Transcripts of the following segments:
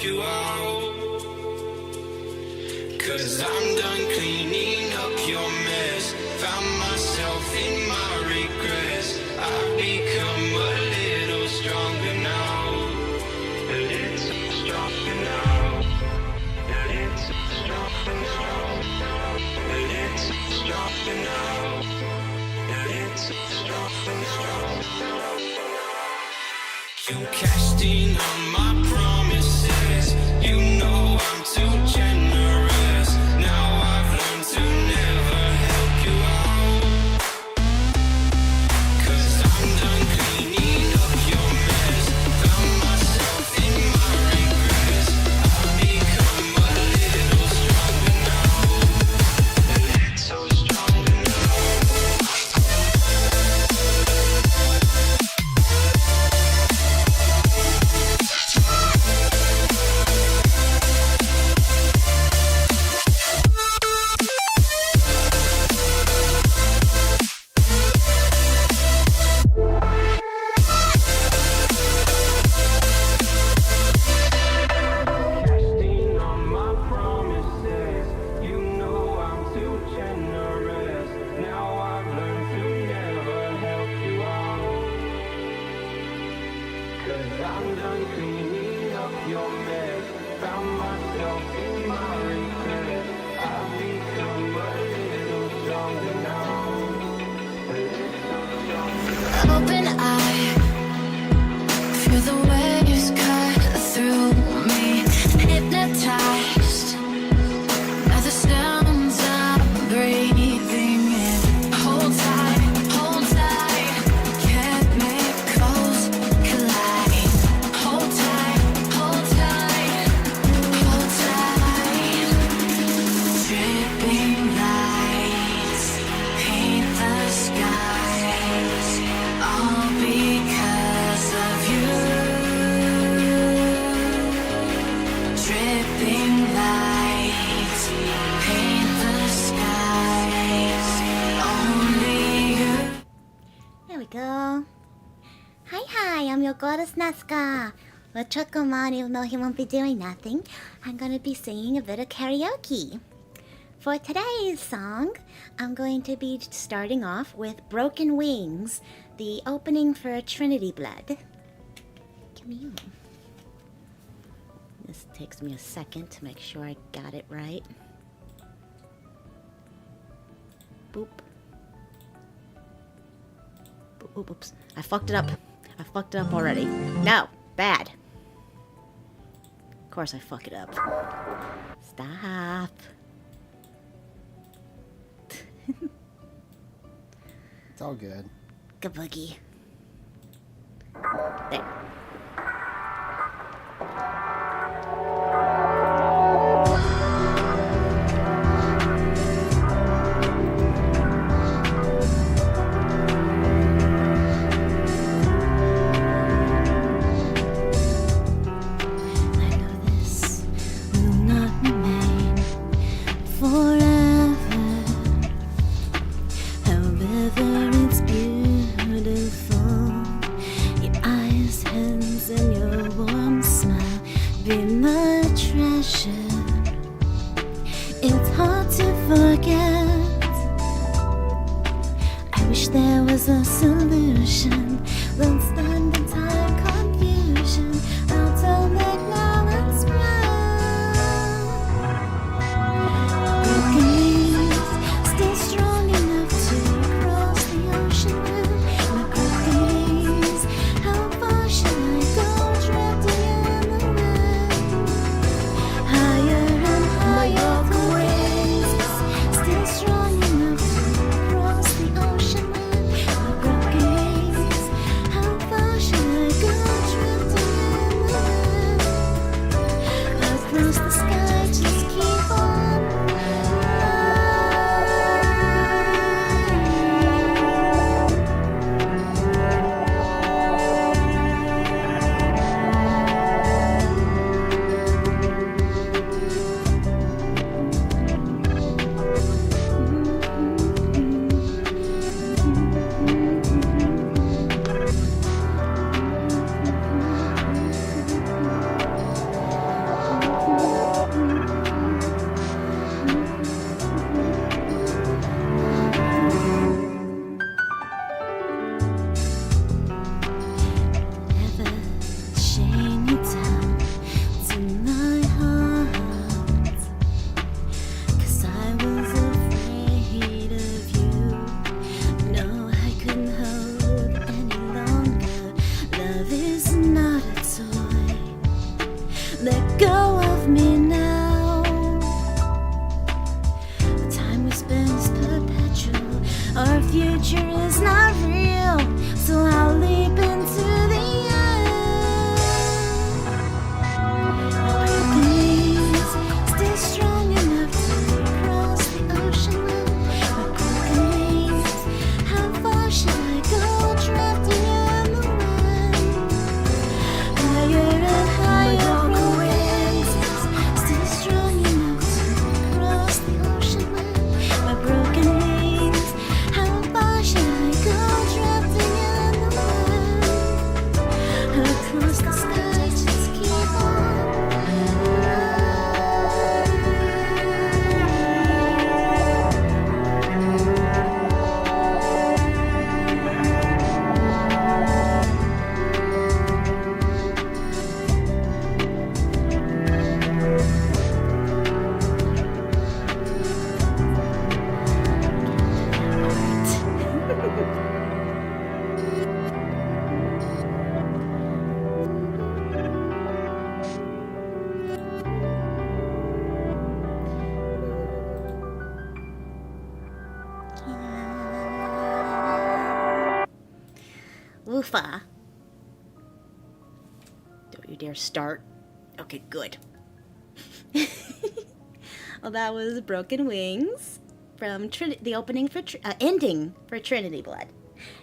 you out. 'Cause I'm done cleaning up your mess. Found myself in my regrets. I've become a little stronger now. A little stronger now. A little stronger now. A little stronger now. A little stronger now. You cashed in on my promises. You know I'm too generous. Now I've learned to never help you out. 'Cause I'm done cleaning up your mess. Found myself in my regrets. I've become a little stronger now. A little stronger now. Casting on my promises. You know I'm too generous. Now I've learned to never help you out. 'Cause I'm done cleaning up your mess. Found myself in my regrets. I've become a little stronger now. A little stronger now. Open eye, feel the waves cut through me. Hypnotized by the sounds I'm breathing in. Hold tight, chemicals collide. Hold tight, hold tight, hold tight. Dripping lights paint the skies, all because of you. Dripping lights paint the skies, only you. There we go. Hi, I'm your goddess Nazca. Well, Chocoman, even though he won't be doing nothing, I'm gonna be singing a bit of karaoke. For today's song, I'm going to be starting off with Broken Wings, the opening for Trinity Blood. Give me you. This takes me a second to make sure I got it right. Boop. Oops. I fucked it up. I fucked it up already. No. Bad. Of course I fuck it up. Stop. It's all good. Kaboogie. There. I know this will not remain forever. However, it's beautiful. Your eyes, hands, and your warm smile be my treasure. It's hard to forget. I wish there was a solution. Don't stand in time confusion. I'll turn back now and smile. Broken wings, still strong enough to cross the ocean blue. My broken wings, how far should I go? Drifting in the wind, higher and higher. Broken wings, still let go of me now. The time we spend is perpetual. Our future is not real, so I'll leap into the end. My broken wings still strong enough to cross the ocean line. My broken wings, how far should I go, drifting in the wind? Higher and higher, my wings still strong enough to cross the ocean line. My broken wings, how far should I go, drifting in the wind? Across the sky, just keep on. Woofa. Don't you dare start. Okay, good. Well, that was Broken Wings from the opening for ending for Trinity Blood.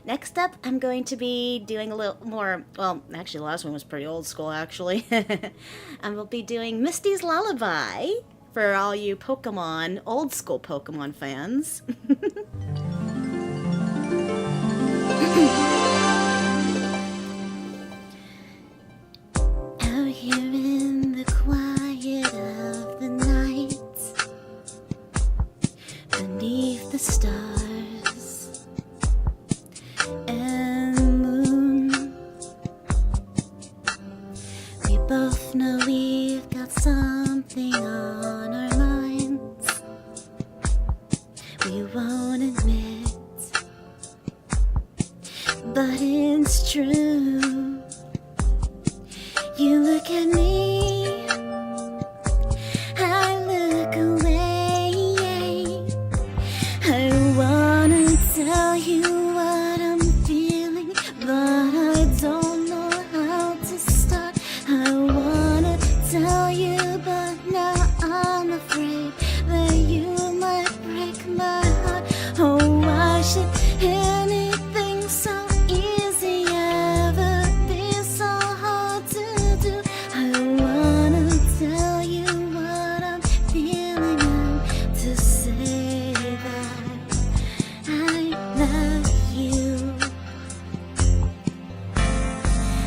Next up, I'm going to be doing a little more. Well, actually, the last one was pretty old school, actually. And we'll be doing Misty's Lullaby for all you Pokemon, old school Pokemon fans. Out here in the quiet of the night, beneath the stars and moon, we both know we've got something on our minds we won't admit, but it's true. You look at me, I look away. I wanna tell you what I'm feeling, but I don't know how to start. I wanna tell you, but now I'm afraid that you might break my heart. Oh, why should anything so easy ever be so hard to do? I wanna tell you what I'm feeling and to say that I love you.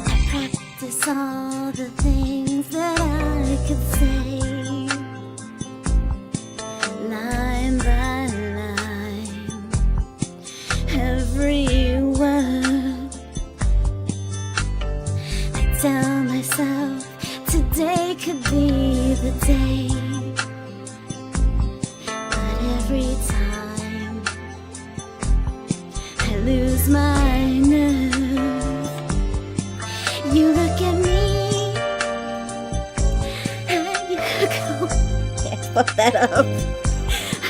I practice all the things that I could say, line by line, every word. I tell myself today could be the day, but every time I lose my nerve. You look at me and you go, can't fuck that up.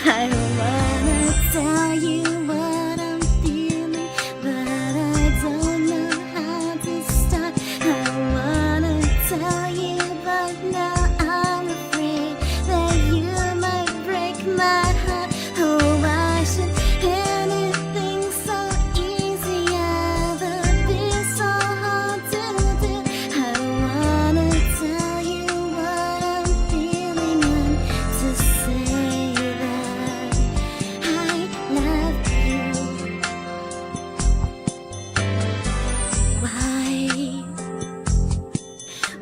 I wanna tell you what I'm feeling, but I don't know how to start. I wanna tell you, but now I'm afraid that you might break my heart. Oh, why should anything so easy ever be so hard to do? I wanna tell you what I'm feeling and to say that I love you.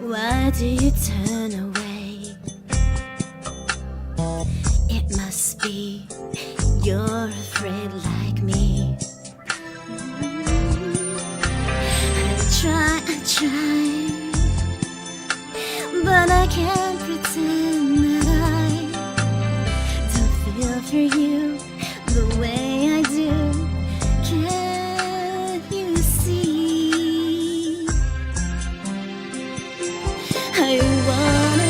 Why do you turn away? It must be you're afraid like me. I try, but I can't pretend that I don't feel for you the way I do. Can't you see? I wanna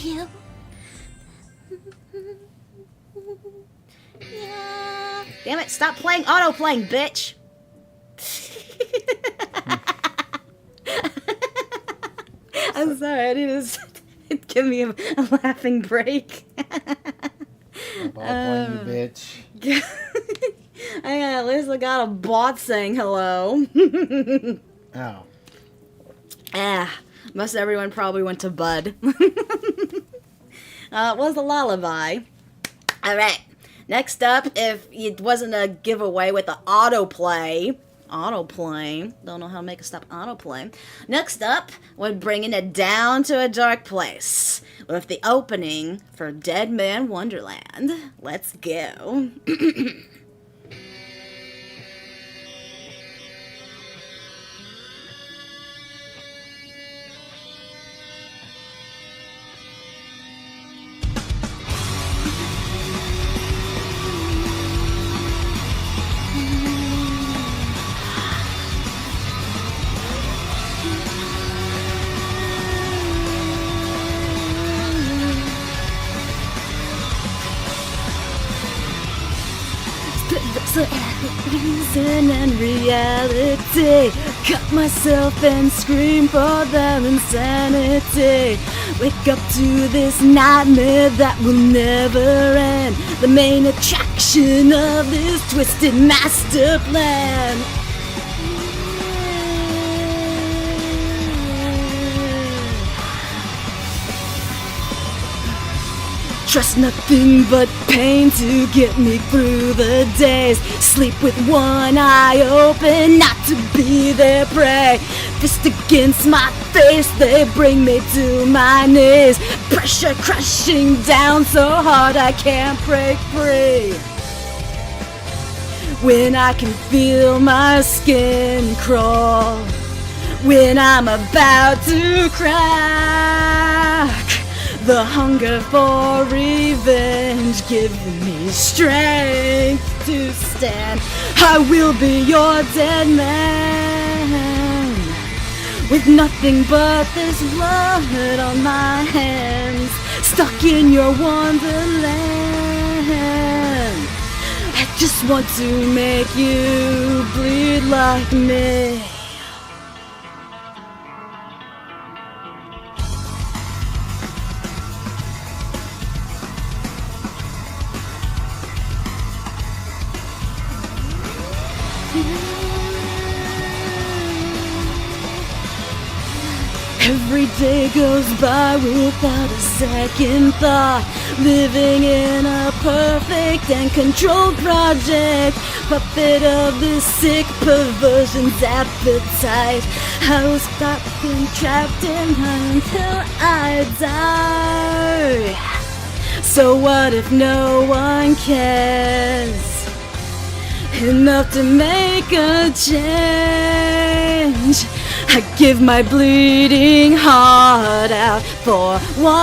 you. Yeah. Damn it, stop playing auto-playing, bitch! I'm sorry, I need to give me a laughing break. I'm playing you, bitch. I at least I got a bot saying hello. Oh. Most everyone probably went to bud. It was a lullaby. Alright, next up, if it wasn't a giveaway with the autoplay, don't know how to make it stop autoplay. Next up, we're bringing it down to a dark place with the opening for Dead Man Wonderland. Let's go. Reason and reality. Cut myself and scream for their insanity. Wake up to this nightmare that will never end. The main attraction of this twisted master plan. Trust nothing but pain to get me through the days. Sleep with one eye open, not to be their prey. Fist against my face, they bring me to my knees. Pressure crushing down so hard I can't break free. When I can feel my skin crawl, when I'm about to crack. The hunger for revenge gives me strength to stand. I will be your dead man, with nothing but this blood on my hands, stuck in your wonderland. I just want to make you bleed like me. Every day goes by without a second thought, living in a perfect and controlled project, puppet of this sick perversion's appetite. I was stuck and trapped in her until I die. So what if no one cares enough to make a change? I give my bleeding heart out for one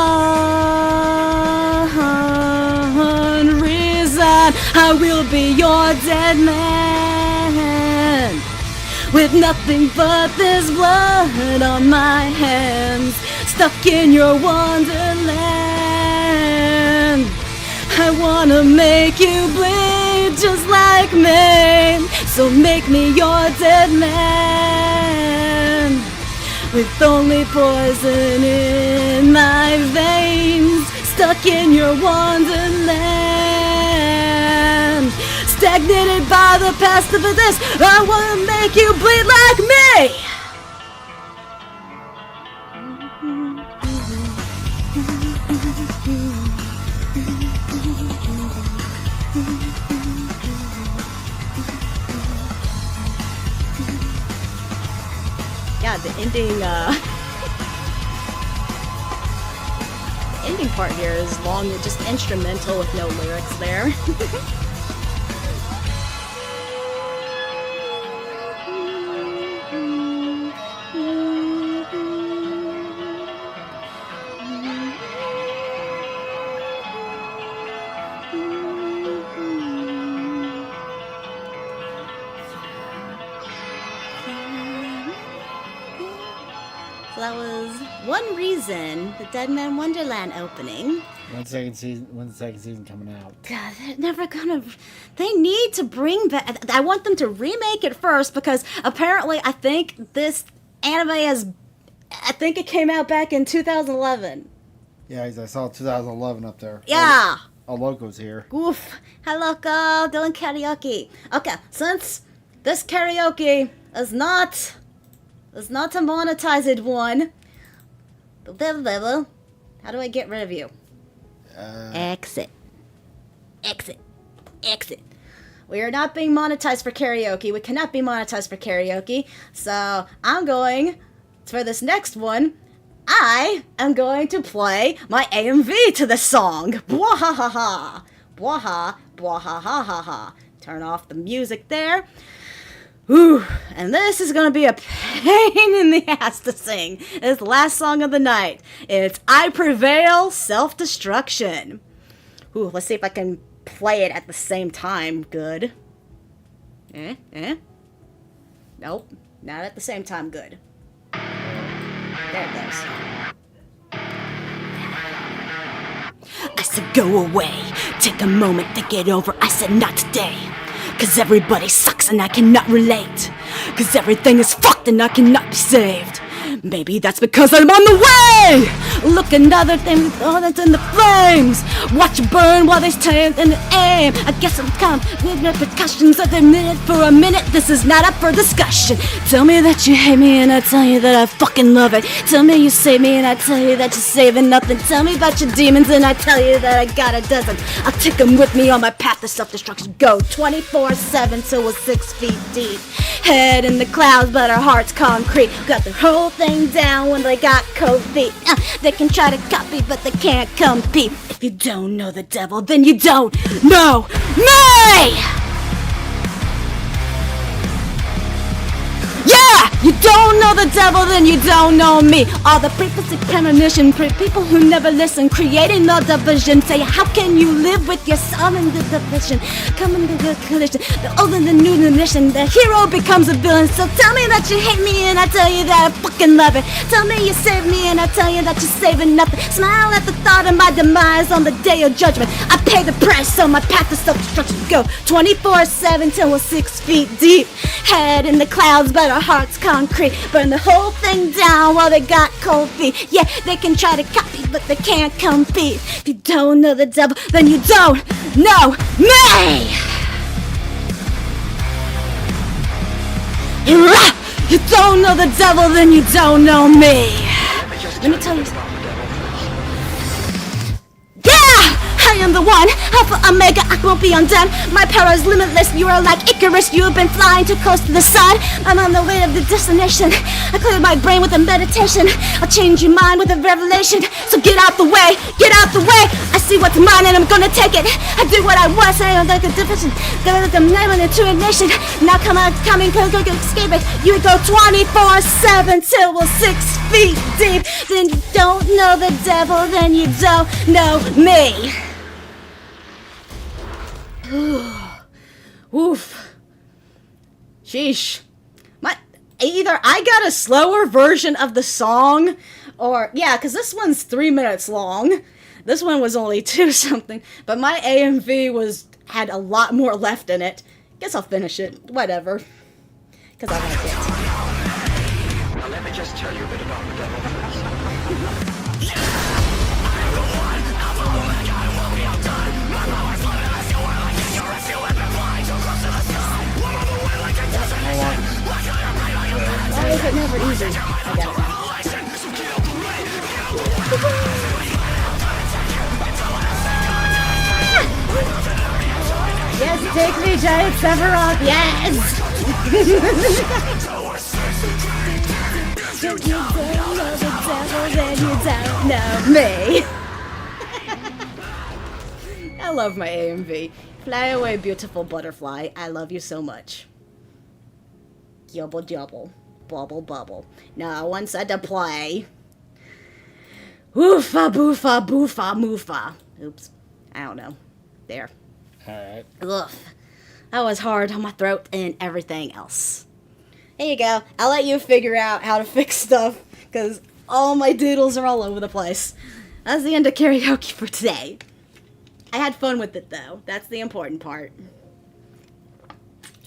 reason. I will be your dead man, with nothing but this blood on my hands, stuck in your wonderland. I wanna make you bleed just like me, so make me your dead man, with only poison in my veins, stuck in your wonderland. Stagnated by the past of this, I wanna make you bleed like me. Yeah, the ending part here is long, just instrumental with no lyrics there. one reason the Dead Man Wonderland opening. When's the second season coming out? God, they're never gonna. They need to bring back. I want them to remake it first because apparently I think this anime is. I think it came out back in 2011. Yeah, I saw 2011 up there. Yeah. Oh, Loco's here. Oof. Hi, Loco. Doing karaoke. Okay, since this karaoke is not a monetized one. How do I get rid of you? Exit. We are not being monetized for karaoke. We cannot be monetized for karaoke. So I'm going, for this next one, I am going to play my AMV to the song. Bwahaha. Bwaha. Bwahaha. Turn off the music there. Ooh, and this is gonna be a pain in the ass to sing. It's the last song of the night. It's I Prevail, Self-Destruction. Ooh, let's see if I can play it at the same time. Good. Nope, not at the same time. Good. There it goes. I said go away, take a moment, think it over. I said not today. Cause everybody sucks and I cannot relate. Cause everything is fucked and I cannot be saved. Maybe that's because I'm on the way! Look, another thing, oh, that's in the flames. Watch it burn while they stand in the aim. I guess I'm calm with repercussions of the minute for a minute. This is not up for discussion. Tell me that you hate me and I tell you that I fucking love it. Tell me you save me and I tell you that you're saving nothing. Tell me about your demons and I tell you that I got a dozen. I'll take them with me on my path to self-destruction. Go 24/7 till we're 6 feet deep. Head in the clouds but our heart's concrete. Got the whole thing down when they got cold feet. They can try to copy but they can't compete. If you don't know the devil then you don't know me! Yeah! You don't know the devil, then you don't know me. All the frequency premonition, people who never listen, creating no division. Say, how can you live with your son in the division? Come into the collision, the old and the new mission. The hero becomes a villain. So tell me that you hate me and I tell you that I fucking love it. Tell me you save me and I tell you that you're saving nothing. Smile at the thought of my demise on the day of judgment. I pay the price on my path to self-destruction. Go 24/7 till we're 6 feet deep. Head in the clouds but our hearts concrete. Burn the whole thing down while they got cold feet. Yeah, they can try to copy but they can't compete. If you don't know the devil then you don't know me. You don't know the devil then you don't know me. Let me tell you. I am the one, Alpha Omega, I won't be undone. My power is limitless, you are like Icarus. You have been flying too close to the sun. I'm on the way to the destination. I clear my brain with a meditation. I'll change your mind with a revelation. So get out the way, get out the way. I see what's mine and I'm gonna take it. I do what I want, I am like a division. Gonna let them name it into a nation. Now come on, coming, go escape it. You go 24/7 till we're 6 feet deep. Then you don't know the devil, then you don't know me. Oof. Sheesh. Either I got a slower version of the song, or, yeah, because this one's 3 minutes long. This one was only 2 something, but my AMV had a lot more left in it. Guess I'll finish it. Whatever. Because I like it. Now let me just tell you a bit about the devil. Why is it never easy? I got it now. Yes, take me, Giant Sephiroth, yes! You don't know the devil, then you don't know me. I love my AMV. Fly away, beautiful butterfly. I love you so much. Yubble jubble. Bubble bubble. Now, once I play. Oofa boofa boofa moofa. Oops. I don't know. There. Alright. Ugh. That was hard on my throat and everything else. There you go. I'll let you figure out how to fix stuff, because all my doodles are all over the place. That's the end of karaoke for today. I had fun with it, though. That's the important part.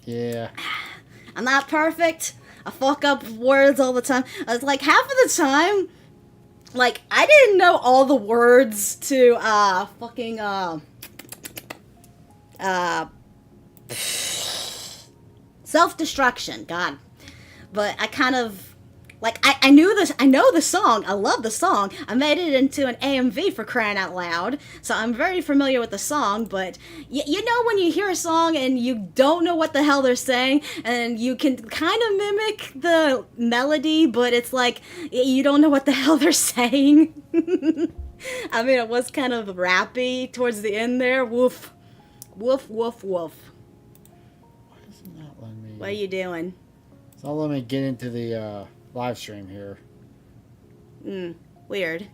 Yeah. I'm not perfect. I fuck up words all the time. It's like half of the time, like, I didn't know all the words to, self-destruction, God. But I kind of, like, I knew this, I know the song, I love the song. I made it into an AMV for crying out loud, so I'm very familiar with the song, but you know when you hear a song and you don't know what the hell they're saying, and you can kind of mimic the melody, but it's like, you don't know what the hell they're saying. I mean, it was kind of rappy towards the end there, woof. Woof, woof, woof. Why isn't that letting me? What are you doing? It's not letting me get into the live stream here. Weird.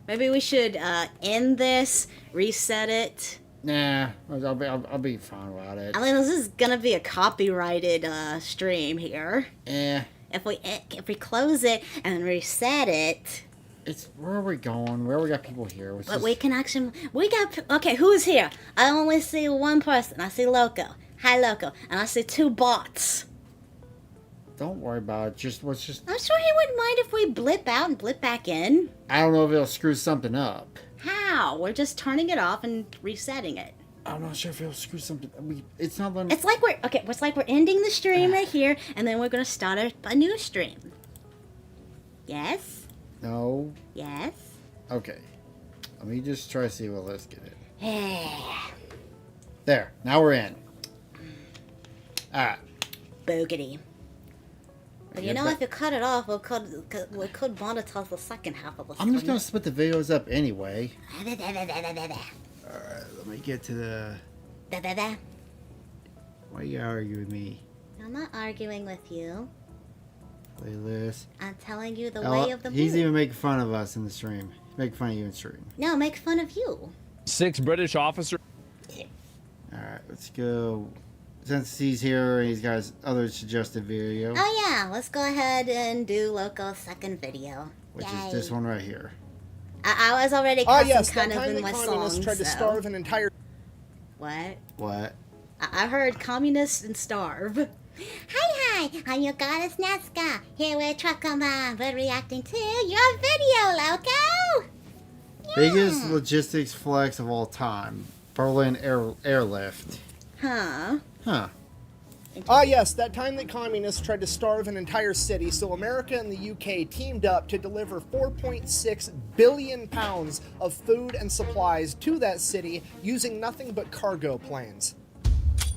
Maybe we should end this, reset it. Nah, I'll be fine about it. I mean, this is gonna be a copyrighted stream here. Eh, If we close it and reset it, it's where are we going? Where we got people here? but we can actually okay. Who's here? I only see one person. I see Loco. Hi, Loco, and I see 2 bots. Don't worry about it. Let's just. I'm sure he wouldn't mind if we blip out and blip back in. I don't know if it'll screw something up. How? We're just turning it off and resetting it. I'm not sure if it'll screw something. It's not letting. It's like we're ending the stream right here, and then we're gonna start a new stream. Yes. No. Yes. Okay. Let me just try to see what. Let's get it. Yeah. There. Now we're in. Alright. Boogity. Well, you Yeah, know, but- if you cut it off, we could monetize the second half of the I'm just stream. gonna split the videos up anyway. Alright, let me get to the. Why you argue with me? I'm not arguing with you. Playlist. I'm telling you the Oh, way of the he's moon. even making fun of us in the stream. He's making fun of you in the stream. No, make fun of you. 6 British officers. Alright, let's go. Since he's here and he's got his other suggested video, Oh yeah, let's go ahead and do Loco's second video. which Yay. is this one right here. I was already Ah, cussing yes, that kind of time in the my communists song, tried to so- starve an entire. What? What? I heard communists and starve. Hi, I'm your goddess Nazca. Here with Truckerman. We're reacting to your video, Loco. Biggest logistics flex of all time. Berlin airlift. Huh? Huh. Ah, yes, that time that communists tried to starve an entire city, so America and the UK teamed up to deliver 4.6 billion pounds of food and supplies to that city using nothing but cargo planes.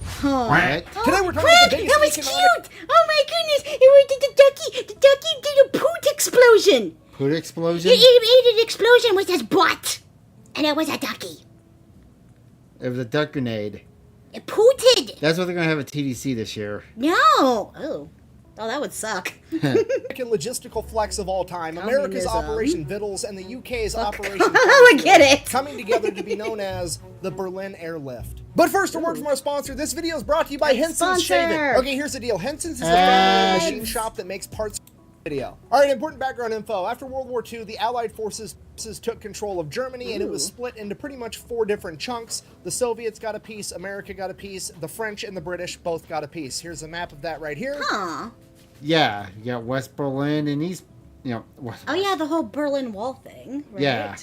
Huh. What? Today we're talking about the biggest That was economic- cute! Oh my goodness! It was the ducky! The ducky did a poot explosion! Hood explosion? It ate an explosion with his butt! And it was a ducky. It was a duck grenade. It pooted! That's what they're gonna have at TDC this year. No! Oh, that would suck. American logistical flex of all time. America's Communism. Operation Vittles and the UK's Operation I get it! coming together to be known as the Berlin Airlift. But first, a word from our sponsor. This video is brought to you by Henson's Sponsor. Shaving. Okay, here's the deal. Henson's is a family machine shop that makes parts video. All right, important background info. After World War II, the Allied forces took control of Germany, and it was split into pretty much 4 different chunks. The Soviets got a piece, America got a piece, the French and the British both got a piece. Here's a map of that right here. Huh. Yeah, you got West Berlin and East. Oh yeah, the whole Berlin Wall thing, right? Yeah.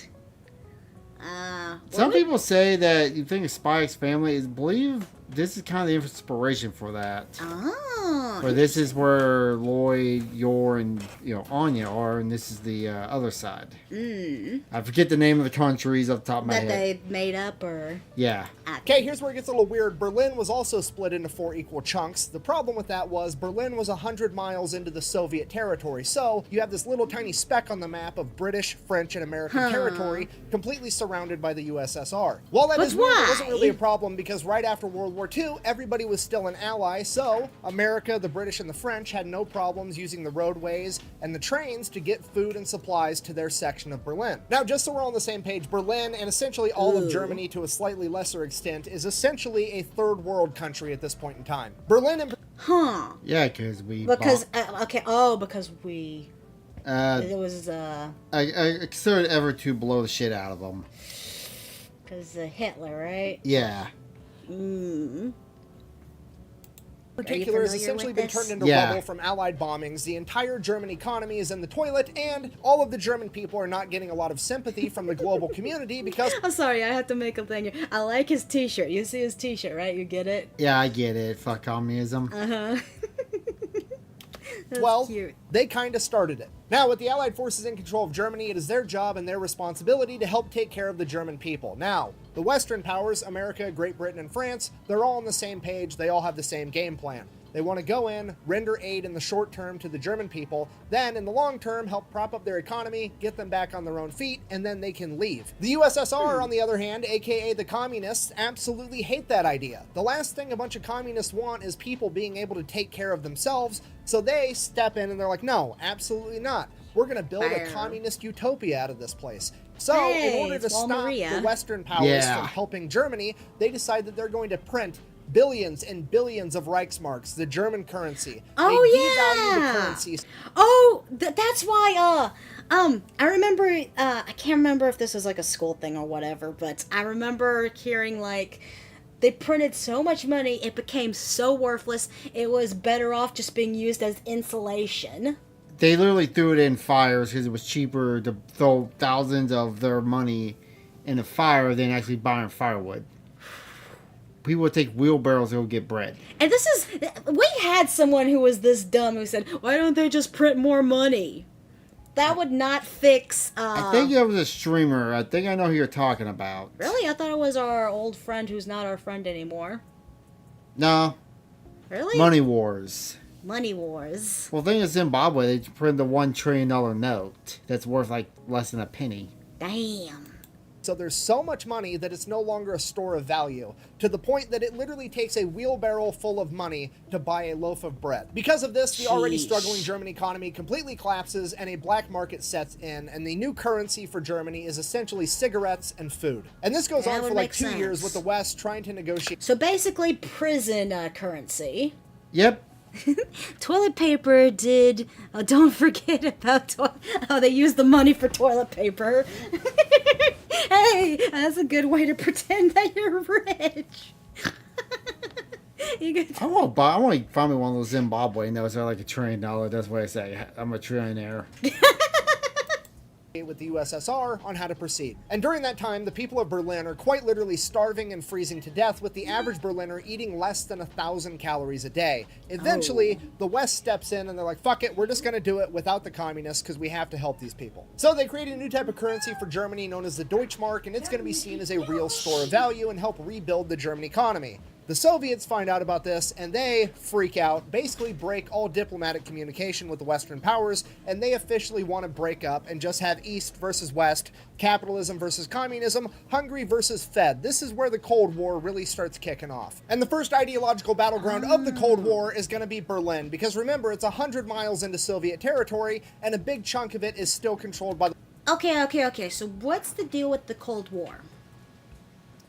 Some people say that you think of Spy X Family is believe this is kind of the inspiration for that. Oh. Where this is where Lloyd, Yor, and Anya are, and this is the other side. I forget the name of the countries off the top of my That head. they made up, or... Yeah. Okay, here's where it gets a little weird. Berlin was also split into 4 equal chunks. The problem with that was Berlin was 100 miles into the Soviet territory, so you have this little tiny speck on the map of British, French, and American territory completely surrounded by the USSR. While that But is weird, it wasn't why? really a problem because right after World War II, everybody was still an ally, so America, the British, and the French had no problems using the roadways and the trains to get food and supplies to their section of Berlin. Now, just so we're all on the same page, Berlin, and essentially all of Germany to a slightly lesser extent, is essentially a third world country at this point in time. Berlin and Huh. Yeah, because we. Because, okay, because we It was, I consider ever to blow the shit out of them. because Hitler, right? Yeah. Particular has familiar essentially with been this? turned into Yeah. rubble from Allied bombings. The entire German economy is in the toilet, and all of the German people are not getting a lot of sympathy from the global community because I'm sorry, I have to make a thing here. I like his t-shirt. You see his t-shirt, right? You get it? Yeah, I get it. Fuck communism. That's well, cute. they kind of started it. Now, with the Allied forces in control of Germany, it is their job and their responsibility to help take care of the German people. Now, the Western powers, America, Great Britain, and France, they're all on the same page. They all have the same game plan. They want to go in, render aid in the short term to the German people, then in the long term help prop up their economy, get them back on their own feet, and then they can leave. The USSR, on the other hand, aka the communists, absolutely hate that idea. The last thing a bunch of communists want is people being able to take care of themselves, so they step in and they're like, no, absolutely not. We're going to build a communist utopia out of this place. So, Hey, in order to it's stop Walmaria. the Western powers Yeah. from helping Germany, they decide that they're going to print billions and billions of Reichsmarks, the German currency. Oh, they devalue yeah. the currency. Oh, that's why, I remember, I can't remember if this was like a school thing or whatever, but I remember hearing like, they printed so much money, it became so worthless, it was better off just being used as insulation. They literally threw it in fires because it was cheaper to throw thousands of their money in a fire than actually buying firewood. People would take wheelbarrows to go get bread. And this is, we had someone who was this dumb who said, why don't they just print more money? That would not fix, I think it was a streamer. I think I know who you're talking about. Really? I thought it was our old friend who's not our friend anymore. No. Really? Money Wars. Money Wars. Well, the thing is, Zimbabwe, they printed the $1 trillion note that's worth like less than a penny. Damn. So there's so much money that it's no longer a store of value, to the point that it literally takes a wheelbarrow full of money to buy a loaf of bread. Because of this, the already Sheesh. struggling German economy completely collapses and a black market sets in, and the new currency for Germany is essentially cigarettes and food. And this goes That on for would like make 2 years sense. with the West trying to negotiate. So basically, prison currency. Yep. Toilet paper did. Don't forget about how they use the money for toilet paper. Hey, that's a good way to pretend that you're rich. You get I want to find me one of those Zimbabwe notes that are like $1 trillion. That's what I say. I'm a trillionaire. with the USSR on how to proceed. And during that time, the people of Berlin are quite literally starving and freezing to death, with the average Berliner eating less than 1,000 calories a day. Eventually, the West steps in and they're like, fuck it, we're just going to do it without the communists because we have to help these people. So they create a new type of currency for Germany known as the Deutschmark, and it's going to be seen as a real store of value and help rebuild the German economy. The Soviets find out about this, and they freak out, basically break all diplomatic communication with the Western powers, and they officially want to break up and just have East versus West, capitalism versus communism, Hungary versus Fed. This is where the Cold War really starts kicking off. And the first ideological battleground of the Cold War is going to be Berlin, because remember, it's 100 miles into Soviet territory, and a big chunk of it is still controlled by the... Okay. So what's the deal with the Cold War?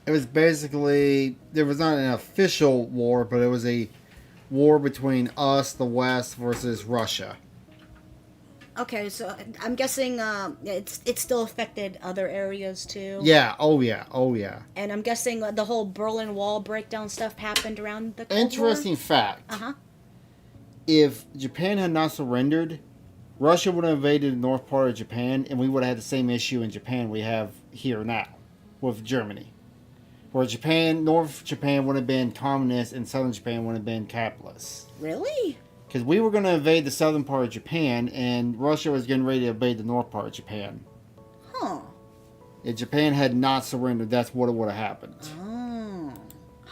It was basically, there was not an official war, but it was a war between us, the West, versus Russia. Okay, so I'm guessing it still affected other areas too. Yeah, oh yeah. And I'm guessing the whole Berlin Wall breakdown stuff happened around the Cold Interesting fact. War? Uh-huh. If Japan had not surrendered, Russia would have invaded the north part of Japan, and we would have had the same issue in Japan we have here now with Germany. Where North Japan would have been communist and Southern Japan would have been capitalist. Really? Because we were going to invade the southern part of Japan, and Russia was getting ready to invade the north part of Japan. Huh. If Japan had not surrendered, that's what would have happened.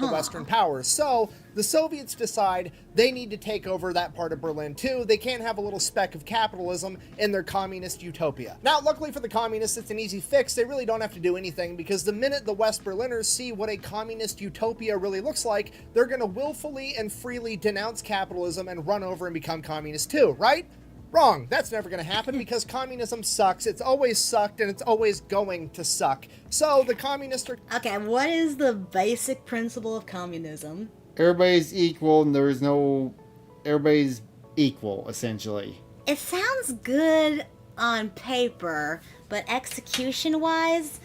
the Western powers. So the Soviets decide they need to take over that part of Berlin too. They can't have a little speck of capitalism in their communist utopia. Now, luckily for the communists, it's an easy fix. They really don't have to do anything, because the minute the West Berliners see what a communist utopia really looks like, they're going to willfully and freely denounce capitalism and run over and become communists too, right? Wrong. That's never going to happen, because communism sucks. It's always sucked, and it's always going to suck. So the communists are... Okay, what is the basic principle of communism? Everybody's equal, and everybody's equal, essentially. It sounds good on paper, but execution-wise,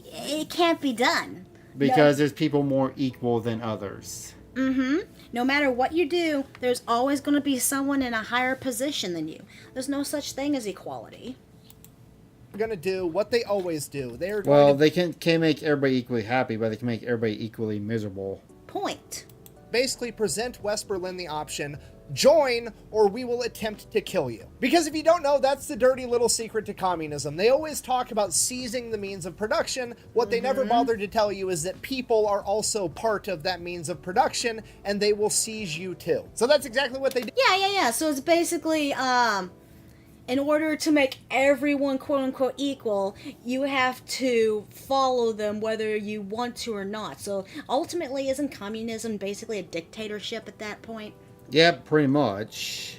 it can't be done. Because there's people more equal than others. No matter what you do, there's always going to be someone in a higher position than you. There's no such thing as equality. Going to do what they always do. They are Well, going to they can't make everybody equally happy, but they can make everybody equally miserable. Point. basically present West Berlin the option: join or we will attempt to kill you. Because if you don't know, that's the dirty little secret to communism. They always talk about seizing the means of production. What they never bother to tell you is that people are also part of that means of production, and they will seize you too. So that's exactly what they do. Yeah. So it's basically, in order to make everyone quote unquote equal, you have to follow them whether you want to or not. So ultimately, isn't communism basically a dictatorship at that point? Yeah, pretty much.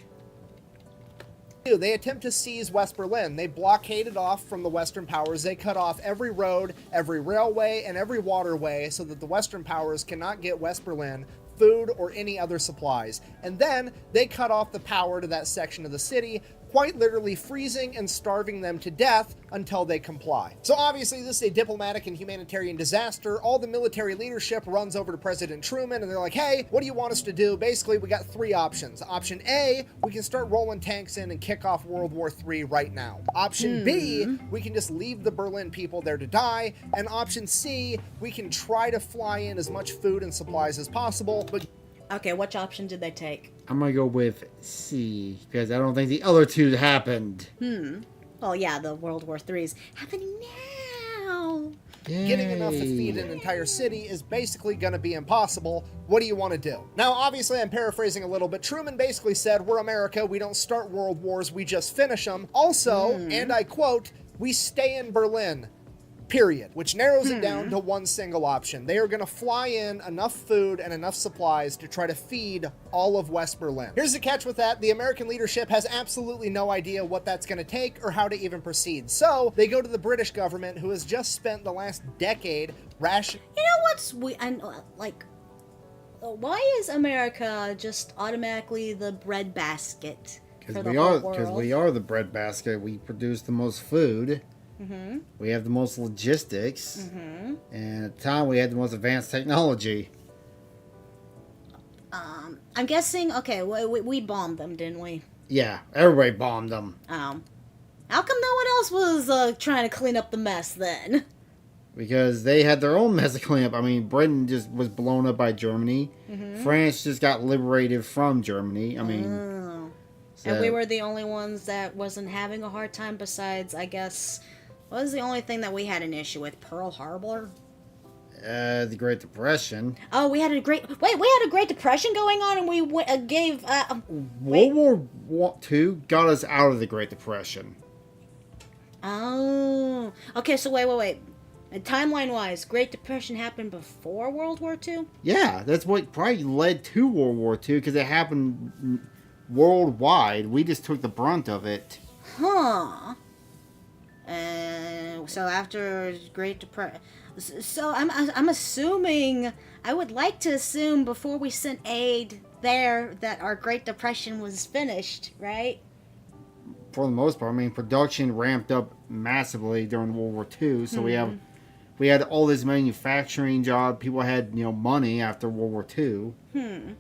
They attempt to seize West Berlin. They blockade it off from the Western powers. They cut off every road, every railway, and every waterway so that the Western powers cannot get West Berlin food or any other supplies. And then they cut off the power to that section of the city, quite literally freezing and starving them to death until they comply. So obviously this is a diplomatic and humanitarian disaster. All the military leadership runs over to President Truman and they're like, hey, what do you want us to do? Basically, we got three options. Option A, we can start rolling tanks in and kick off World War III right now. Option B, we can just leave the Berlin people there to die. And option C, we can try to fly in as much food and supplies as possible, but Okay, which option did they take? I'm gonna go with C, because I don't think the other two happened. Oh yeah, the World War III's happening now. getting enough to feed an entire city is basically going to be impossible. What do you want to do? Now, obviously, I'm paraphrasing a little, but Truman basically said, we're America, we don't start world wars, we just finish them. Also, and I quote, we stay in Berlin. Period. Which narrows it down to one single option. They are going to fly in enough food and enough supplies to try to feed all of West Berlin. Here's the catch with that. The American leadership has absolutely no idea what that's going to take or how to even proceed. So they go to the British government, who has just spent the last decade rationing. You know what's why is America just automatically the breadbasket for the whole world? Because we are the breadbasket. We produce the most food. We have the most logistics. And at the time, we had the most advanced technology. I'm guessing. Okay, we bombed them, didn't we? Yeah, everybody bombed them. How come no one else was trying to clean up the mess then? Because they had their own mess to clean up. I mean, Britain just was blown up by Germany. France just got liberated from Germany. I mean... And we were the only ones that wasn't having a hard time besides, I guess... What was the only thing that we had an issue with? Pearl Harbor? The Great Depression. Oh, we had a Great Depression going on, and we gave... World War II got us out of the Great Depression. Oh. Okay, so wait. And timeline-wise, Great Depression happened before World War II? Yeah, that's what probably led to World War II, because it happened worldwide. We just took the brunt of it. Huh. So after Great Depression... So I'm assuming... I would like to assume before we sent aid there that our Great Depression was finished, right? For the most part. I mean, production ramped up massively during World War II, so we had all this manufacturing job. People had, money after World War II.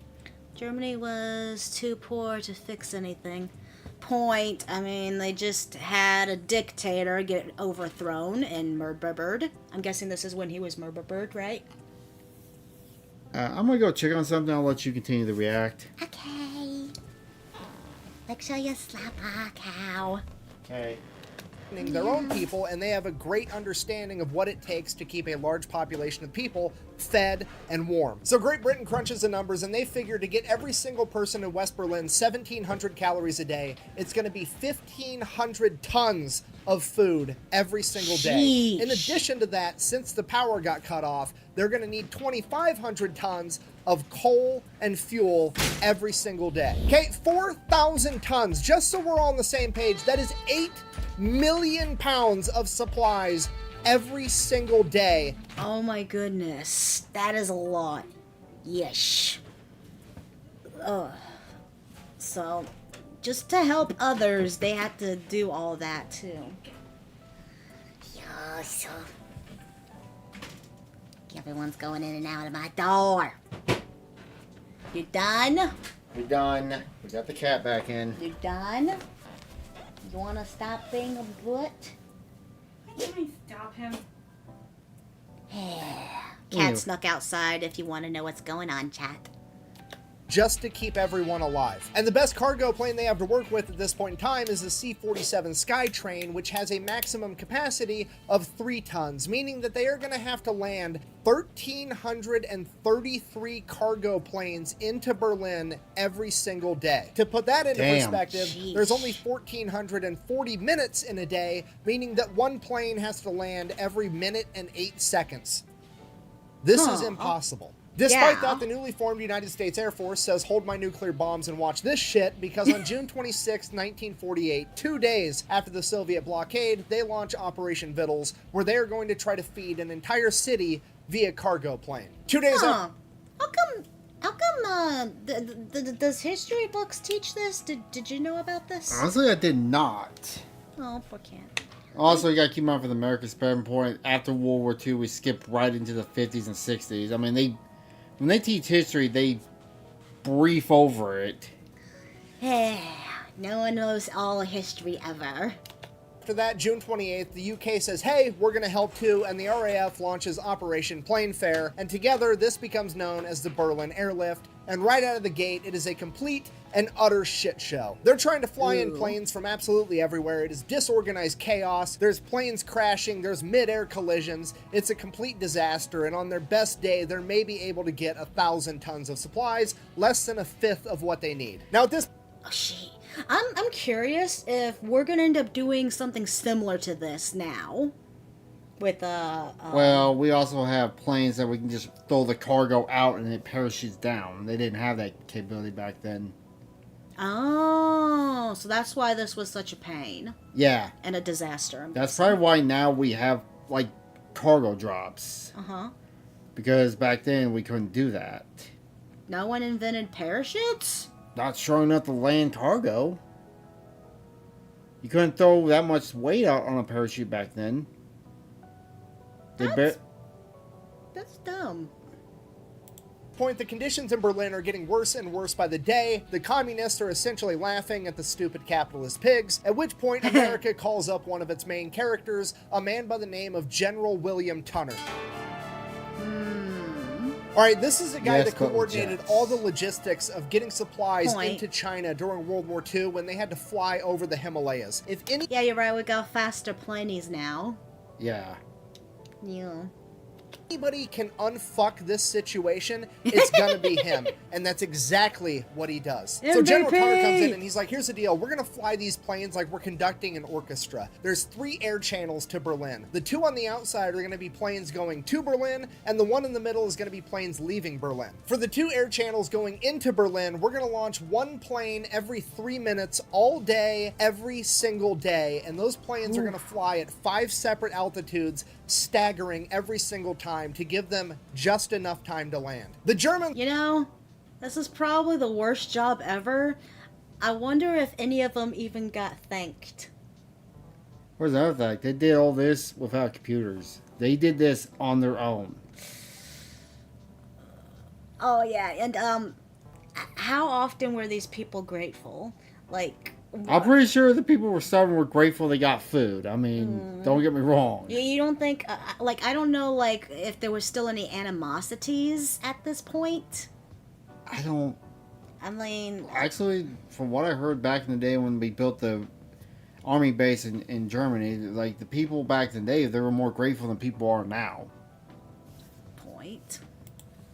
Germany was too poor to fix anything. Point. I mean, they just had a dictator get overthrown and murdered. I'm guessing this is when he was murdered, right? I'm gonna go check on something. I'll let you continue to react. Okay. Make sure you slap a cow. Okay. their own people, and they have a great understanding of what it takes to keep a large population of people fed and warm. So Great Britain crunches the numbers, and they figure to get every single person in West Berlin 1,700 calories a day, it's going to be 1,500 tons of food every single day. Sheesh. In addition to that, since the power got cut off, they're going to need 2,500 tons of coal and fuel every single day. Okay, 4,000 tons, just so we're all on the same page, that is 8 million pounds of supplies every single day. Oh my goodness, that is a lot. Yeesh. So, just to help others, they had to do all that too. Yo, so everyone's going in and out of my door. You done? We're done. We got the cat back in. You done? You wanna stop being a butt? Can I stop him? Cat Ew. snuck outside if you want to know what's going on, chat. just to keep everyone alive. And the best cargo plane they have to work with at this point in time is the C-47 Skytrain, which has a maximum capacity of 3 tons, meaning that they are going to have to land 1,333 cargo planes into Berlin every single day. To put that into perspective, there's only 1,440 minutes in a day, meaning that one plane has to land every minute and 8 seconds. This is impossible. Despite that, the newly formed United States Air Force says, hold my nuclear bombs and watch this shit, because on June 26, 1948, 2 days after the Soviet blockade, they launch Operation Vittles, where they are going to try to feed an entire city via cargo plane. 2 days after... How come, does history books teach this? Did you know about this? Honestly, I did not. Oh, poor cat. Also, you gotta keep in mind for the American standpoint, after World War II, we skipped right into the 50s and 60s. I mean, when they teach history, they brief over it. No one knows all history ever. After that, June 28th, the UK says, hey, we're going to help too, and the RAF launches Operation Planefair, and together this becomes known as the Berlin Airlift, and right out of the gate, it is a complete and utter shit show. They're trying to fly in planes from absolutely everywhere. It is disorganized chaos. There's planes crashing. There's mid-air collisions. It's a complete disaster, and on their best day, they're maybe able to get 1,000 tons of supplies, less than a fifth of what they need. Now at this... Oh, shit. I'm curious if we're gonna end up doing something similar to this now. With well, we also have planes that we can just throw the cargo out and it parachutes down. They didn't have that capability back then. Oh, so that's why this was such a pain. Yeah. And a disaster. That's probably why now we have, like, cargo drops. Uh-huh. Because back then we couldn't do that. No one invented parachutes? Not strong enough to land cargo. You couldn't throw that much weight out on a parachute back then. That's dumb. point, the conditions in Berlin are getting worse and worse by the day. The communists are essentially laughing at the stupid capitalist pigs, at which point America calls up one of its main characters, a man by the name of General William Tunner. Alright, this is a guy that coordinated all the logistics of getting supplies into China during World War II when they had to fly over the Himalayas. If any... Yeah, you're right, we got faster planes now. Yeah. Yeah. Anybody can unfuck this situation, it's gonna be him. And that's exactly what he does. MVP! So General Tunner comes in and he's like, here's the deal, we're gonna fly these planes like we're conducting an orchestra. There's 3 air channels to Berlin. The 2 on the outside are gonna be planes going to Berlin, and the one in the middle is gonna be planes leaving Berlin. For the 2 air channels going into Berlin, we're gonna launch 1 plane every 3 minutes, all day, every single day, and those planes are gonna fly at 5 separate altitudes, staggering every single time to give them just enough time to land. The Germans... You know, this is probably the worst job ever. I wonder if any of them even got thanked. Where's the other thing? They did all this without computers. They did this on their own. Oh, yeah, and, how often were these people grateful? Like... I'm pretty sure the people were starving were grateful they got food. I mean, don't get me wrong. You don't think, like, I don't know, like, if there was still any animosities at this point? I don't... I mean... Actually, from what I heard back in the day when we built the army base in Germany, like, the people back in the day, they were more grateful than people are now. Point.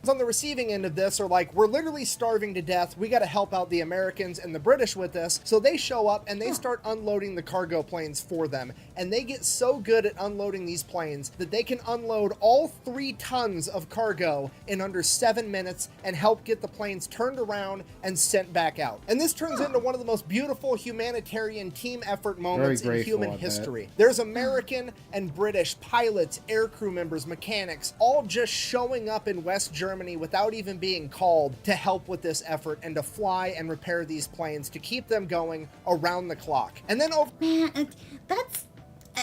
on the receiving end of this are like, we're literally starving to death, we gotta help out the Americans and the British with this, so they show up and they start unloading the cargo planes for them. and they get so good at unloading these planes that they can unload all 3 tons of cargo in under 7 minutes and help get the planes turned around and sent back out. And this turns into one of the most beautiful humanitarian team effort moments in human history. There's American and British pilots, aircrew members, mechanics, all just showing up in West Germany without even being called to help with this effort and to fly and repair these planes to keep them going around the clock. And then Man,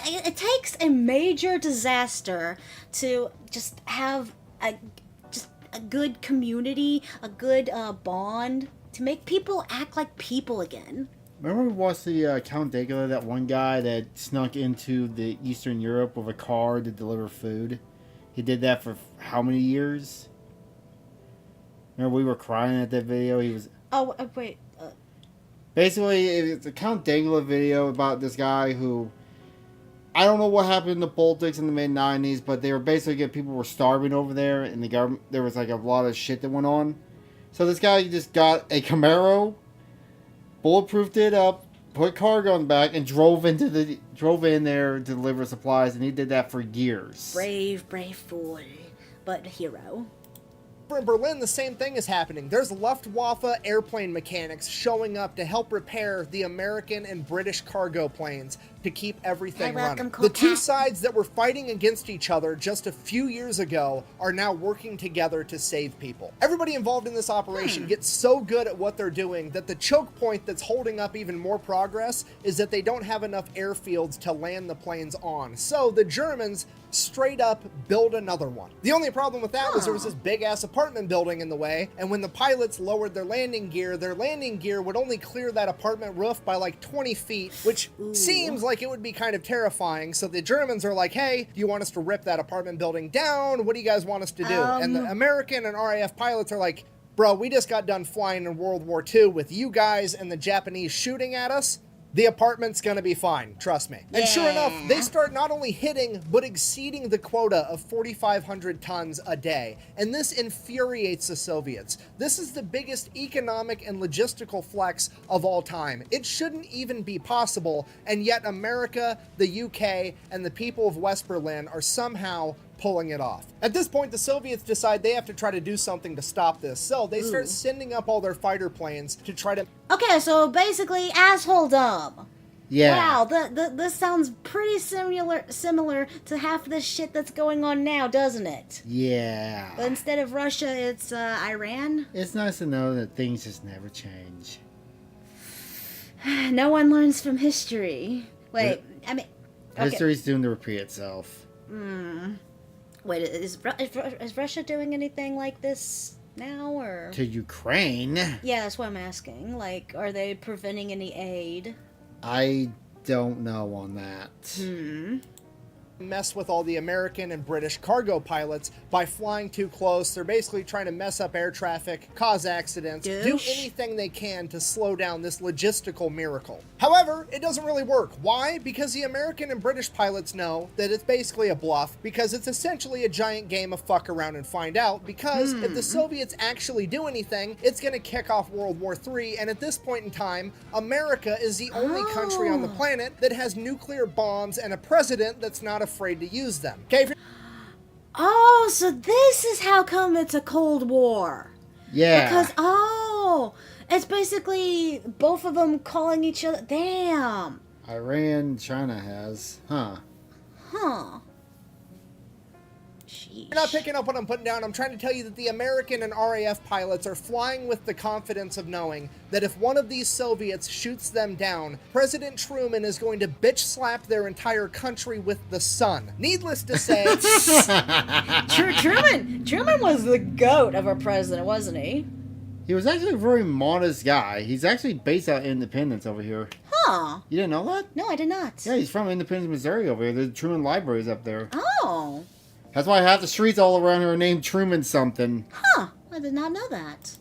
it takes a major disaster to just have a good community, a good bond, to make people act like people again. Remember we watched the Count Dankula, that one guy that snuck into the Eastern Europe with a car to deliver food? He did that for how many years? Remember we were crying at that video? He was... Oh, wait. Basically, it's a Count Dankula video about this guy who... I don't know what happened in the Baltics in the mid-90s, but they were basically... People were starving over there, and the government... There was like a lot of shit that went on. So this guy just got a Camaro, bulletproofed it up, put cargo on the back, and drove in there to deliver supplies, and he did that for years. Brave fool, but a hero. in Berlin, the same thing is happening. There's Luftwaffe airplane mechanics showing up to help repair the American and British cargo planes to keep everything running. The two sides that were fighting against each other just a few years ago are now working together to save people. Everybody involved in this operation gets so good at what they're doing that the choke point that's holding up even more progress is that they don't have enough airfields to land the planes on. So the Germans straight up build another one. The only problem with that was there was this big ass apartment building in the way, and when the pilots lowered their landing gear would only clear that apartment roof by like 20 feet, which seems like it would be kind of terrifying. So the Germans are like, hey, do you want us to rip that apartment building down? What do you guys want us to do? And the American and RAF pilots are like, bro, we just got done flying in World War II with you guys and the Japanese shooting at us. The apartment's gonna be fine, trust me. And sure enough, they start not only hitting, but exceeding the quota of 4,500 tons a day. And this infuriates the Soviets. This is the biggest economic and logistical flex of all time. It shouldn't even be possible, and yet America, the UK, and the people of West Berlin are somehow pulling it off. At this point, the Soviets decide they have to try to do something to stop this, so they start sending up all their fighter planes to try to... Okay, so basically, asshole dumb. Yeah. Wow, this sounds pretty similar to half this shit that's going on now, doesn't it? Yeah. But instead of Russia, it's Iran? It's nice to know that things just never change. No one learns from history. Wait, I mean... Okay. History's doomed to repeat itself. Wait, is Russia doing anything like this now, or...? To Ukraine? Yeah, that's what I'm asking. Like, are they preventing any aid? I don't know on that. mess with all the American and British cargo pilots by flying too close. They're basically trying to mess up air traffic, cause accidents, do anything they can to slow down this logistical miracle. However, it doesn't really work. Why? Because the American and British pilots know that it's basically a bluff, because it's essentially a giant game of fuck around and find out, because if the Soviets actually do anything, it's going to kick off World War III, and at this point in time, America is the only country on the planet that has nuclear bombs and a president that's not afraid to use them. Okay? Oh, so this is how come it's a Cold War. Yeah. Because, it's basically both of them calling each other. Damn. Iran, China has. Huh. Sheesh. You're not picking up what I'm putting down. I'm trying to tell you that the American and RAF pilots are flying with the confidence of knowing that if one of these Soviets shoots them down, President Truman is going to bitch slap their entire country with the sun. Needless to say... Truman was the goat of our president, wasn't he? He was actually a very modest guy. He's actually based out of Independence over here. Huh. You didn't know that? No, I did not. Yeah, he's from Independence, Missouri over here. The Truman Library's up there. Oh. That's why half the streets all around here are named Truman something. Huh. I did not know that.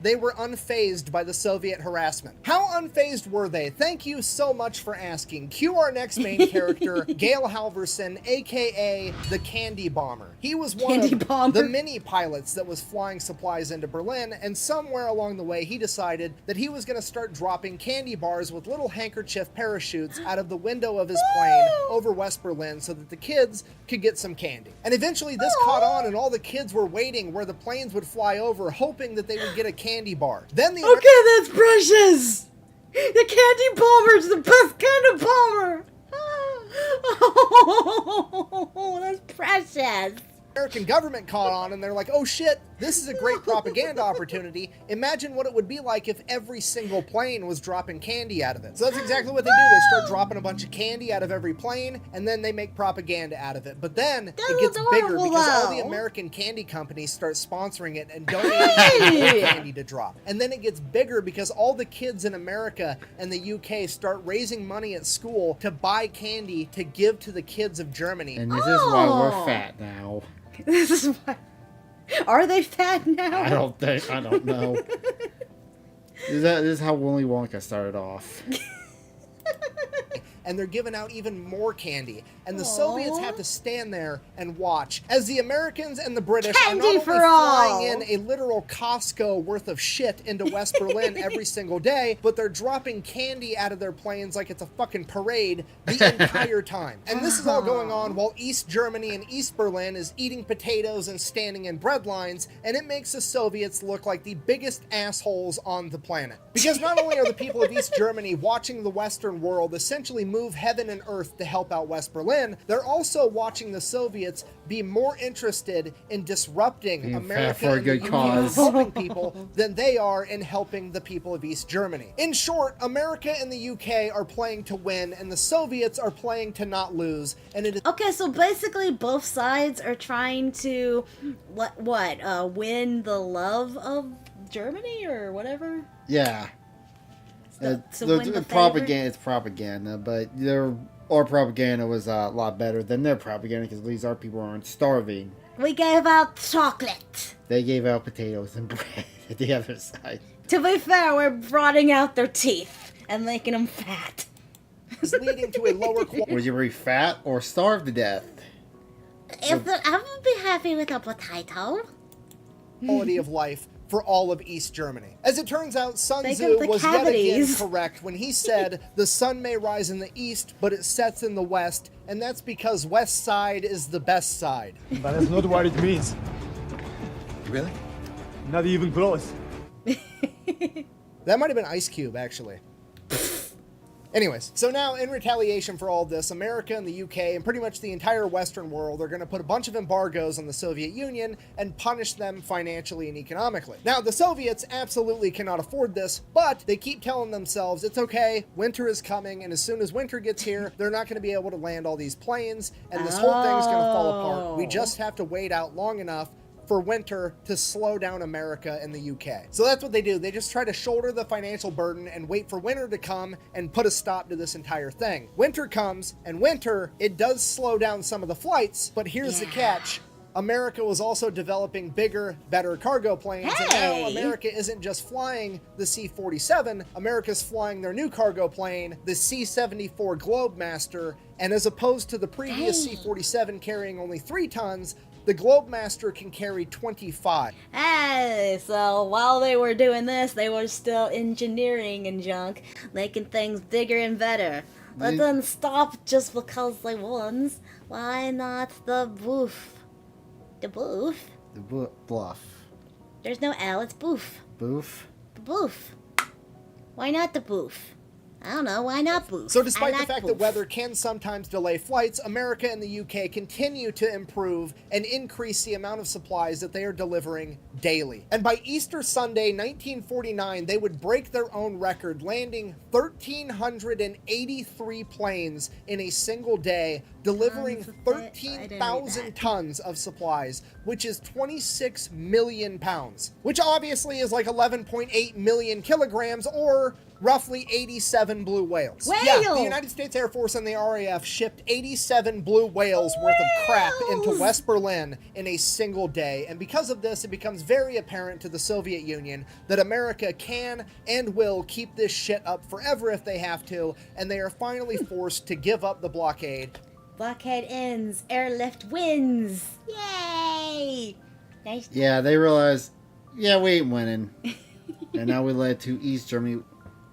They were unfazed by the Soviet harassment. How unfazed were they? Thank you so much for asking. Cue our next main character, Gail Halvorson, aka the Candy Bomber. He was one of the many pilots that was flying supplies into Berlin, and somewhere along the way he decided that he was going to start dropping candy bars with little handkerchief parachutes out of the window of his plane over West Berlin so that the kids could get some candy. And eventually this caught on, and all the kids were waiting where the planes would fly over, hoping that they would get a candy bar. Then the Okay, that's precious! The candy bomber's the best kind of bomber! Oh, that's precious! American government caught on, and they're like, oh shit, this is a great propaganda opportunity. Imagine what it would be like if every single plane was dropping candy out of it. So that's exactly what they do. They start dropping a bunch of candy out of every plane, and then they make propaganda out of it. But then it gets bigger because all the American candy companies start sponsoring it and donating more candy to drop. And then it gets bigger because all the kids in America and the UK start raising money at school to buy candy to give to the kids of Germany. And this is why we're fat now. This is why. Are they fat now? I don't know. This is how Willy Wonka started off. And they're giving out even more candy. And the Soviets have to stand there and watch as the Americans and the British are not only flying in a literal Costco worth of shit into West Berlin every single day, but they're dropping candy out of their planes like it's a fucking parade the entire time. And this is all going on while East Germany and East Berlin is eating potatoes and standing in bread lines, and it makes the Soviets look like the biggest assholes on the planet. Because not only are the people of East Germany watching the Western world essentially move heaven and earth to help out West Berlin, they're also watching the Soviets be more interested in disrupting America and the UK and helping people than they are in helping the people of East Germany. In short, America and the UK are playing to win, and the Soviets are playing to not lose. And it is Okay, so basically both sides are trying to win the love of Germany or whatever. Yeah. It's propaganda, but our propaganda was a lot better than their propaganda because at least our people aren't starving. We gave out chocolate. They gave out potatoes and bread at the other side. To be fair, we're rotting out their teeth and making them fat. is leading to a lower quality. Would you be fat or starve to death? I would be happy with a potato. Quality of life for all of East Germany. As it turns out, Sun Tzu was yet again correct when he said the sun may rise in the east, but it sets in the west, and that's because west side is the best side. But that's not what it means. Really? Not even close. That might have been Ice Cube, actually. Anyways, so now in retaliation for all of this, America and the UK and pretty much the entire Western world are going to put a bunch of embargoes on the Soviet Union and punish them financially and economically. Now, the Soviets absolutely cannot afford this, but they keep telling themselves it's okay, winter is coming, and as soon as winter gets here, they're not going to be able to land all these planes, and this whole thing's going to fall apart. We just have to wait out long enough for winter to slow down America and the UK. So that's what they do. They just try to shoulder the financial burden and wait for winter to come and put a stop to this entire thing. Winter comes, and winter, it does slow down some of the flights, but here's the catch. America was also developing bigger, better cargo planes, and now America isn't just flying the C-47, America's flying their new cargo plane, the C-74 Globemaster, and as opposed to the previous C-47 carrying only 3 tons, the Globemaster can carry 25. Hey, so while they were doing this, they were still engineering and junk, making things bigger and better. Let them stop just because they want. Why not the boof? The boof? The bluff. There's no L, it's boof. Boof? The boof. Why not the boof? I don't know, why not boof? So despite the fact that weather can sometimes delay flights, America and the UK continue to improve and increase the amount of supplies that they are delivering daily. And by Easter Sunday, 1949, they would break their own record, landing 1,383 planes in a single day, delivering 13,000 tons of supplies, which is 26 million pounds, which obviously is like 11.8 million kilograms or roughly 87 blue whales. Whale! Yeah, the United States Air Force and the RAF shipped 87 blue whales worth of crap into West Berlin in a single day. And because of this, it becomes very apparent to the Soviet Union that America can and will keep this shit up forever if they have to, and they are finally forced to give up the blockade. Blockade ends, airlift wins. Yay! Nice. Yeah, they realized, yeah, we ain't winning. And now we led to East Germany,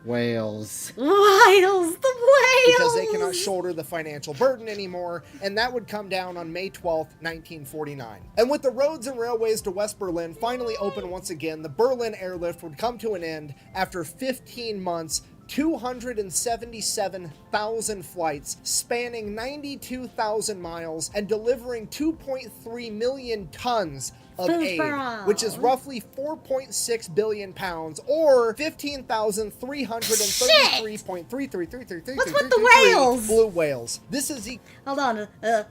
Wales. Wales, the whales! Because they cannot shoulder the financial burden anymore, and that would come down on May 12th, 1949. And with the roads and railways to West Berlin finally open once again, the Berlin airlift would come to an end after 15 months, 277,000 flights, spanning 92,000 miles, and delivering 2.3 million tons of Food aid, for all. which is roughly 4.6 billion pounds, or 15,333.3333333 What's with the whales? blue whales. This is Hold on. The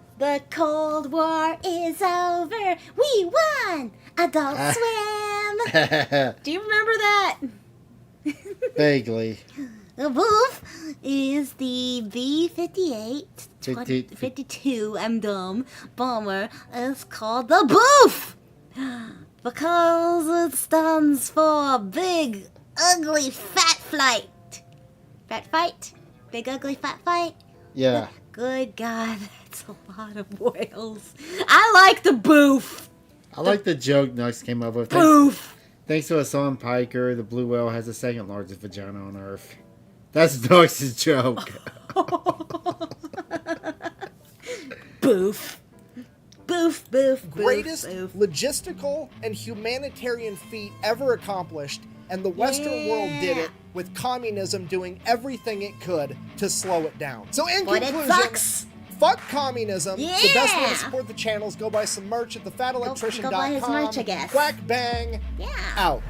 Cold War is over. We won! Adult Swim! Do you remember that? Vaguely. The wolf is the B-58 52, I'm dumb, bomber is called the Boof! because it stands for Big Ugly Fat Flight. Fat fight? Big Ugly Fat Fight? Yeah. Good God, that's a lot of whales. I like the Boof! I like the joke Nux came up with. Boof! Thanks to Hassan Piker, the blue whale has the second largest vagina on Earth. That's Nux's joke. Boof. Boof, boof, boof, greatest boof. logistical and humanitarian feat ever accomplished, and the Western world did it with communism doing everything it could to slow it down. So in But it conclusion, sucks. fuck communism. The best way Yeah. to support the channel is go buy some merch at thefatelectrician.com. Go buy his merch, I guess. Quack bang. Yeah. Out.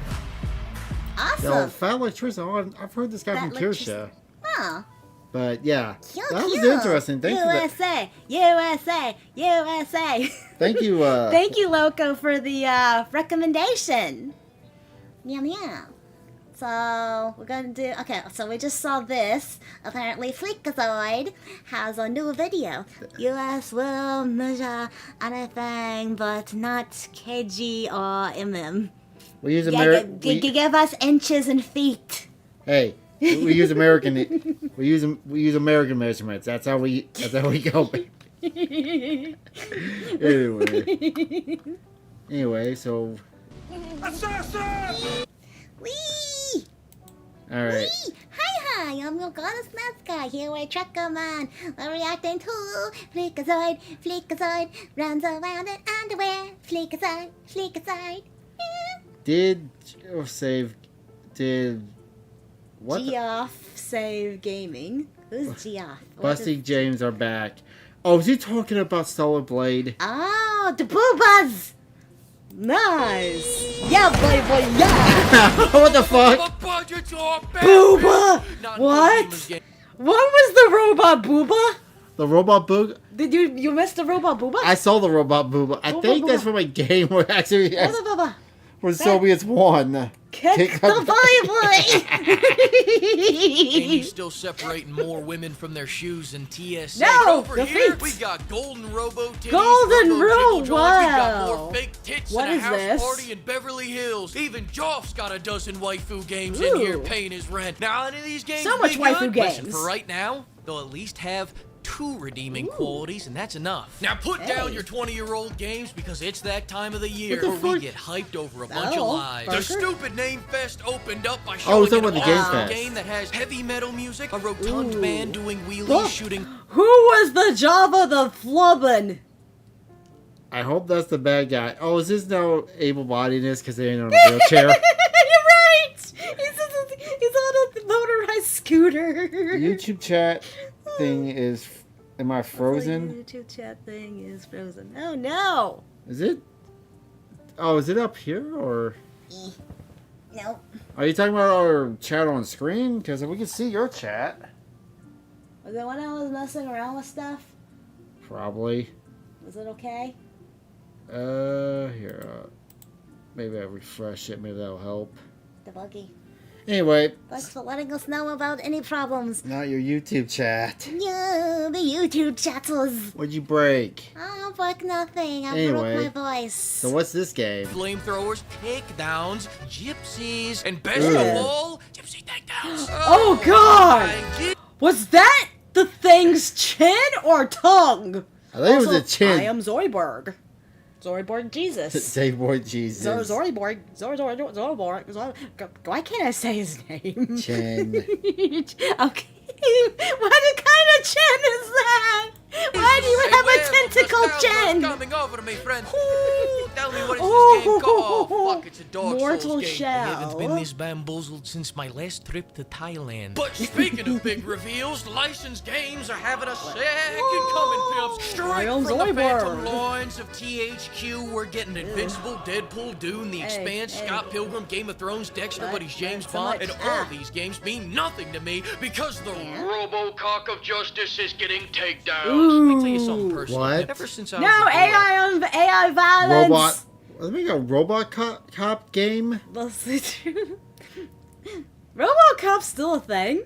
Awesome. Yo, Fat Electrician, I've heard this guy Fat from Electrician. Kirsha. Oh. But yeah, Cute, that was cute. interesting. Thank you. USA, USA, USA. Thank you. Thank you, Loco, for the recommendation. Meow meow. So we're gonna do so we just saw this. Apparently Freakazoid has a new video. US will measure anything but not kg or mm. We use Yeah, American. give us inches and feet. Hey, we use American. we use American measurements. That's how we go. Anyway, so Wee! all right. Wee! Hi, I'm your goddess Nazca here with Truckerman. We're reacting to Freakazoid. Freakazoid runs around in underwear. Freakazoid, Freakazoid. Did what? Geoff Save Gaming. Who's Geoff? Busty James are back. Oh, is he talking about Solid Blade? Oh, the boobas! Nice! Yeah, baby, yeah! What the fuck? Booba! What? What was the robot Booba? The robot boog? Did you missed the robot Booba? I saw the robot booba. I think that's from a game where actually Booba. where Soviets won. Kick the And you still separating more women from their shoes than TSA. No, But over the here, feet. we got golden robo titties, Golden robo Ro- jiggle joints, we got wow. more fake tits What than a is house this? party in Beverly Hills. Even Joff's got a dozen waifu games in here Ooh. paying his rent. Now, any of these games So much be waifu good? games. Listen, for right now, they'll at least have 2 redeeming qualities, and that's enough. Now put down your 20-year-old games because it's that time of the year the where we fuck? get hyped over a bunch Oh, of lies. The Parker? stupid Name Fest opened up by Oh, showing it's over an the Game awesome Fest. game that has heavy metal music, a rotund man doing wheelies, Look. shooting Who was the Java the Flubbin? I hope that's the bad guy. Oh, is this now able-bodiedness because they ain't on a wheelchair? You're right! He's on a motorized scooter. YouTube chat thing is. Am I frozen? The YouTube chat thing is frozen. Oh no! Is it? Oh, is it up here or? Nope. Are you talking about our chat on screen? Because we can see your chat. Was it when I was messing around with stuff? Probably. Was it okay? Here. Maybe I refresh it. Maybe that'll help. The buggy. Anyway, Thanks for letting us know about any problems. not your YouTube chat. Yeah, the YouTube chatters. What'd you break? I don't break nothing. I Anyway, broke my voice. So what's this game? Flamethrowers, takedowns, gypsies, and best Ugh. of all, gypsy takedowns. Oh, God! my Was that the thing's chin or tongue? I think it was Also, a chin. I am Zoidberg. Zoidberg Jesus. Save boy Jesus. Zoidberg. Zoidberg. Why can't I say his name? Chin. Okay. What kind of chin is that? Why do you Say have where a the tentacle nostalgia's chin? coming over to me, friend. Tell me what is this game called? Oh, fuck, it's a Dark Mortal Souls game. I haven't Shell. been this bamboozled since my last trip to Thailand. But speaking of big reveals, licensed games are having a second coming, pimps. Straight Realms from the phantom Zoidberg. loins of THQ, we're getting Invincible, Deadpool, Dune, The Expanse, hey. Scott Pilgrim, Game of Thrones, Dexter, What? but he's James So Bond, much- and all these games mean nothing to me because the Robocock of Justice is getting takedowns. Let me tell you something personal. What? Ever since I No, was a boy, AI violence. Robot. Let me go. Robot cop game. RoboCop's still a thing.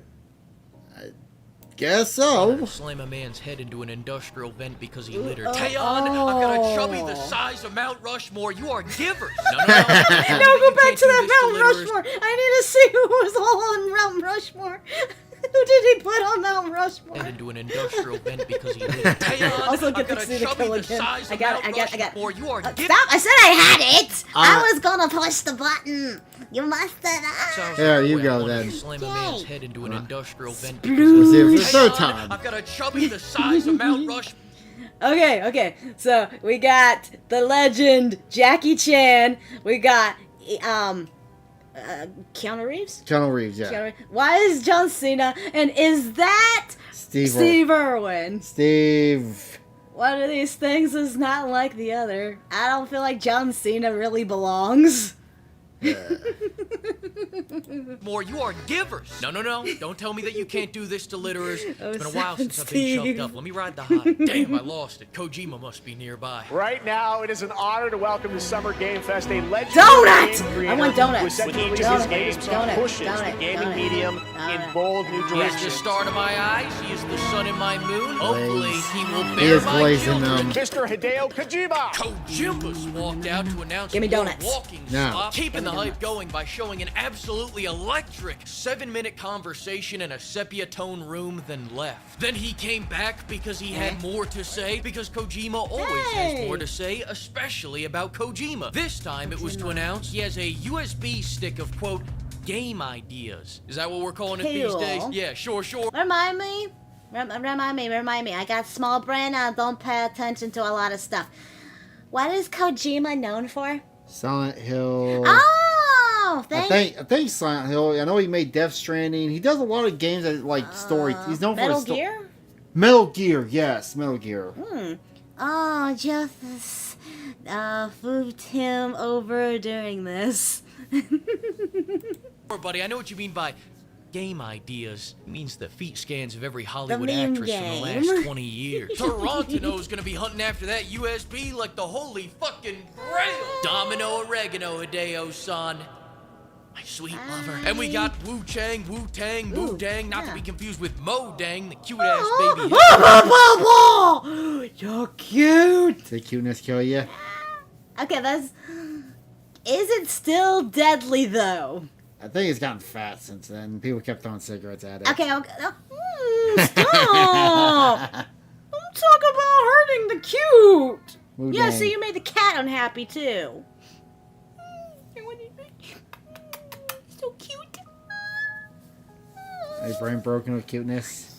Guess so. Slam a man's head into an industrial vent because he Ooh, littered. oh, Tayon, I've got a chubby the oh. size of Mount Rushmore. You are givers. No, No, go back to that Mount Rushmore. I need to see who was all on Mount Rushmore. Who did he put on Mount Rushmore? Head into an industrial vent because he littered. Tayon, Also I've get got to a see the chubby kill the again. size I of got Mount it. Rushmore. You are givers. Stop! I said I had it! I was gonna push the button. You must have. Sounds There like you a go, way I wanted then. to Slam a man's head into an industrial vent. Let's see if it's the third Tayon, time. I've got a chubby the size of Mount Rushmore. Okay. So we got the legend Jackie Chan. We got Keanu Reeves. Keanu Reeves, yeah. Keanu, why is John Cena? And is that Steve Irwin? Steve. One of these things is not like the other. I don't feel like John Cena really belongs. More, you are givers. No. Don't tell me that you can't do this to litterers. Oh, It's been a while since I've been Steve. shoved up. Let me ride the hot. Damn, I lost it. Kojima must be nearby. Right now, it is an honor to welcome to Summer Game Fest a legendary Donut! game creator I want donuts. who is set to Donut, release his games donut, pushes donut, the gaming donut, medium donut. in bold new He is the directions. star to my eyes. He is the sun in my moon. Hopefully, he will He bear is my glazing children. them. Mr. Hideo Kojima. Kojimpus walked out to announce Give me more donuts. walking No. stop, keeping the Give me hype donuts. going by showing an absolutely electric 7-minute conversation in a sepia tone room, then left. Then he came back because he had more to say, because Kojima always has Hey. more to say, especially about Kojima. This time it was to announce he has a USB stick of, quote, game ideas. Is that what we're calling it these Cool. days? Yeah, sure. Remind me. Remind me. I got small brain. I don't pay attention to a lot of stuff. What is Kojima known for? Silent Hill. Oh, I think Silent Hill. I know he made Death Stranding. He does a lot of games that like story. He's known Metal for his Gear? Metal Gear, yes, Metal Gear. Oh, just moved him over during this. Sure, buddy, I know what you mean by game ideas. It means the feet scans of every Hollywood meme actress from the game. last 20 years. Toronto's gonna be hunting after that USB like the holy fucking grail. Domino oregano, Hideo-san. My sweet lover. And we got Wu-Chang, Wu-Tang, Wu-Dang, not to be confused with Mo-Dang, the cute-ass baby. You're cute. Did cuteness kill you? Okay, that's. Is it still deadly though? I think he's gotten fat since then. People kept throwing cigarettes at it. Okay. Stop! Don't talk about hurting the cute. Wu Yeah, Dang. so you made the cat unhappy too. So cute. His brain broken with cuteness.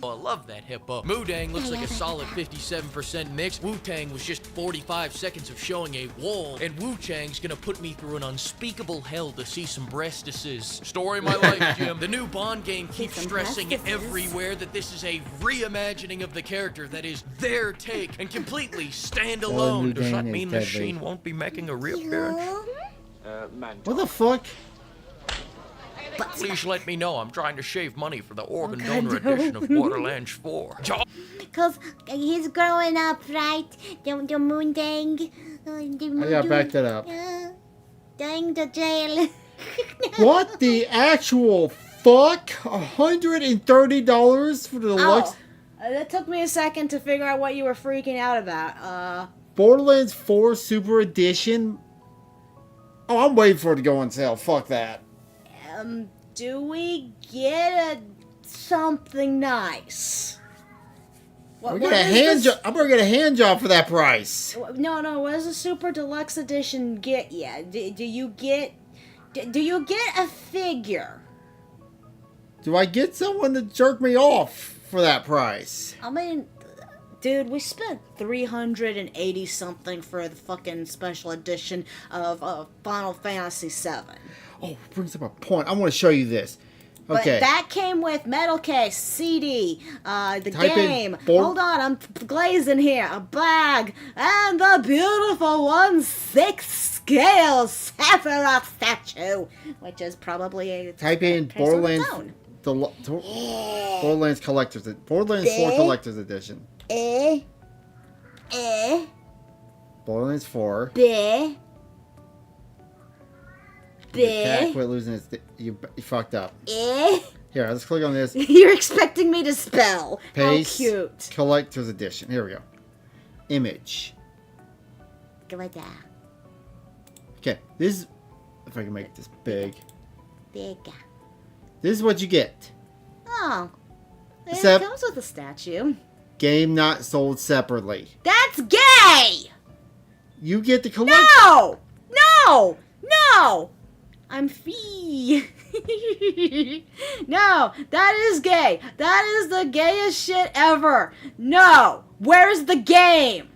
Oh, I love that hippo. Mo-Dang looks like a solid 57% mix. Wu-Tang was just 45 seconds of showing a wall. And Wu-Chang's gonna put me through an unspeakable hell to see some breastises. Story of my life, Jim. The new Bond game keeps some stressing breastises. everywhere that this is a reimagining of the character that is their take and completely standalone. Does that Wu-Tang is mean the deadly. Sheen won't be making a reappearance? What the fuck? Please let me know. I'm trying to shave money for the organ donor edition of Borderlands 4. Because he's growing up, right? The moon dang. I gotta back that up. Dang the jail. What the actual fuck? $130 for the deluxe? That took me a second to figure out what you were freaking out about. Borderlands 4 Super Edition? Oh, I'm waiting for it to go on sale. Fuck that. Do we get something nice? I'm gonna get a hand job for that price. No, what does a Super Deluxe Edition get you? Do you get a figure? Do I get someone to jerk me off for that price? I mean, dude, we spent $380 something for the fucking special edition of Final Fantasy VII. Oh, brings up a point. I want to show you this. Okay. But that came with metal case, CD, the Type game. Hold on, I'm glazing here. A bag and the beautiful 1/6 scale Sephiroth statue, which is probably a type in Borderlands. Borderlands Collector's Borderlands 4 Collector's Edition. Borderlands 4. Cat quit losing its. You fucked up. Here, let's click on this. You're expecting me to spell. Paste. How cute. Collector's Edition. Here we go. Image. Good. Okay, this is. If I can make this big. Big. This is what you get. Oh. It Except- comes with a statue. Game not sold separately. That's gay! You get the collect. No! I'm fee. No, that is gay. That is the gayest shit ever. No! Where's the game?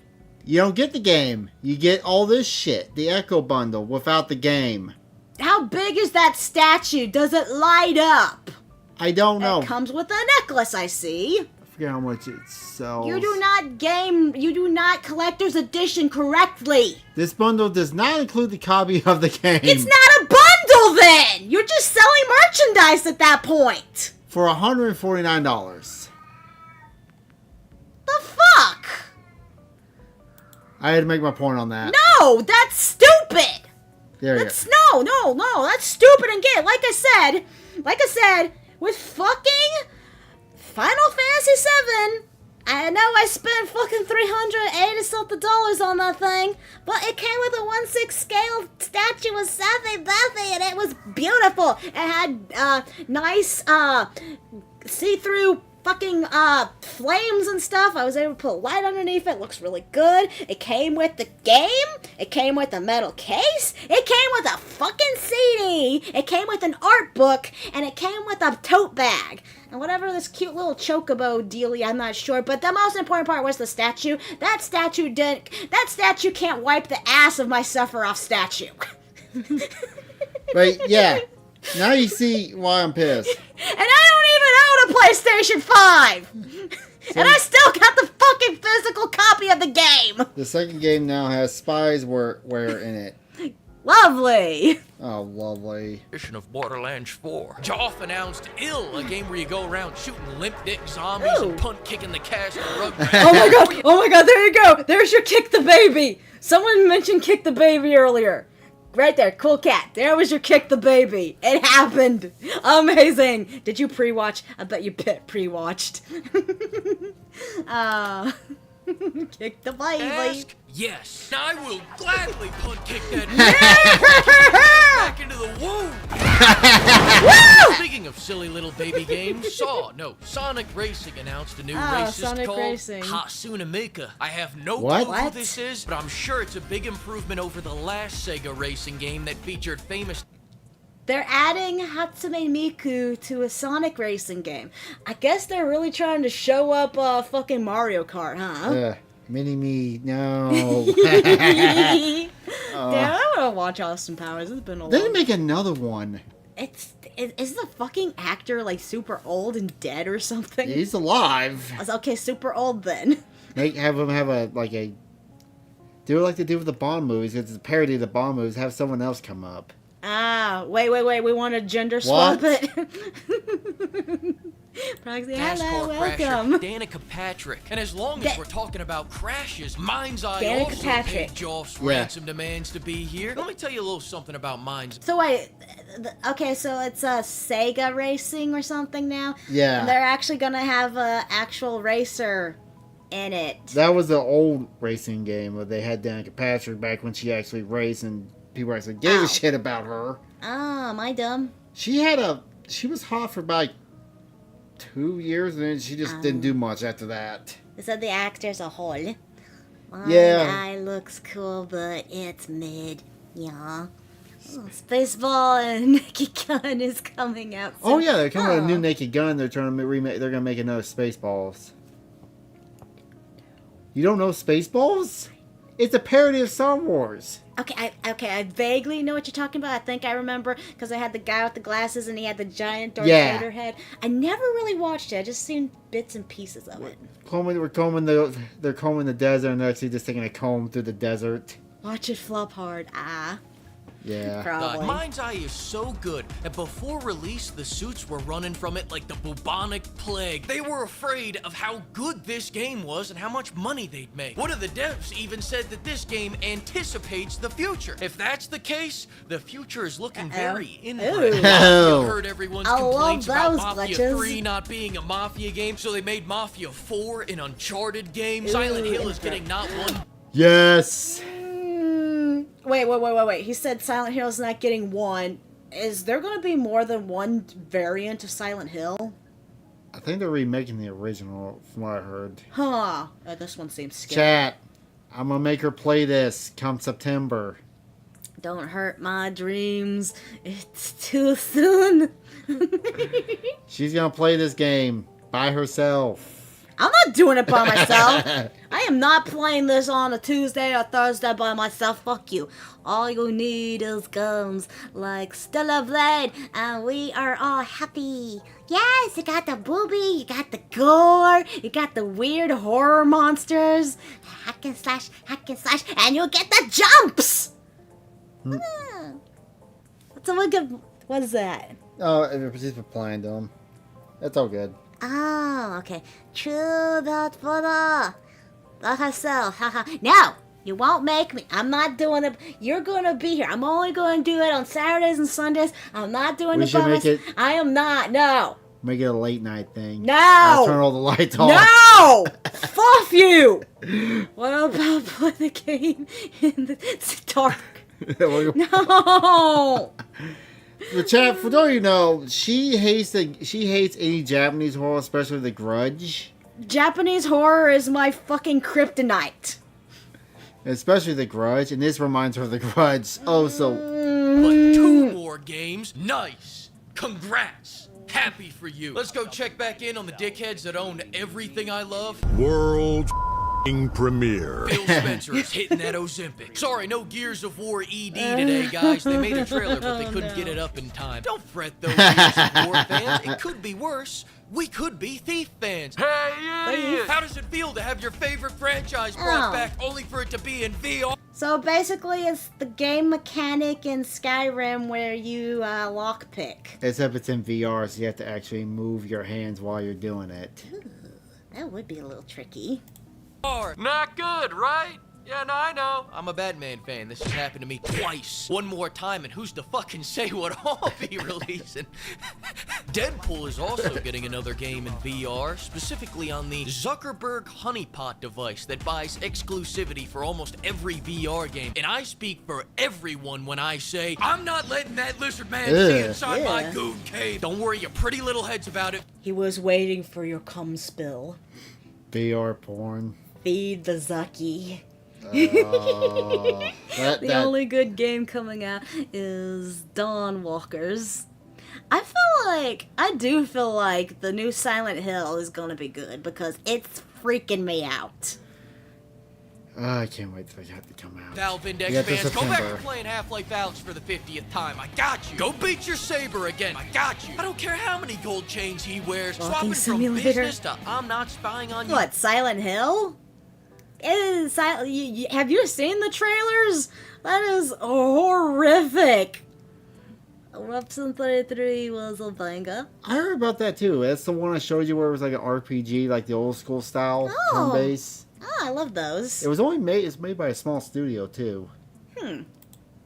You don't get the game. You get all this shit. The Echo Bundle without the game. How big is that statue? Does it light up? I don't know. It comes with a necklace, I see. I forget how much it sells. You do not collector's edition correctly. This bundle does not include the copy of the game. It's not a bundle then! You're just selling merchandise at that point. For $149. The fuck? I had to make my point on that. No, that's stupid. There you That's no, that's stupid and gay. Like I said, with fucking Final Fantasy VII, I know I spent fucking $380 something on that thing, but it came with a 1/6 scale statue of Safi Buffy, and it was beautiful. It had nice see-through fucking flames and stuff. I was able to put light underneath it. Looks really good. It came with the game. It came with a metal case. It came with a fucking CD. It came with an art book, and it came with a tote bag. And whatever this cute little chocobo dealie, I'm not sure. But the most important part was the statue. That statue can't wipe the ass of my Sephiroth statue. But yeah, now you see why I'm pissed. And I don't even own a PlayStation 5! And I still got the fucking physical copy of the game! The second game now has spyware in it. Lovely! Oh, lovely. Edition of Borderlands 4. Joff announced Ill, a game where you go around shooting limp dick zombies Ooh. and punt kicking the cast of rug. Oh my god, there you go! There's your Kick the Baby! Someone mentioned Kick the Baby earlier. Right there, cool cat. There was your Kick the Baby. It happened. Amazing. Did you pre-watch? I bet you pre-watched. Kick the baby. Ask yes. I will gladly punt kick that back into the womb. Speaking of silly little baby games, Sonic Racing announced a new race Sonic called Racing. Hatsune Miku. I have no What? clue who What? this is, but I'm sure it's a big improvement over the last Sega racing game that featured famous. They're adding Hatsune Miku to a Sonic Racing game. I guess they're really trying to show up fucking Mario Kart, huh? Mini-Me, no. Damn, I want to watch Austin Powers. It's been a They long didn't make another one. Is the fucking actor like super old and dead or something? He's alive. I was okay, super old then. Have him have a do like they do with the Bond movies. It's a parody of the Bond movies. Have someone else come up. Ah, wait. We want to gender swap What? it. Proxy, hello, NASCAR crasher welcome. Danica Patrick. And as long as we're talking about crashes, Mind's Eye Danica also Patrick. paid Joff's Yeah. ransom demands to be here. Let me tell you a little something about Mind's. So wait, okay, so it's a Sega Racing or something now? Yeah. And they're actually gonna have a actual racer in it. That was the old racing game where they had Danica Patrick back when she actually raced and people actually gave Ow. a shit about her. Ah, am I dumb? She was hot for about 2 years and then she just didn't do much after that. They said the actor as a whole. Yeah. Eye looks cool, but it's mid. Yeah. Oh, Spaceball and Naked Gun is coming out soon. Oh yeah, they're coming with a new Naked Gun. They're trying to remake. They're gonna make another Spaceballs. You don't know Spaceballs? It's a parody of Star Wars. Okay, I vaguely know what you're talking about. I think I remember because I had the guy with the glasses and he had the giant Darth Vader head. I never really watched it. I just seen bits and pieces of it. They're combing the desert and they're actually just taking a comb through the desert. Watch it flop hard. Ah. Yeah. Probably. Mind's Eye is so good that before release, the suits were running from it like the bubonic plague. They were afraid of how good this game was and how much money they'd make. One of the devs even said that this game anticipates the future. If that's the case, the future is looking very inbred. Ooh. Mafia heard everyone's I love complaints about those Mafia glitches. 3 not being a Mafia game, so they made Mafia 4 an Uncharted game. Silent Hill is getting not one. Yes. Wait. He said Silent Hill's not getting one. Is there going to be more than one variant of Silent Hill? I think they're remaking the original, from what I heard. Huh. This one seems scary. Chat. I'm gonna make her play this come September. Don't hurt my dreams. It's too soon. She's gonna play this game by herself. I'm not doing it by myself. I am not playing this on a Tuesday or Thursday by myself. Fuck you. All you need is guns like Stella Blade, and we are all happy. Yes, you got the booby, you got the gore, you got the weird horror monsters. Hack and slash, and you get the jumps. What is that? Oh, it's just for playing them. That's all good. Oh, okay. True that Buddha. Not herself. Haha. No! You won't make me. I'm not doing it. You're gonna be here. I'm only gonna do it on Saturdays and Sundays. I'm not doing We it should by make myself. it- I am not. No. Make it a late night thing. No! I'll turn all the lights off. No! Fuck you! What about play the game in the dark? No! The chat, for those of you know, she hates any Japanese horror, especially The Grudge. Japanese horror is my fucking kryptonite. Especially The Grudge, and this reminds her of The Grudge. Oh, so... But 2 more games? Nice. Congrats. Happy for you. Let's go check back in on the dickheads that own everything I love. World premiere. Phil Spencer is hitting that Ozempic. Sorry, no Gears of War ED today, guys. They made a trailer, but they couldn't get it up in time. Don't fret, though, Gears of War fans. It could be worse. We could be Thief fans. Hey, idiot! How does it feel to have your favorite franchise brought back only for it to be in VR? So basically, it's the game mechanic in Skyrim where you lockpick. Except it's in VR, so you have to actually move your hands while you're doing it. Ooh, that would be a little tricky. Not good, right? Yeah, no, I know. I'm a Batman fan. This has happened to me twice. One more time, and who's to fucking say what I'll be releasing? Deadpool is also getting another game in VR, specifically on the Zuckerberg honeypot device that buys exclusivity for almost every VR game. And I speak for everyone when I say, I'm not letting that lizard man see inside my goon cave. Don't worry your pretty little heads about it. He was waiting for your cum spill. VR porn. Feed the Zucky. The only good game coming out is Dawn Walkers. I do feel like the new Silent Hill is gonna be good because it's freaking me out. I can't wait for that to come out. Valve Index Yeah, this fans, go back September. to playing Half-Life Alyx for the 50th time. I got you. Go beat your saber again. I got you. I don't care how many gold chains he wears. Walking Swapping simulator. from business to I'm not spying on you. What, Silent Hill? Have you seen the trailers? That is horrific. Eruption 33 was a banger. I heard about that too. That's the one I showed you where it was like an RPG, like the old school style Oh. turn-based. Oh, I love those. It was made by a small studio too.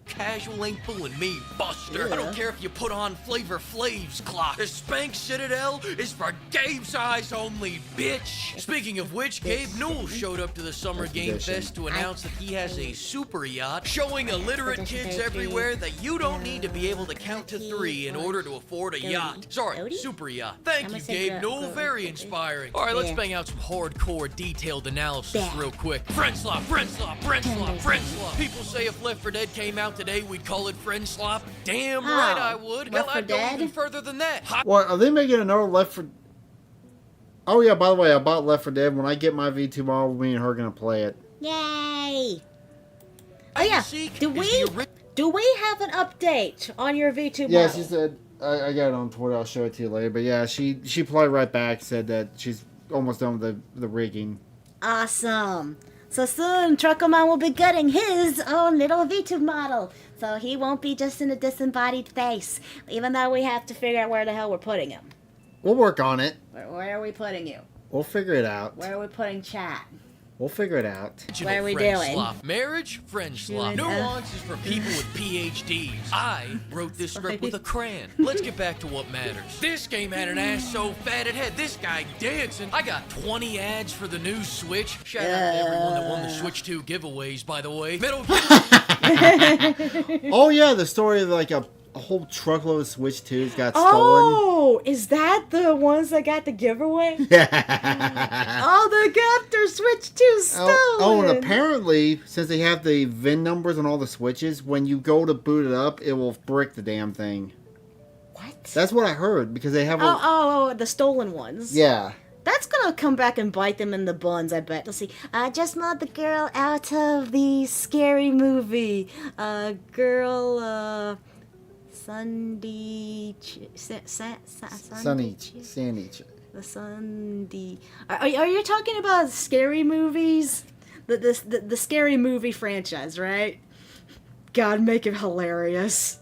Casual ain't fooling me, Buster. I don't care if you put on Flavor Flav's clock. The Spank Citadel is for Gabe's eyes only, bitch. Speaking of which, Gabe Newell showed up to the Summer Game Fest to announce that he has a super yacht, showing illiterate kids everywhere that you don't need to be able to count to 3 in order to afford a yacht. Sorry, super yacht. Thank you, Gabe Newell. Very inspiring. All right, let's bang out some hardcore, detailed analysis real quick. Friend slop, friend slop, friend slop, friend slop. People say if Left 4 Dead came out today, we'd call it friend slop. Damn right I would. Hell, I'd go even further than that. What, are they making another Left 4... Oh yeah, by the way, I bought Left 4 Dead. When I get my V2 model, me and her are going to play it. Yay! Oh yeah, do we have an update on your V2 model? Yeah, she said, I got it on Twitter, I'll show it to you later. But yeah, she replied right back, said that she's almost done with the rigging. Awesome. So soon, Truckleman will be getting his own little V2 model. So he won't be just in a disembodied face. Even though we have to figure out where the hell we're putting him. We'll work on it. Where are we putting you? We'll figure it out. Where are we putting chat? We'll figure it out. What are we friend doing? Slop. Marriage, friend slop. Nuance is for people with PhDs. I wrote this script with a crayon. Let's get back to what matters. This game had an ass so fat it had this guy dancing. I got 20 ads for the new Switch. Shout out to everyone that won the Switch 2 giveaways, by the way. Metal Oh yeah, the story of like a whole truckload of Switch 2s got stolen. Oh, is that the ones that got the giveaway? Oh, they got their Switch 2 stolen. Oh, and apparently, since they have the VIN numbers on all the Switches, when you go to boot it up, it will brick the damn thing. What? That's what I heard, because they have the stolen ones. Yeah. That's gonna come back and bite them in the buns, I bet. Let's see. I just mod the girl out of the scary movie. Sandy. The Sandy. Are you talking about scary movies? The scary movie franchise, right? God, make it hilarious.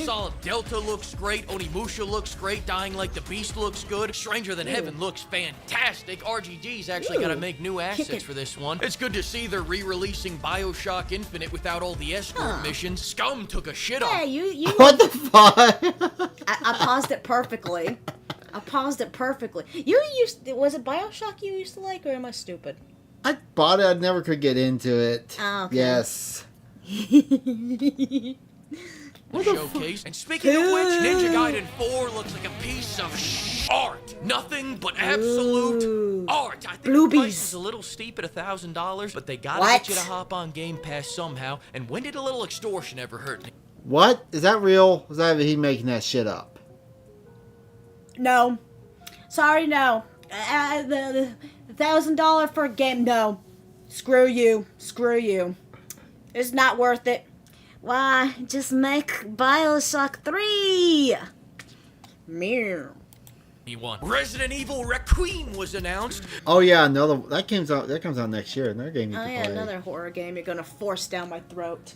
Solid Delta looks great. Onimusha looks great. Dying Like the Beast looks good. Stranger Than Heaven looks fantastic. RGG's actually got to make new assets for this one. It's good to see they're re-releasing Bioshock Infinite without all the escort missions. Scum took a shit on. Yeah, you. What the fuck? I paused it perfectly. Was it Bioshock you used to like, or am I stupid? I bought it. I never could get into it. Oh, okay. Yes. Showcase. And speaking of which, Ninja Gaiden 4 looks like a piece of art. Nothing but absolute art. I think the price is a little steep at $1,000, but they gotta get you to hop on Game Pass somehow. And when did a little extortion ever hurt me? What? Is that real? Was that he making that shit up? No. Sorry, no. The $1,000 for a game, no. Screw you. It's not worth it. Why, just make Bioshock 3! Meow. Resident Evil Requiem was announced. Oh yeah, another that comes out next year. Another game you can play. Another horror game you're gonna force down my throat.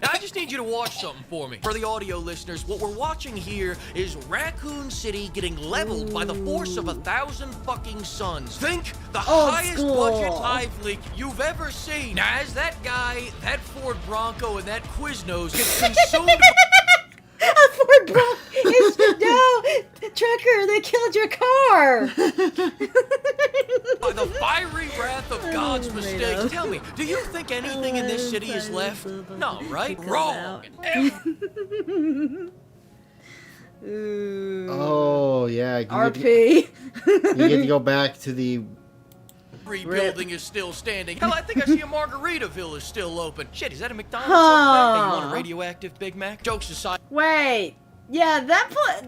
Now, I just need you to watch something for me. For the audio listeners, what we're watching here is Raccoon City getting leveled by the force of 1,000 fucking suns. Think the highest budget hive leak you've ever seen. Now, as that guy, that Ford Bronco, and that Quiznos gets consumed A Ford Bronco! No! Trucker, they killed your car! by the fiery wrath of God's mistakes. Tell me, do you think anything in this city is left? No, right? Wrong. Oh yeah. RP. You get to go back to the building is still standing. Hell, I think I see a Margaritaville is still open. Shit, is that a McDonald's? Hey, you want a radioactive Big Mac? Jokes aside. Wait. Yeah,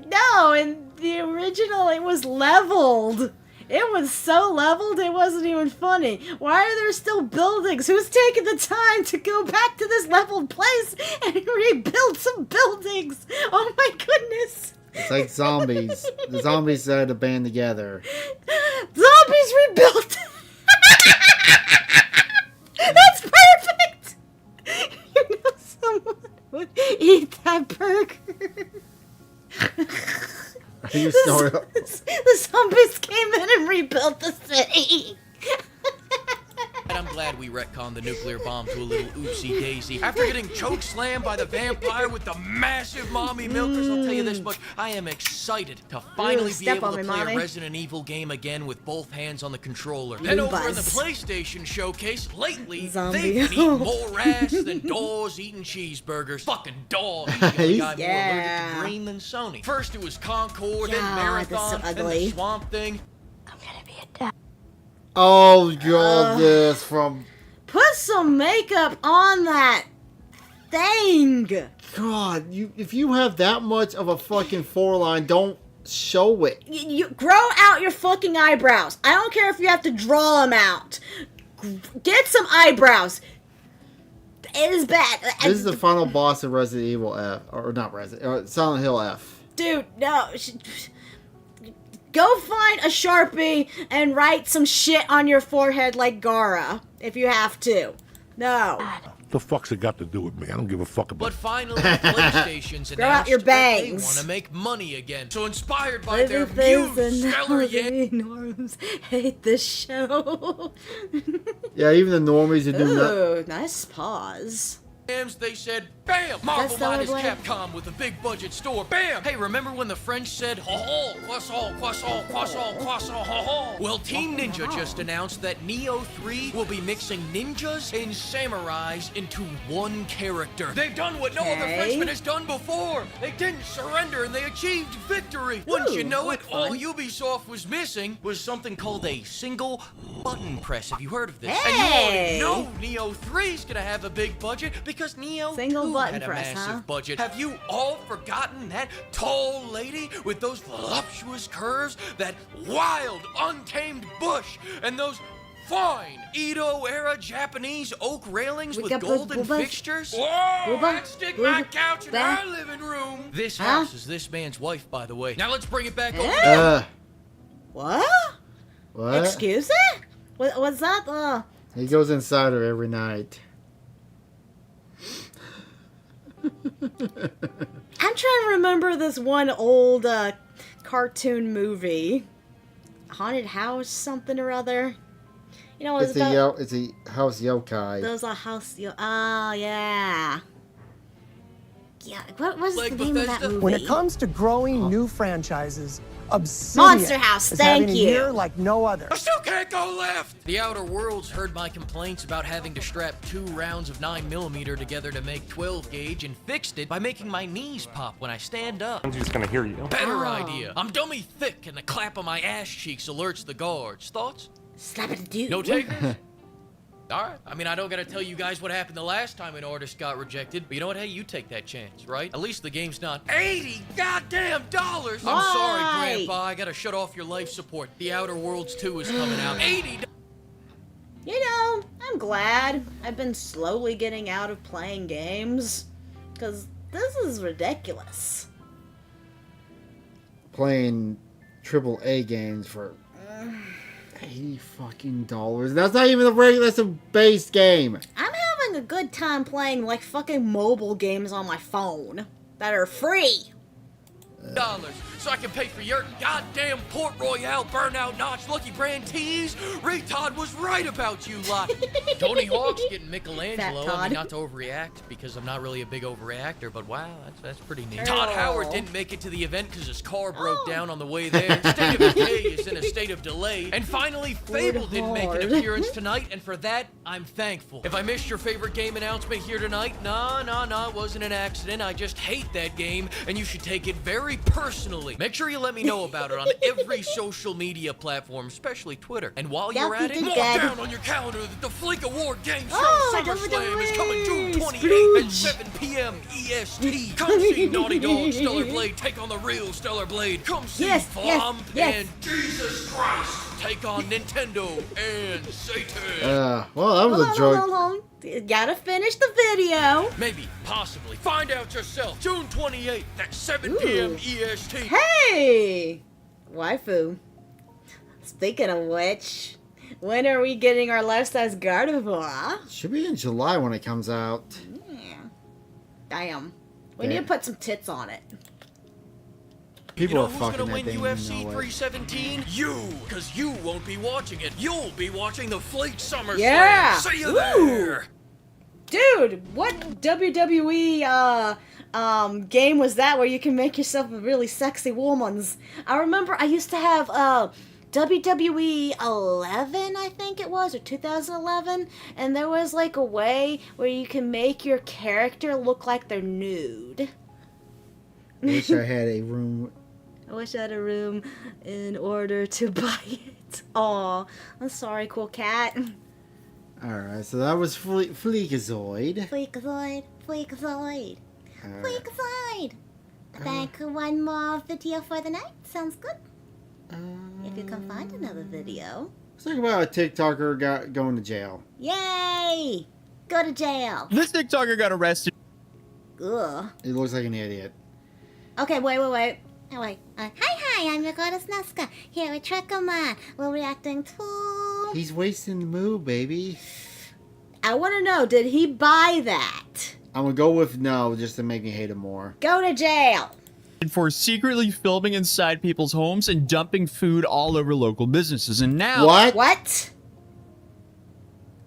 no, in the original it was leveled. It was so leveled it wasn't even funny. Why are there still buildings? Who's taking the time to go back to this leveled place and rebuild some buildings? Oh my goodness. It's like zombies. The zombies had to band together. Zombies rebuilt. That's perfect. You know someone would eat that burger. You still- The zombies came in and rebuilt the city. And I'm glad we retconned the nuclear bomb to a little oopsie daisy. After getting choke slammed by the vampire with the massive mommy milkers, I'll tell you this much, I am excited to finally be able to play a Resident Evil game again with both hands on the controller. Then over in the PlayStation showcase, lately, they've been eating more ass than dogs eating cheeseburgers. Fucking dogs. He's got more allergic to green than Sony. First it was Concord, then Marathon, then the Swamp Thing. Oh, God, this from... Put some makeup on that thing. God, if you have that much of a fucking foreline, don't show it. You grow out your fucking eyebrows. I don't care if you have to draw them out. Get some eyebrows. It is bad. This is the final boss of Resident Evil F. Or not Resident... Silent Hill F. Dude, no. Go find a Sharpie and write some shit on your forehead like Gara, if you have to. No. The fuck's it got to do with me? I don't give a fuck about. But finally, PlayStation's Grow out your announced that they bangs. want to make money again. So inspired by their Everything's muse, stellar norms hate this show. Yeah, even the normies who do not... Ooh, nice pause. they said, bam! Marvel Stellar minus Blade. Capcom with a big budget store. Bam! Hey, remember when the French said, ho ho, croissant, croissant, croissant, croissant, ho ho? Well, Team Ninja just announced that Neo 3 will be mixing ninjas and samurais into one character. They've done what no other Frenchman has done before. They didn't surrender and they achieved victory. Wouldn't you know it, all Ubisoft was missing was something called a single button press. Have you heard of this? And you already know Neo 3's gonna have a big budget because Neo 2 button had a press, massive huh? budget. Have you all forgotten that tall lady with those voluptuous curves, that wild, untamed bush, and those fine Edo-era Japanese oak railings with golden fixtures? Whoa, I'd stick my couch in our living room. This house is this man's wife, by the way. Now let's bring it back over. What? What? Excuse it? What's that? He goes inside her every night. I'm trying to remember this one old cartoon movie. Haunted House something or other. You know, It's a house yokai. There's a house oh, yeah. Yeah, what was the name of that movie? When it comes to growing new franchises, Obsidian Monster House, is thank having you. a year like no other. I still can't go left! The Outer Worlds heard my complaints about having to strap 2 rounds of 9mm together to make 12 gauge and fixed it by making my knees pop when I stand up. I'm just gonna hear you. Better idea. I'm dummy thick and the clap of my ass cheeks alerts the guards. Thoughts? Slap it, dude. No takers? Alright. I mean, I don't gotta tell you guys what happened the last time an artist got rejected, but you know what? Hey, you take that chance, right? At least the game's not $80 goddamn dollars! I'm sorry, Grandpa. I gotta shut off your life support. The Outer Worlds 2 is coming out. $80. You know, I'm glad I've been slowly getting out of playing games. Because this is ridiculous. Playing AAA games for $80 fucking. That's not even a regular, that's a base game. I'm having a good time playing like fucking mobile games on my phone that are free. So I can pay for your goddamn Port Royale Burnout Notch Lucky Brand tees? Retard was right about you lot. Tony Hawk's getting Michelangelo. I mean, not to overreact, because I'm not really a big overreactor, but wow, that's pretty neat. Todd Howard didn't make it to the event because his car broke down on the way there. State of Decay is in a state of delay. And finally, Fable didn't make an appearance tonight, and for that, I'm thankful. If I missed your favorite game announcement here tonight, no, it wasn't an accident. I just hate that game, and you should take it very personally. Make sure you let me know about it on every social media platform, especially Twitter. And while you're at it, mark down on your calendar that the Fleek Award Game Show SummerSlam is coming June 28th at 7 p.m. EST. Come see Naughty Dog Stellar Blade take on the real Stellar Blade. Come see Flomp and Jesus Christ take on Nintendo and Satan. Well, that was a joke. Hold on. You gotta finish the video. Maybe, possibly. Find out yourself. June 28th at 7 p.m. EST. Hey! Waifu. Speaking of which, when are we getting our life-size Gardevoir? Should be in July when it comes out. Yeah. Damn. We need to put some tits on it. People you know are who's fucking gonna that win thing. UFC you know it. 317? You! Because you won't be watching it. You'll be watching the Flake SummerSlam. Yeah! See you Ooh. there! Dude, what WWE game was that where you can make yourself a really sexy woman's? I remember I used to have WWE 11, I think it was, or 2011, and there was like a way where you can make your character look like they're nude. Wish I had a room. I wish I had a room in order to buy it. Aw, I'm sorry, cool cat. Alright, so that was Fleekazoid. Fleekazoid. Back one more video for the night. Sounds good. If you can find another video. Let's talk about a TikToker going to jail. Yay! Go to jail. This TikToker got arrested. Ugh. He looks like an idiot. Okay, wait. Oh, wait. Hi, I'm your goddess Nazca. Here at Trekkerman. We're reacting to... He's wasting the mood, baby. I want to know, did he buy that? I'm gonna go with no, just to make me hate him more. Go to jail. For secretly filming inside people's homes and dumping food all over local businesses. And now... What?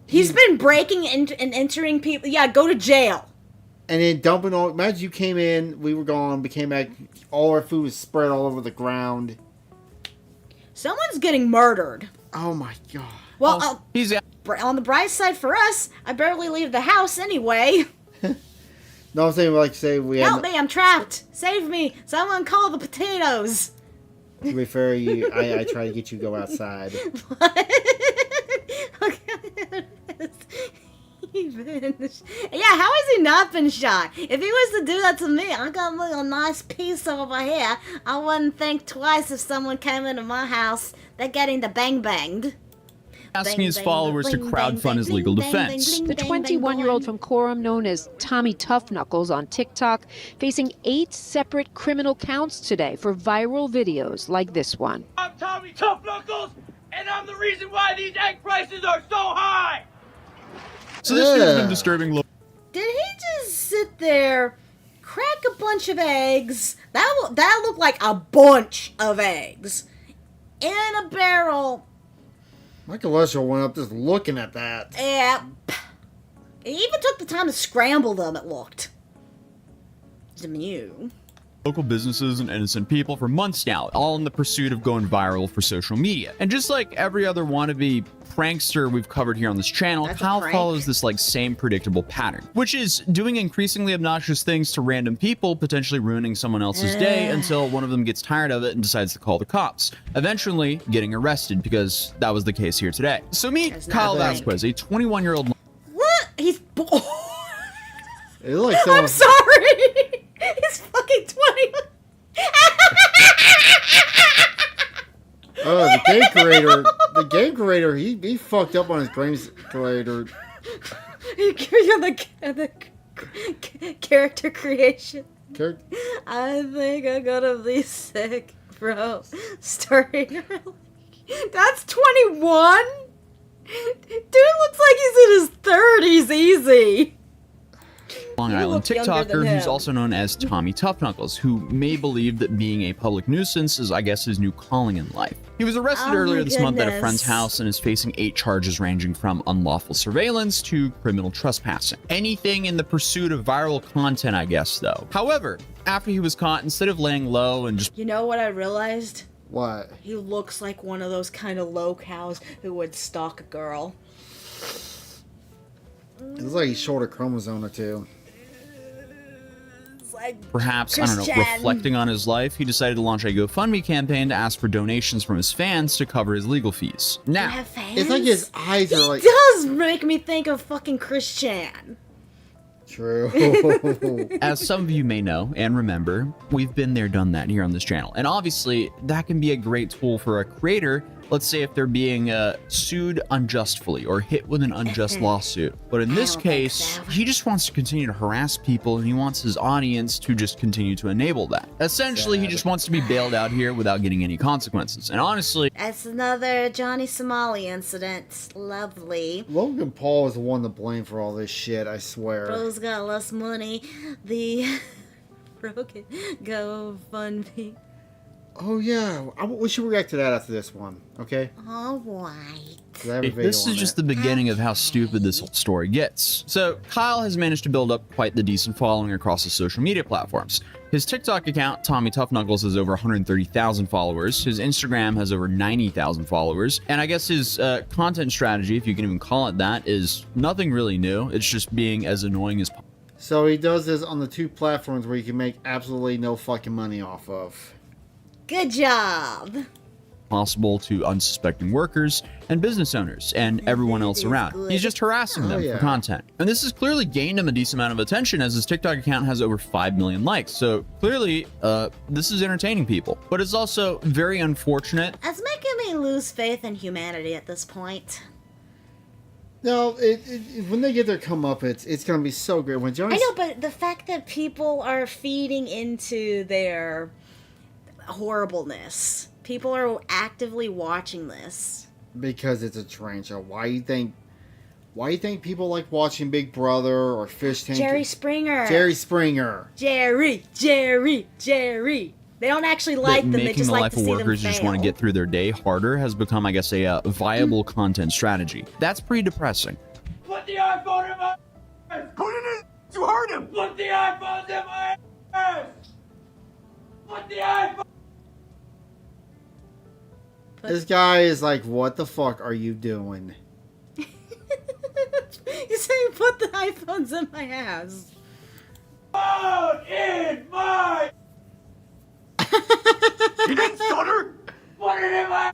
He's been breaking and entering people. Yeah, go to jail. And then dumping all... Imagine you came in, we were gone, we came back, all our food was spread all over the ground. Someone's getting murdered. Oh my god. Well, he's on the bright side for us, I barely leave the house anyway. No, I'm saying, like, say we Help me, I'm trapped. Save me. Someone call the potatoes. To be fair, I try to get you to go outside. Yeah, how has he not been shot? If he was to do that to me, I got a little nice piece over here. I wouldn't think twice if someone came into my house. They're getting the bang banged. Asking his followers to crowdfund his legal defense. The 21-year-old from Quorum, known as Tommy Tough Knuckles on TikTok, facing 8 separate criminal counts today for viral videos like this one. I'm Tommy Tough Knuckles, and I'm the reason why these egg prices are so high! So this has been disturbing. Did he just sit there, crack a bunch of eggs? That looked like a bunch of eggs in a barrel. My cholesterol went up just looking at that. Yeah. He even took the time to scramble them, it looked. Demure. Local businesses and innocent people for months now, all in the pursuit of going viral for social media. And just like every other wannabe prankster we've covered here on this channel, Kyle follows this like same predictable pattern, which is doing increasingly obnoxious things to random people, potentially ruining someone else's day until one of them gets tired of it and decides to call the cops, eventually getting arrested, because that was the case here today. So meet Kyle Vasquez, a 21-year-old. What? He's It looks like someone... I'm sorry. He's fucking 20. Oh, the game creator, he fucked up on his game creator. the character creation. I think I'm gonna be sick, bro. Starting early. That's 21? Dude looks like he's in his 30s easy. Long Island TikToker who's also known as Tommy Tough Knuckles, who may believe that being a public nuisance is, I guess, his new calling in life. He was arrested earlier this month at a friend's house and is facing 8 charges ranging from unlawful surveillance to criminal trespassing. Anything in the pursuit of viral content, I guess, though. However, after he was caught, instead of laying low and just... You know what I realized? What? He looks like one of those kind of low cows who would stalk a girl. It looks like he short a chromosome or two. Perhaps, I don't know, reflecting on his life, he decided to launch a GoFundMe campaign to ask for donations from his fans to cover his legal fees. Now, it's like his eyes are like... He does make me think of fucking Christian. True. As some of you may know and remember, we've been there, done that here on this channel. And obviously, that can be a great tool for a creator. Let's say if they're being sued unjustly or hit with an unjust lawsuit. But in this case, he just wants to continue to harass people and he wants his audience to just continue to enable that. Essentially, he just wants to be bailed out here without getting any consequences. And honestly... That's another Johnny Somali incident. Lovely. Logan Paul is the one to blame for all this shit, I swear. Bro's got less money. The Broken GoFundMe. Oh yeah, we should react to that after this one, okay? All right. This is just the beginning of how stupid this whole story gets. So, Kyle has managed to build up quite the decent following across the social media platforms. His TikTok account, Tommy Tough Knuckles, has over 130,000 followers. His Instagram has over 90,000 followers. And I guess his content strategy, if you can even call it that, is nothing really new. It's just being as annoying as possible. So he does this on the 2 platforms where you can make absolutely no fucking money off of. Good job. Possible to unsuspecting workers and business owners and everyone else around. He's just harassing them for content. And this has clearly gained him a decent amount of attention as his TikTok account has over 5 million likes. So clearly, this is entertaining people. But it's also very unfortunate. It's making me lose faith in humanity at this point. No, when they get their comeuppance, it's going to be so great. When Johnny... I know, but the fact that people are feeding into their horribleness. People are actively watching this. Because it's a train show. Why you think people like watching Big Brother or Fish Tank? Jerry Springer. Jerry. They don't actually like them. They just like to see them fail. Making the life of workers just want to get through their day harder has become, I guess, a viable content strategy. That's pretty depressing. Put the iPhone in my ass! Put it in! You heard him! Put the iPhone in my ass! Put the iPhone... This guy is like, what the fuck are you doing? He's saying put the iPhones in my ass. Phone in my... He didn't stutter? Put it in my...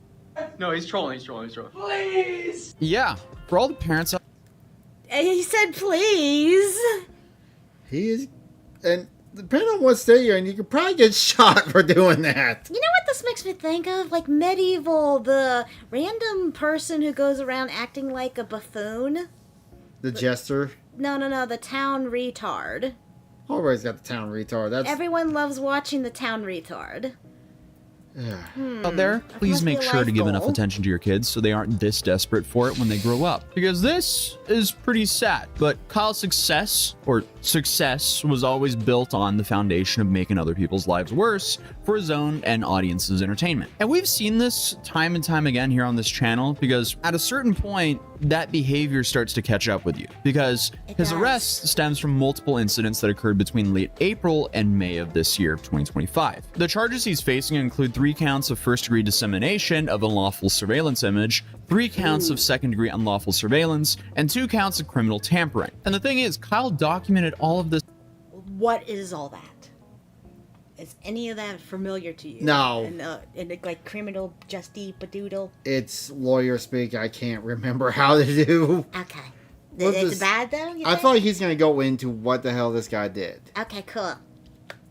No, he's trolling. Please! Yeah, for all the parents out... He said please. He is... And depending on what state you're in, you could probably get shot for doing that. You know what this makes me think of? Like Medieval, the random person who goes around acting like a buffoon. The jester? No, the town retard. Always got the town retard. Everyone loves watching the town retard. Out there, please make sure to give enough attention to your kids so they aren't this desperate for it when they grow up. Because this is pretty sad, but Kyle's success was always built on the foundation of making other people's lives worse for his own and audience's entertainment. And we've seen this time and time again here on this channel because at a certain point, that behavior starts to catch up with you because his arrest stems from multiple incidents that occurred between late April and May of this year, 2025. The charges he's facing include 3 counts of first-degree dissemination of unlawful surveillance image, 3 counts of second-degree unlawful surveillance, and 2 counts of criminal tampering. And the thing is, Kyle documented all of this. What is all that? Is any of that familiar to you? No. And like criminal justy badoodle? It's lawyer speak. I can't remember how to do. Okay. It's bad though? I thought he's going to go into what the hell this guy did. Okay, cool.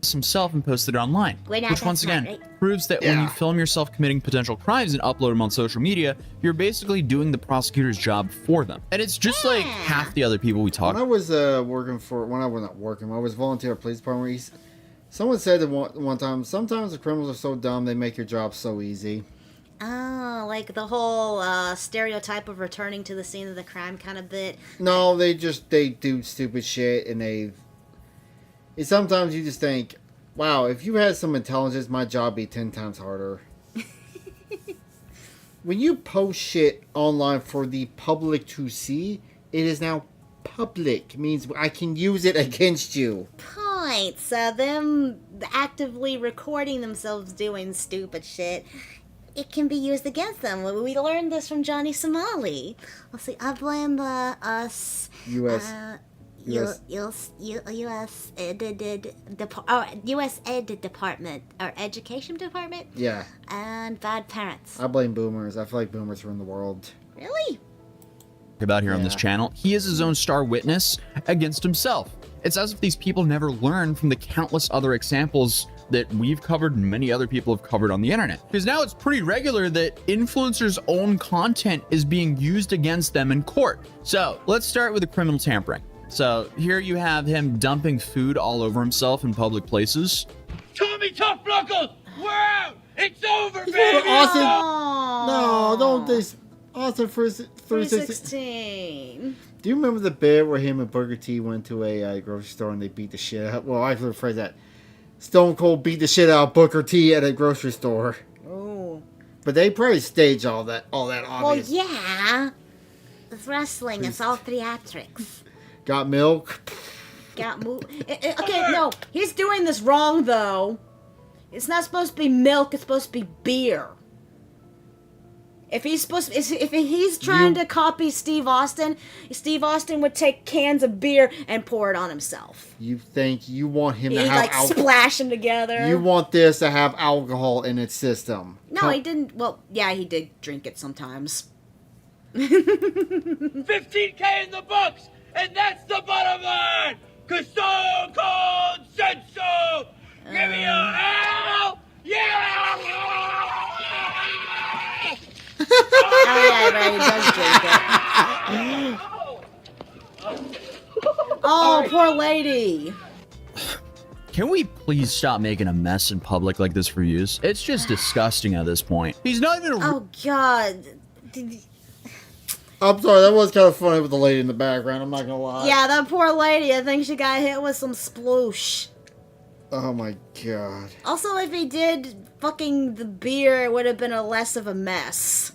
Himself and posted it online, which once again proves that when you film yourself committing potential crimes and upload them on social media, you're basically doing the prosecutor's job for them. And it's just like half the other people we talk. When I was I was volunteer at police department. Someone said that one time, sometimes the criminals are so dumb they make your job so easy. Oh, like the whole stereotype of returning to the scene of the crime kind of bit. No, they do stupid shit and sometimes you just think, wow, if you had some intelligence, my job would be 10 times harder. When you post shit online for the public to see, it is now public. It means I can use it against you. Point. So them actively recording themselves doing stupid shit, it can be used against them. We learned this from Johnny Somali. Let's see, I blame the US Ed Department or Education Department. Yeah. And bad parents. I blame boomers. I feel like boomers run the world. Really? About here on this channel, he is his own star witness against himself. It's as if these people never learn from the countless other examples that we've covered and many other people have covered on the internet. Because now it's pretty regular that influencers' own content is being used against them in court. So let's start with the criminal tampering. So here you have him dumping food all over himself in public places. Tommy Tough Knuckles, we're out! It's over, baby! Austin, no, don't this. Austin, 316. Do you remember the bit where him and Burger T went to a grocery store and they beat the shit out? Well, I rephrase that. Stone Cold beat the shit out of Booker T at a grocery store. Oh. But they probably staged all that obvious. Well, yeah. It's wrestling. It's all theatrics. Got milk. Okay, no. He's doing this wrong, though. It's not supposed to be milk. It's supposed to be beer. If he's trying to copy Steve Austin would take cans of beer and pour it on himself. You think you want him to He'd have splash them together. You want this to have alcohol in its system. No, he didn't. Well, yeah, he did drink it sometimes. 15K in the books, and that's the bottom line. Cause Stone Cold said so. Give me a hell, yeah! Oh yeah, right, he does drink it. Oh, poor lady. Can we please stop making a mess in public like this for views? It's just disgusting at this point. He's not even. Oh God. I'm sorry, that was kind of funny with the lady in the background. I'm not gonna lie. Yeah, that poor lady. I think she got hit with some sploosh. Oh my God. Also, if he did fucking the beer, it would have been less of a mess.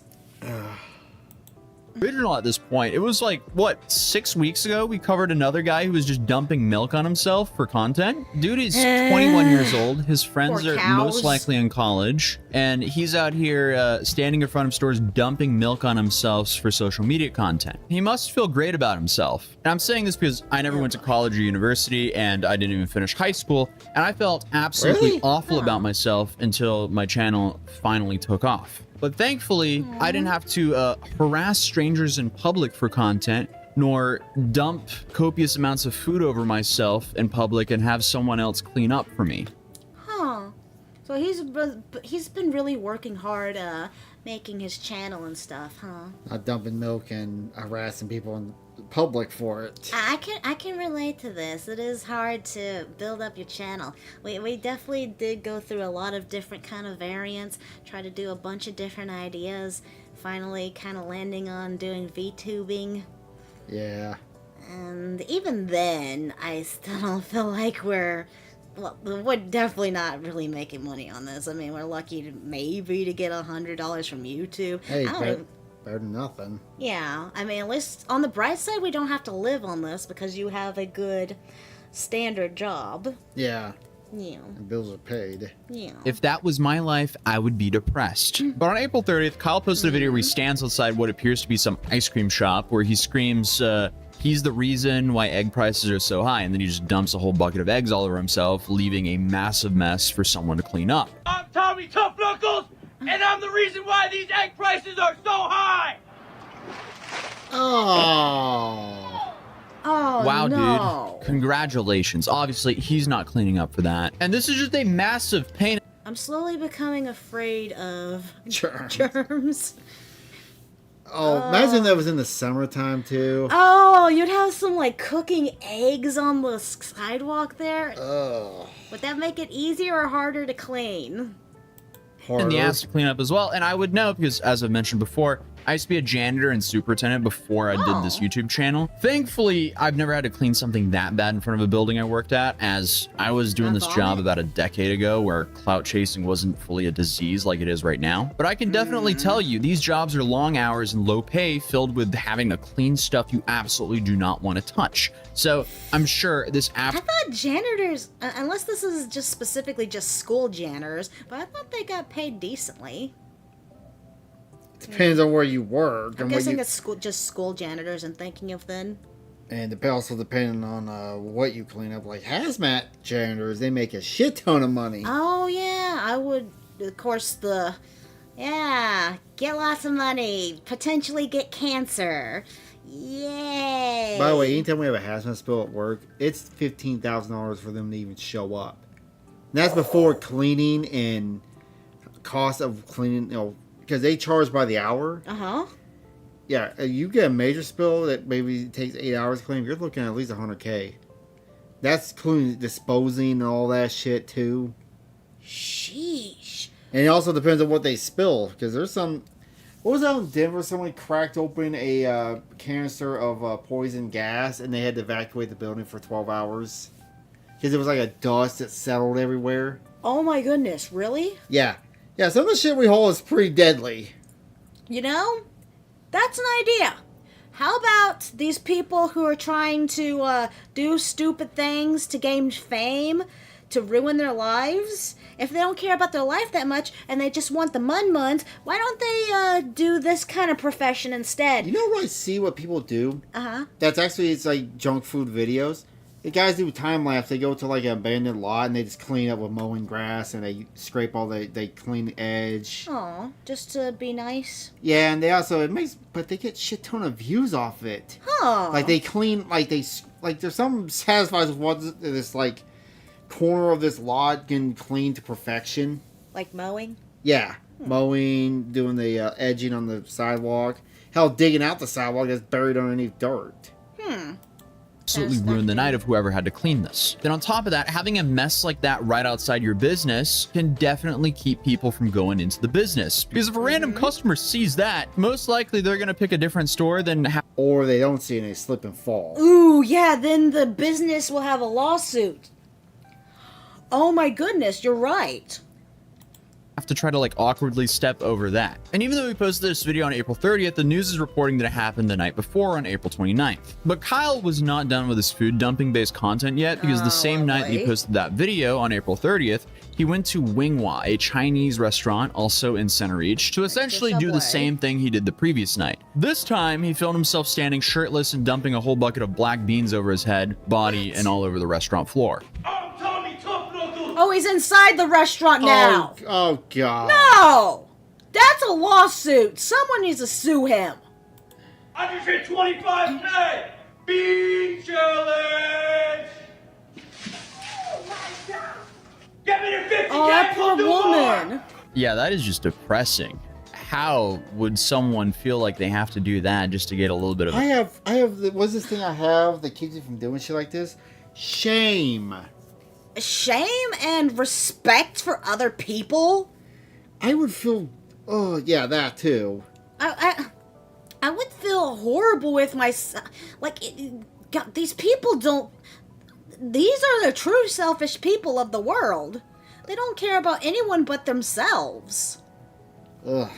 Original at this point. It was like, what, 6 weeks ago we covered another guy who was just dumping milk on himself for content. Dude is 21 years old. His friends are most likely in college. And he's out here standing in front of stores dumping milk on himself for social media content. He must feel great about himself. And I'm saying this because I never went to college or university and I didn't even finish high school. And I felt absolutely awful about myself until my channel finally took off. But thankfully, I didn't have to harass strangers in public for content, nor dump copious amounts of food over myself in public and have someone else clean up for me. Huh. So he's been really working hard making his channel and stuff, huh? Not dumping milk and harassing people in public for it. I can relate to this. It is hard to build up your channel. We definitely did go through a lot of different kind of variants, try to do a bunch of different ideas, finally kind of landing on doing VTubing. Yeah. And even then, I still don't feel like we're definitely not really making money on this. I mean, we're lucky to maybe to get $100 from YouTube. Hey, better than nothing. Yeah, I mean, at least on the bright side, we don't have to live on this because you have a good standard job. Yeah. Yeah. And bills are paid. Yeah. If that was my life, I would be depressed. But on April 30th, Kyle posted a video where he stands outside what appears to be some ice cream shop where he screams, he's the reason why egg prices are so high, and then he just dumps a whole bucket of eggs all over himself, leaving a massive mess for someone to clean up. I'm Tommy Tough Knuckles, and I'm the reason why these egg prices are so high. Oh. Oh, wow, no. dude. Congratulations. Obviously, he's not cleaning up for that. And this is just a massive pain. I'm slowly becoming afraid of germs. Oh, imagine that was in the summertime, too. Oh, you'd have some, like, cooking eggs on the sidewalk there. Oh. Would that make it easier or harder to clean? In the ass to clean up as well. And I would know because, as I've mentioned before, I used to be a janitor and superintendent before I did this YouTube channel. Thankfully, I've never had to clean something that bad in front of a building I worked at, as I was doing this job about a decade ago where clout chasing wasn't fully a disease like it is right now. But I can definitely tell you, these jobs are long hours and low pay filled with having to clean stuff you absolutely do not want to touch. So I'm sure this app... I thought janitors, unless this is just specifically just school janitors, but I thought they got paid decently. Depends on where you work. I'm guessing it's just school janitors I'm thinking of then. And also depending on what you clean up. Like hazmat janitors, they make a shit ton of money. Oh, yeah. I would, of course, get lots of money. Potentially get cancer. Yay. By the way, anytime we have a hazmat spill at work, it's $15,000 for them to even show up. And that's before cleaning and cost of cleaning, because they charge by the hour. Uh-huh. Yeah, you get a major spill that maybe takes 8 hours to clean, you're looking at least $100K. That's including disposing and all that shit, too. Sheesh. And it also depends on what they spill, because there's some... What was that in Denver? Someone cracked open a canister of poison gas, and they had to evacuate the building for 12 hours. because it was like a dust that settled everywhere. Oh my goodness, really? Yeah. Yeah, some of the shit we haul is pretty deadly. You know, that's an idea. How about these people who are trying to do stupid things to gain fame, to ruin their lives? If they don't care about their life that much and they just want the mun-muns, why don't they do this kind of profession instead? You know what I see what people do? Uh-huh. That's actually, it's like junk food videos. The guys do time lapse. They go to like an abandoned lot and they just clean up with mowing grass and they scrape all they clean the edge. Aw, just to be nice. Yeah, and they also but they get shit ton of views off it. Huh. Like they clean, like there's some satisfied with what this like corner of this lot getting cleaned to perfection. Like mowing? Yeah, mowing, doing the edging on the sidewalk. Hell, digging out the sidewalk that's buried underneath dirt. Absolutely ruined the night of whoever had to clean this. Then on top of that, having a mess like that right outside your business can definitely keep people from going into the business. Because if a random customer sees that, most likely they're going to pick a different store than or they don't see it and they slip and fall. Ooh, yeah, then the business will have a lawsuit. Oh my goodness, you're right. have to try to like awkwardly step over that. And even though we posted this video on April 30th, the news is reporting that it happened the night before on April 29th. But Kyle was not done with his food dumping based content yet, because the same night that he posted that video on April 30th, he went to Winghua, a Chinese restaurant also in Center Reach, to essentially do the same thing he did the previous night. This time, he filmed himself standing shirtless and dumping a whole bucket of black beans over his head, body, and all over the restaurant floor. Oh, he's inside the restaurant now. Oh God. No! That's a lawsuit. Someone needs to sue him. I just hit 25K! Bean challenge! Get me to 50K! Oh, that poor woman. Yeah, that is just depressing. How would someone feel like they have to do that just to get a little bit of... I have, what's this thing I have that keeps you from doing shit like this? Shame. Shame and respect for other people? I would feel, oh yeah, that too. I would feel horrible with myself. Like, God, these people don't... These are the true selfish people of the world. They don't care about anyone but themselves. Ugh.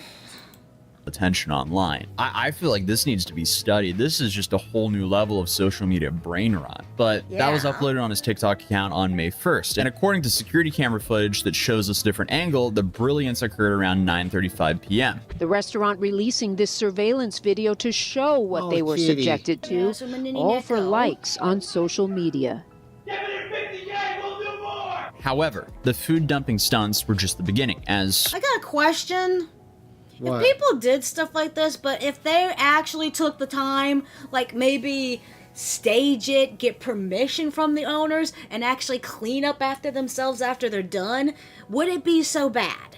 Attention online. I feel like this needs to be studied. This is just a whole new level of social media brain rot. But that was uploaded on his TikTok account on May 1st. And according to security camera footage that shows us a different angle, the brilliance occurred around 9:35 p.m. The restaurant releasing this surveillance video to show what they were subjected to, all for likes on social media. However, the food dumping stunts were just the beginning, as... I got a question. What? If people did stuff like this, but if they actually took the time, like maybe stage it, get permission from the owners, and actually clean up after themselves after they're done, would it be so bad?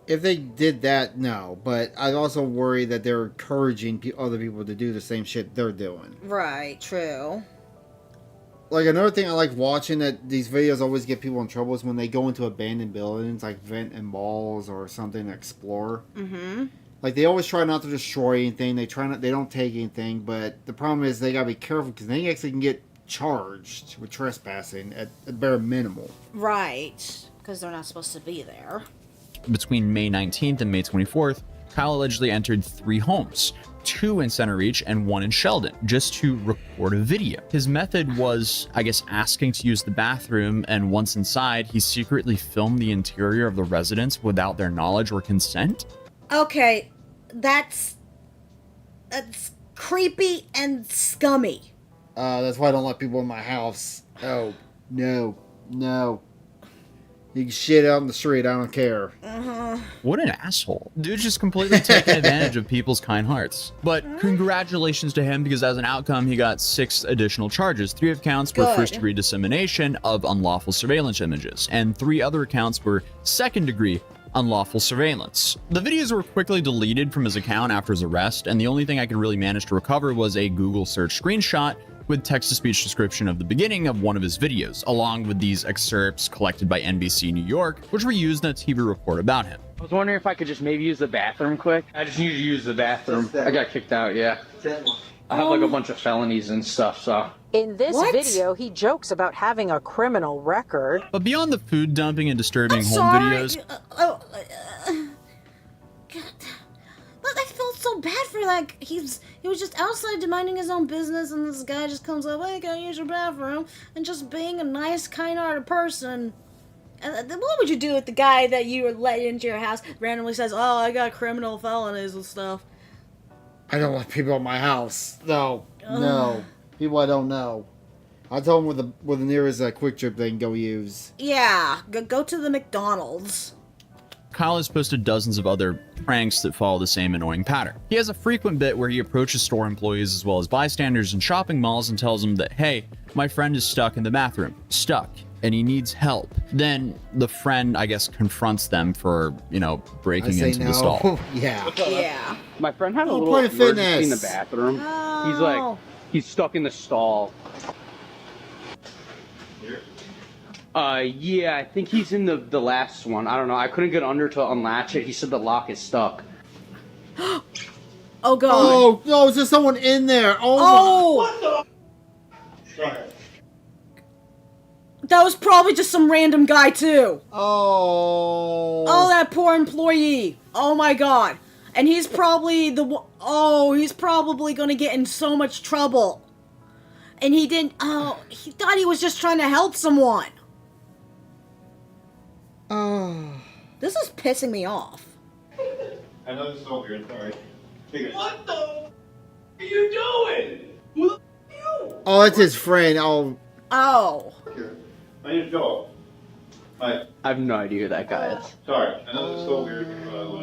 If they did that, no. But I also worry that they're encouraging other people to do the same shit they're doing. Right, true. Like, another thing I like watching that these videos always get people in trouble is when they go into abandoned buildings, like vent and malls or something to explore. Mm-hmm. Like, they always try not to destroy anything. They don't take anything. But the problem is they gotta be careful because they actually can get charged with trespassing at a bare minimal. Right, because they're not supposed to be there. Between May 19th and May 24th, Kyle allegedly entered 3 homes, 2 in Center Reach and 1 in Sheldon, just to record a video. His method was, I guess, asking to use the bathroom, and once inside, he secretly filmed the interior of the residence without their knowledge or consent. Okay, that's creepy and scummy. That's why I don't let people in my house. Oh, no. You can shit out in the street, I don't care. What an asshole. Dude's just completely taking advantage of people's kind hearts. But congratulations to him, because as an outcome, he got 6 additional charges. 3 accounts were first-degree dissemination of unlawful surveillance images, and 3 other accounts were second-degree unlawful surveillance. The videos were quickly deleted from his account after his arrest, and the only thing I could really manage to recover was a Google search screenshot with text-to-speech description of the beginning of one of his videos, along with these excerpts collected by NBC New York, which were used in a TV report about him. I was wondering if I could just maybe use the bathroom quick. I just need to use the bathroom. I got kicked out, yeah. I have like a bunch of felonies and stuff, so In this video, he jokes about having a criminal record. But beyond the food dumping and disturbing home videos, God. But I felt so bad for like he was just outside minding his own business, and this guy just comes up, hey, can I use your bathroom? And just being a nice, kind-hearted person. And what would you do with the guy that you were let into your house randomly says, oh, I got criminal felonies and stuff? I don't want people in my house. No. No. People I don't know. I told them where the nearest quick trip they can go use. Yeah, go to the McDonald's. Kyle has posted dozens of other pranks that follow the same annoying pattern. He has a frequent bit where he approaches store employees as well as bystanders in shopping malls and tells them that, hey, my friend is stuck in the bathroom. Stuck. And he needs help. Then the friend, I guess, confronts them for, breaking into the stall. Yeah. Yeah. My friend had a little play emergency in the fitness. bathroom. He's stuck in the stall. Yeah, I think he's in the last one. I don't know. I couldn't get under to unlatch it. He said the lock is stuck. Oh, God. Oh, no, is there someone in there? Oh! What the? Sorry. That was probably just some random guy, too. Oh. Oh, that poor employee. Oh, my God. And he's probably he's probably gonna get in so much trouble. And he thought he was just trying to help someone. Oh. This is pissing me off. I know this is so weird, sorry. What the are you doing? Who the are you? Oh, that's his friend. Oh. Oh. My name's Joel. Hi. I have no idea who that guy is. Sorry, I know this is so weird.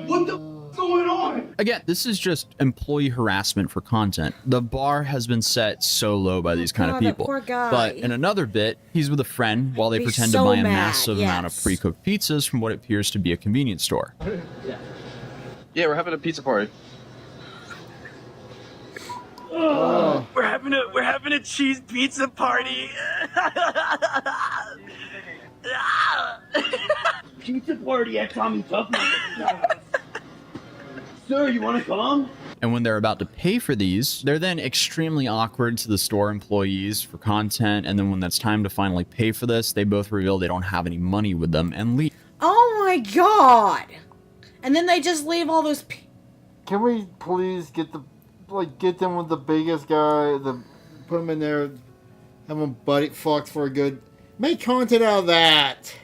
What the going on? Again, this is just employee harassment for content. The bar has been set so low by these kind of God, that people. poor guy. But in another bit, he's with a friend while they Be pretend so to buy a mad, massive amount of yes. pre-cooked pizzas from what appears to be a convenience store. Yeah, we're having a pizza party. Oh. We're having a cheese pizza party. Pizza party at Tommy Tuffman's house. Sir, you want to come? And when they're about to pay for these, they're then extremely awkward to the store employees for content. And then when it's time to finally pay for this, they both reveal they don't have any money with them and leave. Oh my God. And then they just leave all those Can we please get them with the biggest guy, put him in there, have him buddy fucked for a good, make content out of that.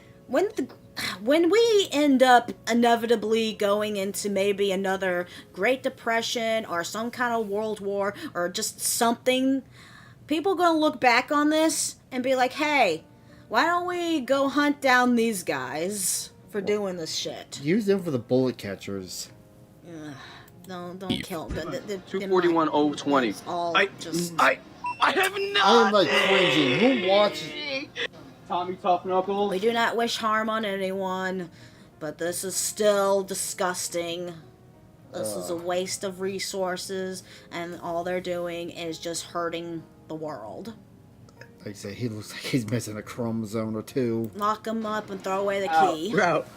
When we end up inevitably going into maybe another Great Depression or some kind of world war or just something, people are going to look back on this and be like, hey, why don't we go hunt down these guys for doing this shit? Use them for the bullet catchers. Don't kill them. 241-020. I have not. I am like cringing. Who watches? Tommy Tough Knuckles. We do not wish harm on anyone, but this is still disgusting. This is a waste of resources, and all they're doing is just hurting the world. Like I say, he looks like he's missing a chromosome or two. Lock him up and throw away the key. We're out.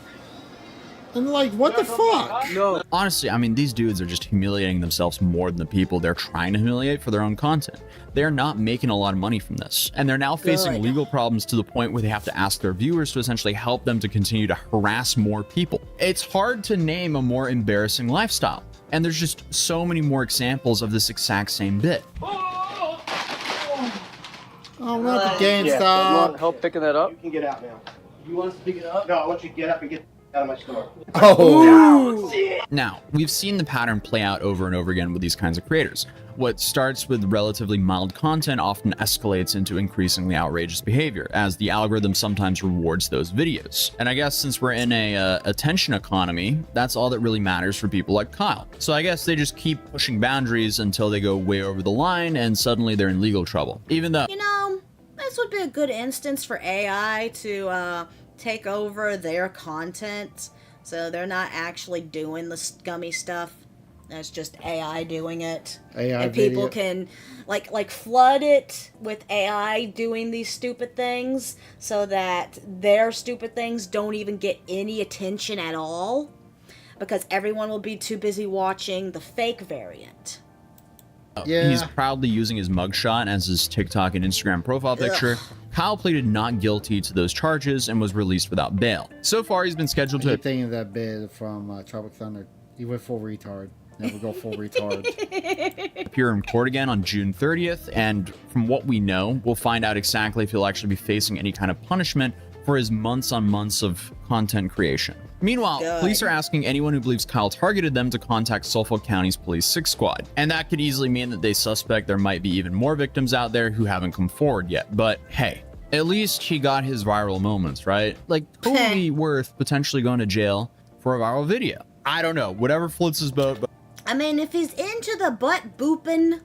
And like, what the fuck? No. Honestly, I mean, these dudes are just humiliating themselves more than the people they're trying to humiliate for their own content. They're not making a lot of money from this. And they're now facing legal problems to the point where they have to ask their viewers to essentially help them to continue to harass more people. It's hard to name a more embarrassing lifestyle. And there's just so many more examples of this exact same bit. Oh, not the GameStop. You want help picking that up? You can get out now. You want us to pick it up? No, I want you to get up and get out of my store. Oh. Now, we've seen the pattern play out over and over again with these kinds of creators. What starts with relatively mild content often escalates into increasingly outrageous behavior, as the algorithm sometimes rewards those videos. And I guess since we're in a attention economy, that's all that really matters for people like Kyle. So I guess they just keep pushing boundaries until they go way over the line and suddenly they're in legal trouble. Even though, this would be a good instance for AI to take over their content, so they're not actually doing the scummy stuff. That's just AI doing it. AI and people video. can like flood it with AI doing these stupid things so that their stupid things don't even get any attention at all, because everyone will be too busy watching the fake variant. Yeah. He's proudly using his mugshot as his TikTok and Instagram profile picture. Kyle pleaded not guilty to those charges and was released without bail. So far, he's been scheduled to... I keep thinking of that bit from Tropic Thunder. He went full retard. Never go full retard. appear in court again on June 30th, and from what we know, we'll find out exactly if he'll actually be facing any kind of punishment for his months on months of content creation. Meanwhile, police are asking anyone who believes Kyle targeted them to contact Suffolk County's Police 6 Squad. And that could easily mean that they suspect there might be even more victims out there who haven't come forward yet. But hey, at least he got his viral moments, right? Like, totally worth potentially going to jail for a viral video. I don't know, whatever floats his boat. But I mean, if he's into the butt booping,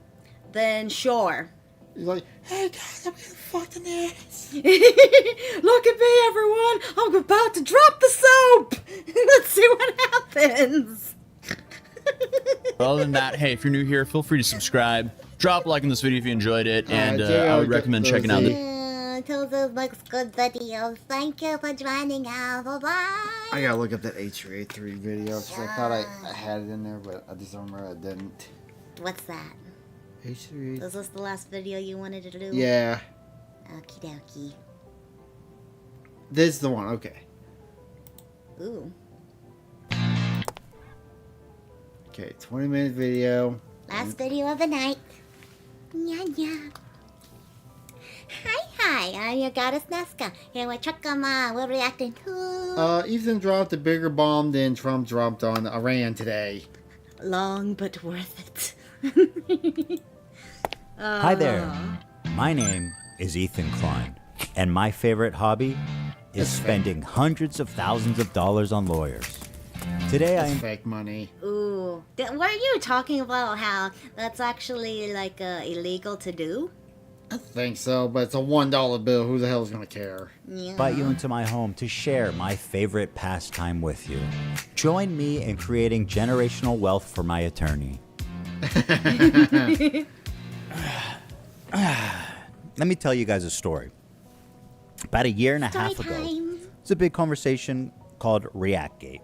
then sure. He's like, hey guys, I'm getting fucked in the ass. Look at me, everyone. I'm about to drop the soap. Let's see what happens. other than that, hey, if you're new here, feel free to subscribe. Drop a like on this video if you enjoyed it. And I would recommend checking out the... Until those looks good videos. Thank you for joining us. Bye-bye. I gotta look up that H383 video because I thought I had it in there, but I just don't remember I didn't. What's that? H383. Was this the last video you wanted to do? Yeah. Okie dokie. This is the one, okay. Ooh. Okay, 20-minute video. Last video of the night. Yeah, yeah. Hi, I'm your goddess Nazca. Here with Chuckama. We're reacting to... Ethan dropped a bigger bomb than Trump dropped on Iran today. Long but worth it. Hi there. My name is Ethan Klein, and my favorite hobby is spending hundreds of thousands of dollars on lawyers. Today I'm fake money. Ooh. Weren't you talking about how that's actually like illegal to do? I think so, but it's a $1 bill. Who the hell is gonna care? Yeah. invite you into my home to share my favorite pastime with you. Join me in creating generational wealth for my attorney. Let me tell you guys a story. About a year and a half ago, it's a big conversation called ReactGate.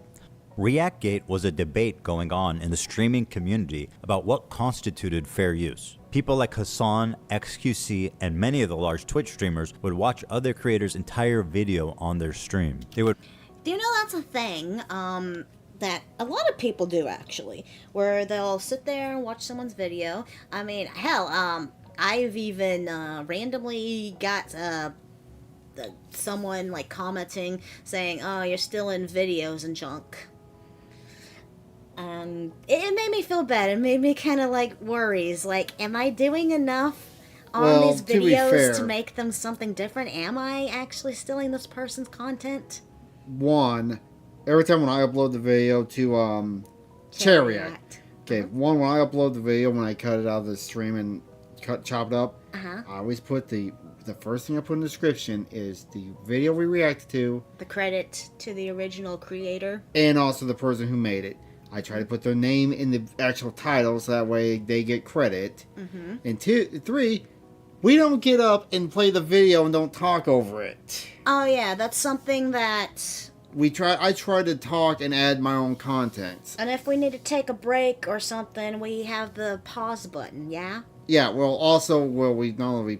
ReactGate was a debate going on in the streaming community about what constituted fair use. People like Hassan, XQC, and many of the large Twitch streamers would watch other creators' entire video on their stream. They would... Do you know that's a thing that a lot of people do, actually, where they'll sit there and watch someone's video. I mean, hell, I've even randomly got someone like commenting saying, oh, you're still in videos and junk. It made me feel bad. It made me kind of like worries. Like, am I doing enough on these videos to make them something different? Am I actually stealing this person's content? One, every time when I upload the video to Chair React. Okay, one, when I upload the video, when I cut it out of the stream and chop it up, I always put the first thing I put in the description is the video we reacted to. The credit to the original creator. And also the person who made it. I try to put their name in the actual title so that way they get credit. And three, we don't get up and play the video and don't talk over it. Oh yeah, that's something that... I try to talk and add my own content. And if we need to take a break or something, we have the pause button, yeah? Yeah, well, also, we not only...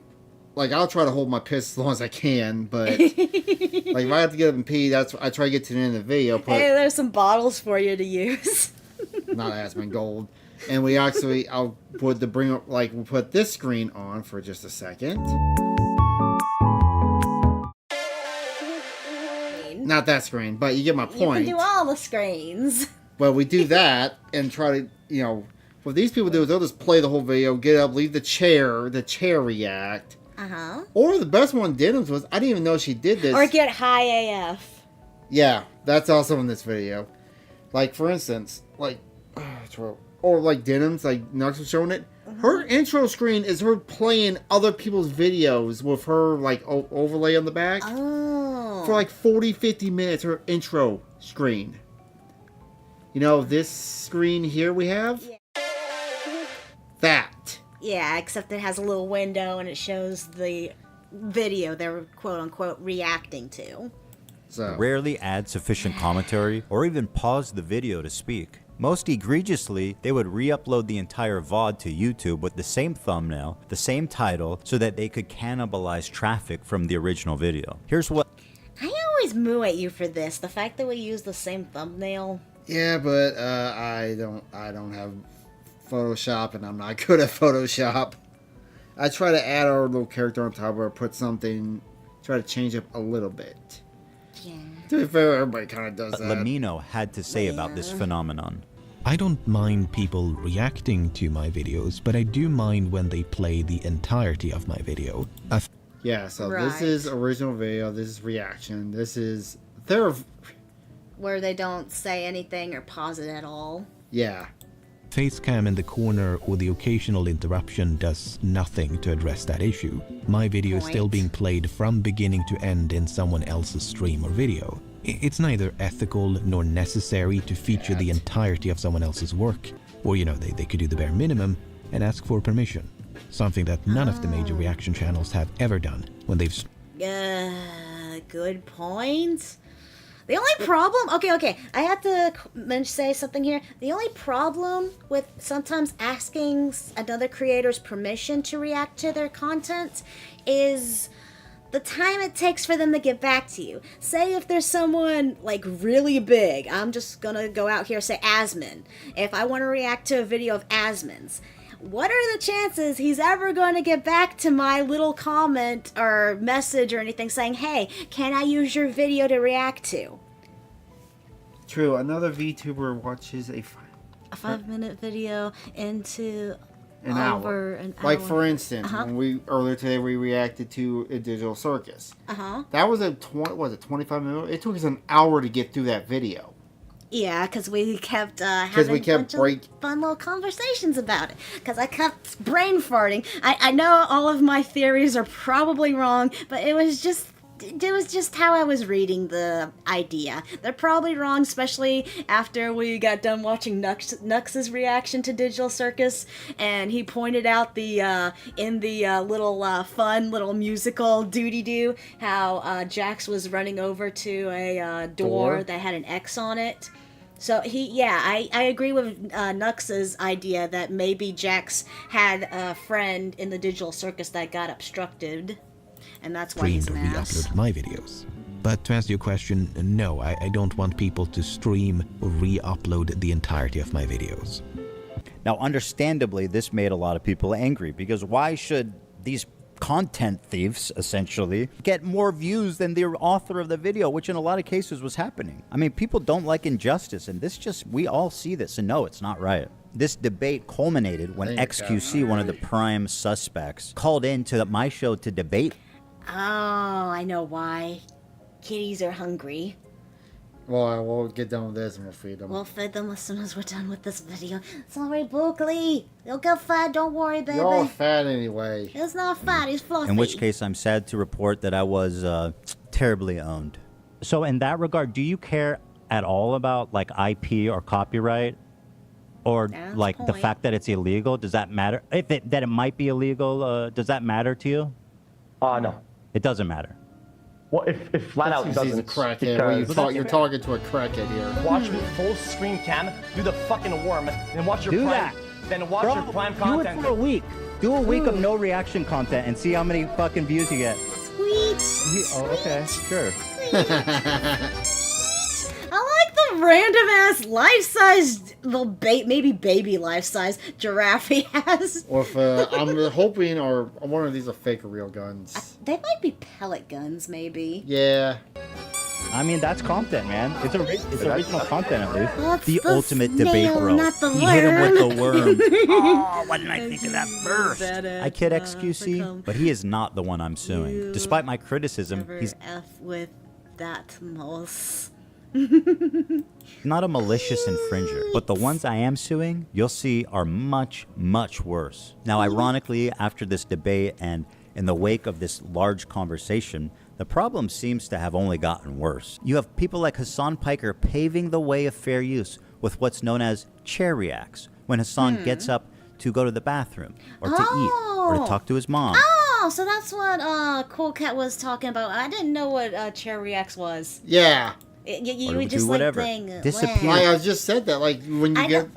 Like, I'll try to hold my piss as long as I can, but... like, if I have to get up and pee, I try to get to the end of the video. Hey, there's some bottles for you to use. Not Aspen Gold. And I'll we'll put this screen on for just a second. Not that screen, but you get my point. You can do all the screens. Well, we do that and try to, what these people do is they'll just play the whole video, get up, leave the chair react. Or the best one Denims was, I didn't even know she did this. Or get high AF. Yeah, that's also in this video. Like, for instance, or like Denims, like Nux was showing it. Her intro screen is her playing other people's videos with her, like, overlay on the back. Oh. For like 40, 50 minutes, her intro screen. This screen here we have? Yeah. That. Yeah, except it has a little window and it shows the video they're quote-unquote reacting to. Rarely add sufficient commentary or even pause the video to speak. Most egregiously, they would re-upload the entire VOD to YouTube with the same thumbnail, the same title, so that they could cannibalize traffic from the original video. Here's what... I always moo at you for this. The fact that we use the same thumbnail. Yeah, but I don't have Photoshop, and I'm not good at Photoshop. I try to add our little character on top or put something, try to change up a little bit. Yeah. To be fair, everybody kind of does that. Lamino had to say about this phenomenon. I don't mind people reacting to my videos, but I do mind when they play the entirety of my video. Yeah, so this is original video, this is reaction, this is... Where they don't say anything or pause it at all. Yeah. Facecam in the corner or the occasional interruption does nothing to address that issue. My video is still being played from beginning to end in someone else's stream or video. It's neither ethical nor necessary to feature the entirety of someone else's work. Or, you know, they could do the bare minimum and ask for permission. Something that none of the major reaction channels have ever done when they've... Good point. The only problem... Okay. I have to say something here. The only problem with sometimes asking another creator's permission to react to their content is the time it takes for them to get back to you. Say if there's someone, like, really big. I'm just gonna go out here and say Asmin. If I want to react to a video of Asmin's, what are the chances he's ever going to get back to my little comment or message or anything saying, hey, can I use your video to react to? True, another VTuber watches a 5-minute video into an over hour. An hour. Like, for instance, when earlier today we reacted to a Digital Circus. That was a 25-minute. It took us an hour to get through that video. Yeah, because we kept having a bunch of fun little conversations about it. Because I kept brain farting. I know all of my theories are probably wrong, but it was just how I was reading the idea. They're probably wrong, especially after we got done watching Nux's reaction to Digital Circus, and he pointed out in the little fun little musical doody-doo how Jax was running over to a door that had an X on it. So I agree with Nux's idea that maybe Jax had a friend in the Digital Circus that got obstructed, and that's why he's an ass. Re-upload my videos. But to answer your question, no, I don't want people to stream or re-upload the entirety of my videos. Now, understandably, this made a lot of people angry, because why should these content thieves, essentially, get more views than the author of the video, which in a lot of cases was happening? I mean, people don't like injustice, and we all see this, and no, it's not right. This debate culminated when XQC, one of the prime suspects, called into my show to debate. Oh, I know why. Kitties are hungry. Well, we'll get done with this and we'll feed them. We'll feed them as soon as we're done with this video. Sorry, Bookly. You'll get fat, don't worry, baby. You're all fat anyway. He's not fat, he's fluffy. In which case, I'm sad to report that I was terribly owned. So in that regard, do you care at all about, like, IP or copyright? Or, like, the fact that it's illegal? Does that matter? That it might be illegal, does that matter to you? No. It doesn't matter. Well, if flat out doesn't. He's a crackhead. You're talking to a crackhead here. Watch me full screen cam, do the fucking worm, then watch your prime. Then watch your prime content. Do it for a week. Do a week of no reaction content and see how many fucking views you get. Sweet. Oh, okay, sure. I like the random ass life-size, little maybe baby life-size giraffe he has. Or if I'm hoping, or one of these are fake or real guns. They might be pellet guns, maybe. Yeah. I mean, that's content, man. It's original content, at least. Well, the ultimate debate, bro. He hit him with the worm. Oh, why didn't I think of that first? I kid XQC, but he is not the one I'm suing. Despite my criticism, he's F with that mouse. not a malicious infringer, but the ones I am suing, you'll see, are much, much worse. Now, ironically, after this debate and in the wake of this large conversation, the problem seems to have only gotten worse. You have people like Hassan Piker paving the way of fair use with what's known as chair reacts, when Hassan gets up to go to the bathroom, or to eat, or to talk to his mom. Oh, so that's what Cool Cat was talking about. I didn't know what chair reacts was. Yeah. You Or would just do like whatever. think, Disappear. Like I just said that, like when you get.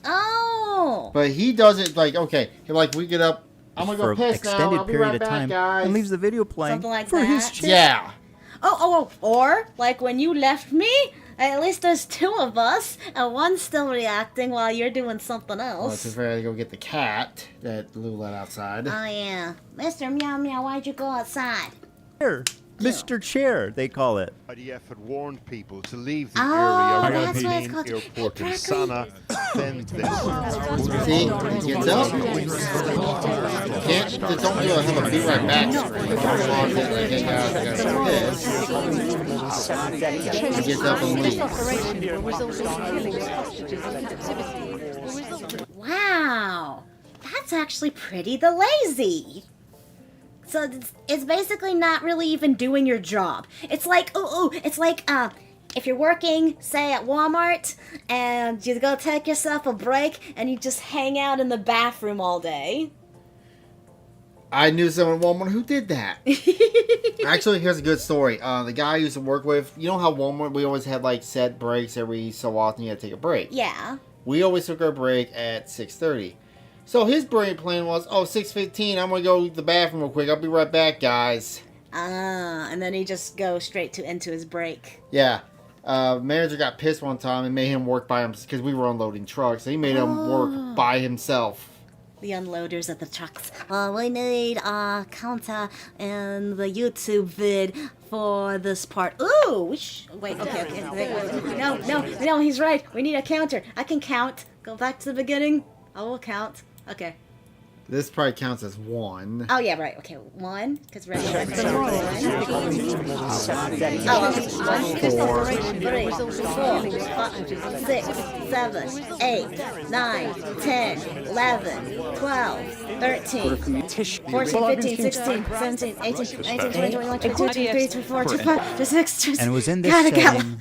Oh. But he doesn't like. Okay, like we get up. I'm gonna for go an piss now. extended I'll be period right of back, time guys. and leaves the video playing Something like for his that. chick. Yeah. Or like when you left me, at least there's two of us, and one's still reacting while you're doing something Well, else. it's fair to go get the cat that Lou let outside. Oh yeah, Mr. Meow Meow, why'd you go outside? Chair. Mr. Chair, they call it. IDF had warned people to leave the Oh, area that's around why the it's main called airport in Sana. Then See, he gets up. Can't just don't do a have a be right back screen. Pause it, like, hey guys, I gotta piss. He gets up and leaves. Wow, that's actually pretty the lazy. So it's basically not really even doing your job. It's like, it's like, if you're working, say, at Walmart, and you go take yourself a break, and you just hang out in the bathroom all day. I knew someone at Walmart who did that. Actually, here's a good story. The guy I used to work with, you know how Walmart, we always had like set breaks every so often you had to take a break. Yeah. We always took our break at 6:30. So his brain plan was, 6:15, I'm going to go to the bathroom real quick. I'll be right back, guys. And then he just goes straight into his break. Yeah. Manager got pissed one time and made him work by himself because we were unloading trucks. So he made him work by himself. The unloaders at the trucks. We need a counter in the YouTube vid for this part. Ooh, wait, okay. Wait. No, he's right. We need a counter. I can count. Go back to the beginning. I will count. Okay. This probably counts as one. Oh, yeah, right. Okay, one. Because we're at 1, 2, 3, 4, 6, 7, 8, 9, 10, 11, 12, 13, 14, 15, 16, 17, 18, 19, 20, 21, 22, 23, 24, 25, 26, 27. And it was in this setting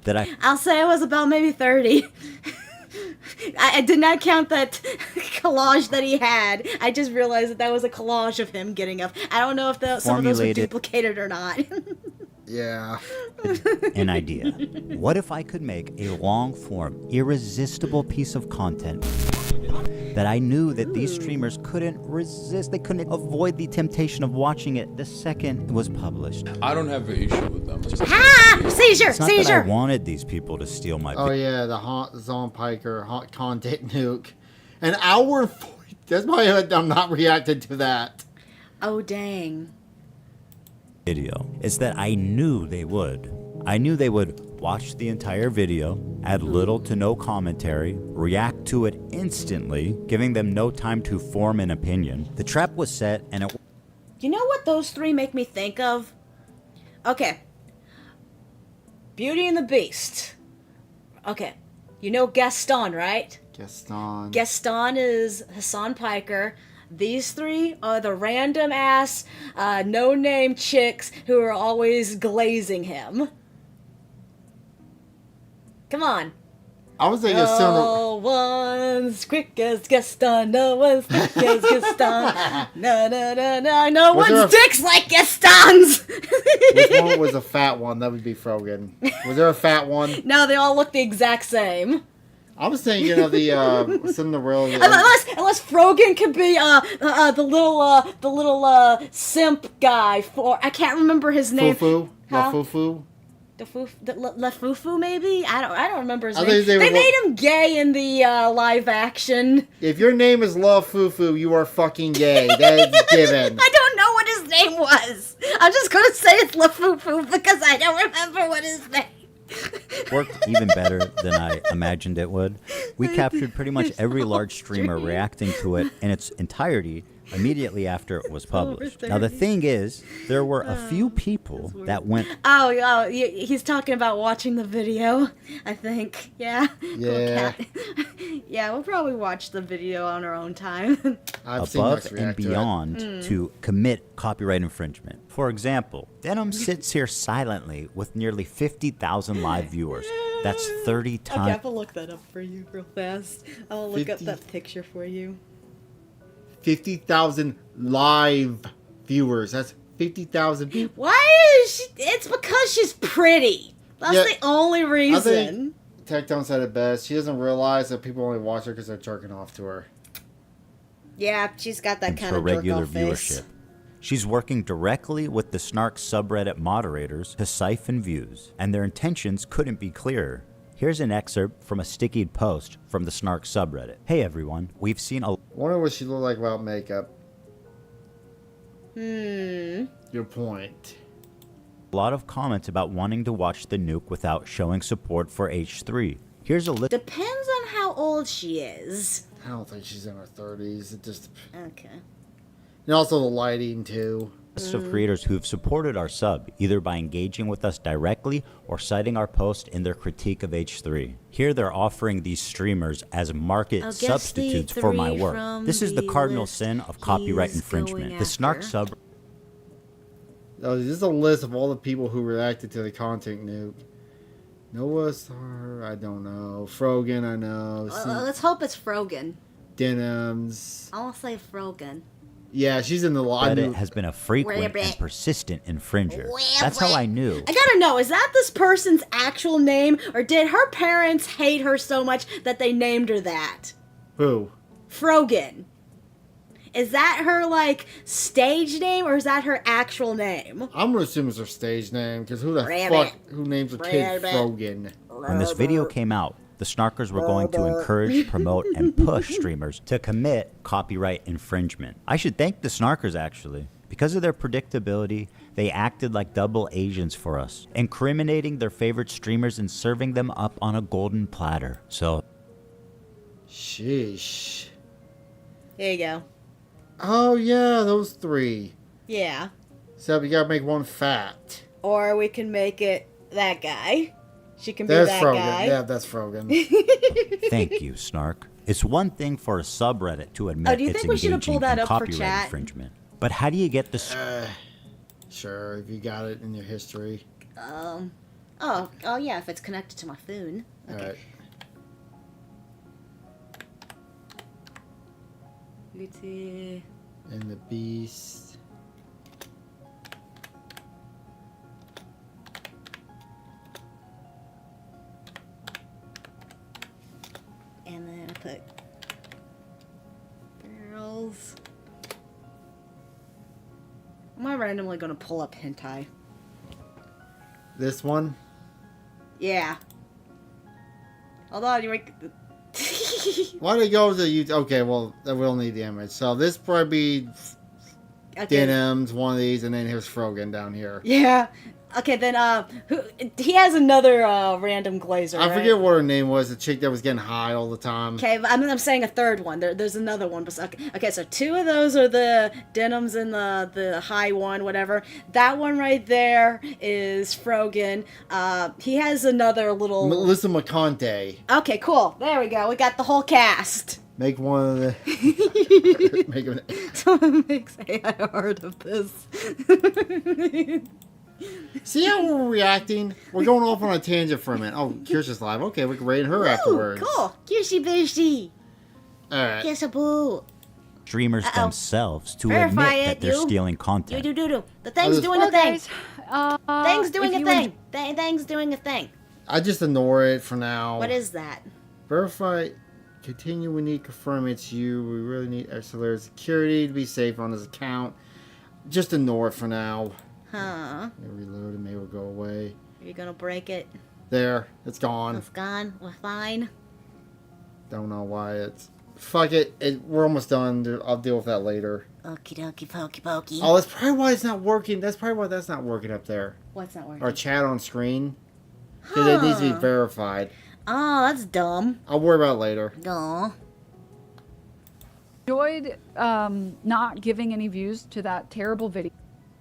that I'll say it was about maybe 30. I did not count that collage that he had. I just realized that was a collage of him getting up. I don't know if some of those were duplicated or not. Yeah. An idea. What if I could make a long-form, irresistible piece of content that I knew that these streamers couldn't resist? They couldn't avoid the temptation of watching it the second it was published. I don't have an issue with them. Seizure! It's not that I wanted these people to steal my Oh yeah, the Zon Piker hot content nuke. An hour and 40. That's why I'm not reacting to that. Oh dang. video. It's that I knew they would. I knew they would watch the entire video, add little to no commentary, react to it instantly, giving them no time to form an opinion. The trap was set and it... You know what those three make me think of? Okay. Beauty and the Beast. Okay. You know Gaston, right? Gaston. Gaston is Hassan Piker. These three are the random ass, no-name chicks who are always glazing him. Come on. I was thinking no one's quick as Gaston. No one's quick as Gaston. No one's dicks like Gaston's. Which one was a fat one? That would be Frogan. Was there a fat one? No, they all look the exact same. I was thinking of the Cinderella. Unless Frogan could be the little simp guy for I can't remember his name. Fufu? Huh? Fufu? The Fufu maybe? I don't remember his name. They made him gay in the live action. If your name is Love Fufu, you are fucking gay. That is given. I don't know what his name was. I'm just gonna say it's La Fufu because I don't remember what his name. Worked even better than I imagined it would. We captured pretty much every large streamer reacting to it in its entirety immediately after it was published. Now the thing is, there were a few people that went... Oh, he's talking about watching the video, I think. Yeah. Yeah. Yeah, we'll probably watch the video on our own time. above and beyond to commit copyright infringement. For example, Denim sits here silently with nearly 50,000 live viewers. That's 30 times... Okay, I have to look that up for you real fast. I'll look up that picture for you. 50,000 live viewers. That's 50,000 people. Why is she? It's because she's pretty. That's the only reason. I think Tectone said it best. She doesn't realize that people only watch her because they're jerking off to her. Yeah, she's got that kind for of regular jerk-off face. viewership. She's working directly with the Snark subreddit moderators to siphon views, and their intentions couldn't be clearer. Here's an excerpt from a stickied post from the Snark subreddit. Hey everyone, we've seen a... Wonder what she looked like without makeup. Your point. A lot of comments about wanting to watch the nuke without showing support for H3. Here's a list. Depends on how old she is. I don't think she's in her 30s. It just... Okay. And also the lighting, too. List of creators who've supported our sub, either by engaging with us directly or citing our post in their critique of H3. Here they're offering these streamers as market substitutes for my work. This is the cardinal sin of copyright infringement. The Snark sub... Oh, this is a list of all the people who reacted to the content nuke. Noah Star, I don't know. Frogan, I know. Let's hope it's Frogan. Denims. I want to say Frogan. Yeah, she's in the line. Reddit has been a frequent and persistent infringer. That's how I knew. I gotta know, is that this person's actual name, or did her parents hate her so much that they named her that? Who? Frogan. Is that her, like, stage name, or is that her actual name? I'm gonna assume it's her stage name, because who the fuck who names a kid Frogan? When this video came out, the Snarkers were going to encourage, promote, and push streamers to commit copyright infringement. I should thank the Snarkers, actually. Because of their predictability, they acted like double agents for us, incriminating their favorite streamers and serving them up on a golden platter. So... Sheesh. There you go. Oh, yeah, those three. Yeah. Except you gotta make one fat. Or we can make it that guy. She can be That's that Frogan. guy. Yeah, that's Frogan. Thank you, Snark. It's one thing for a subreddit to admit do you it's think we should have engaging pulled that in up for copyright chat? infringement. But how do you get this? Sure, if you got it in your history. Oh, yeah, if it's connected to my phone. Okay. Alright. Beauty. And the Beast. And then I put girls. Am I randomly going to pull up hentai? This one? Yeah. Hold on, you make... Why do you go to YouTube? Okay, well, we'll need the image. So this probably be Denims, one of these, and then here's Frogan down here. Yeah. Okay, then, he has another, random glazer, I forget what her name was, the chick that was getting high all the time. Okay, I'm saying a third one. There's another one. Okay, so two of those are the Denims and the high one, whatever. That one right there is Frogan. He has another little... Melissa McConaughey. Okay, cool. There we go. We got the whole cast. Make one of the... Make him... Someone makes I heard of this. See how we're reacting? We're going off on a tangent for a minute. Oh, Kirsten's live. Okay, we can rate her afterwards. Cool. Kirsty Bishy. Alright. Kissaboo. Streamers themselves to Verify admit that it, they're you. stealing content. Do. The thing's doing a thing. Thing's doing a thing. Thing's doing a thing. I just ignore it for now. What is that? Verify. Continue. We need to confirm it's you. We really need extra layer of security to be safe on his account. Just ignore it for now. Huh. Reload and maybe it'll go away. Are you gonna break it? There. It's gone. It's gone. We're fine. Don't know why it's... Fuck it. We're almost done. I'll deal with that later. Okie dokie pokey pokey. Oh, that's probably why it's not working. That's probably why that's not working up there. What's not working? Our chat on screen. Because it needs to be verified. Oh, that's dumb. I'll worry about it later. Aw. Enjoyed not giving any views to that terrible video.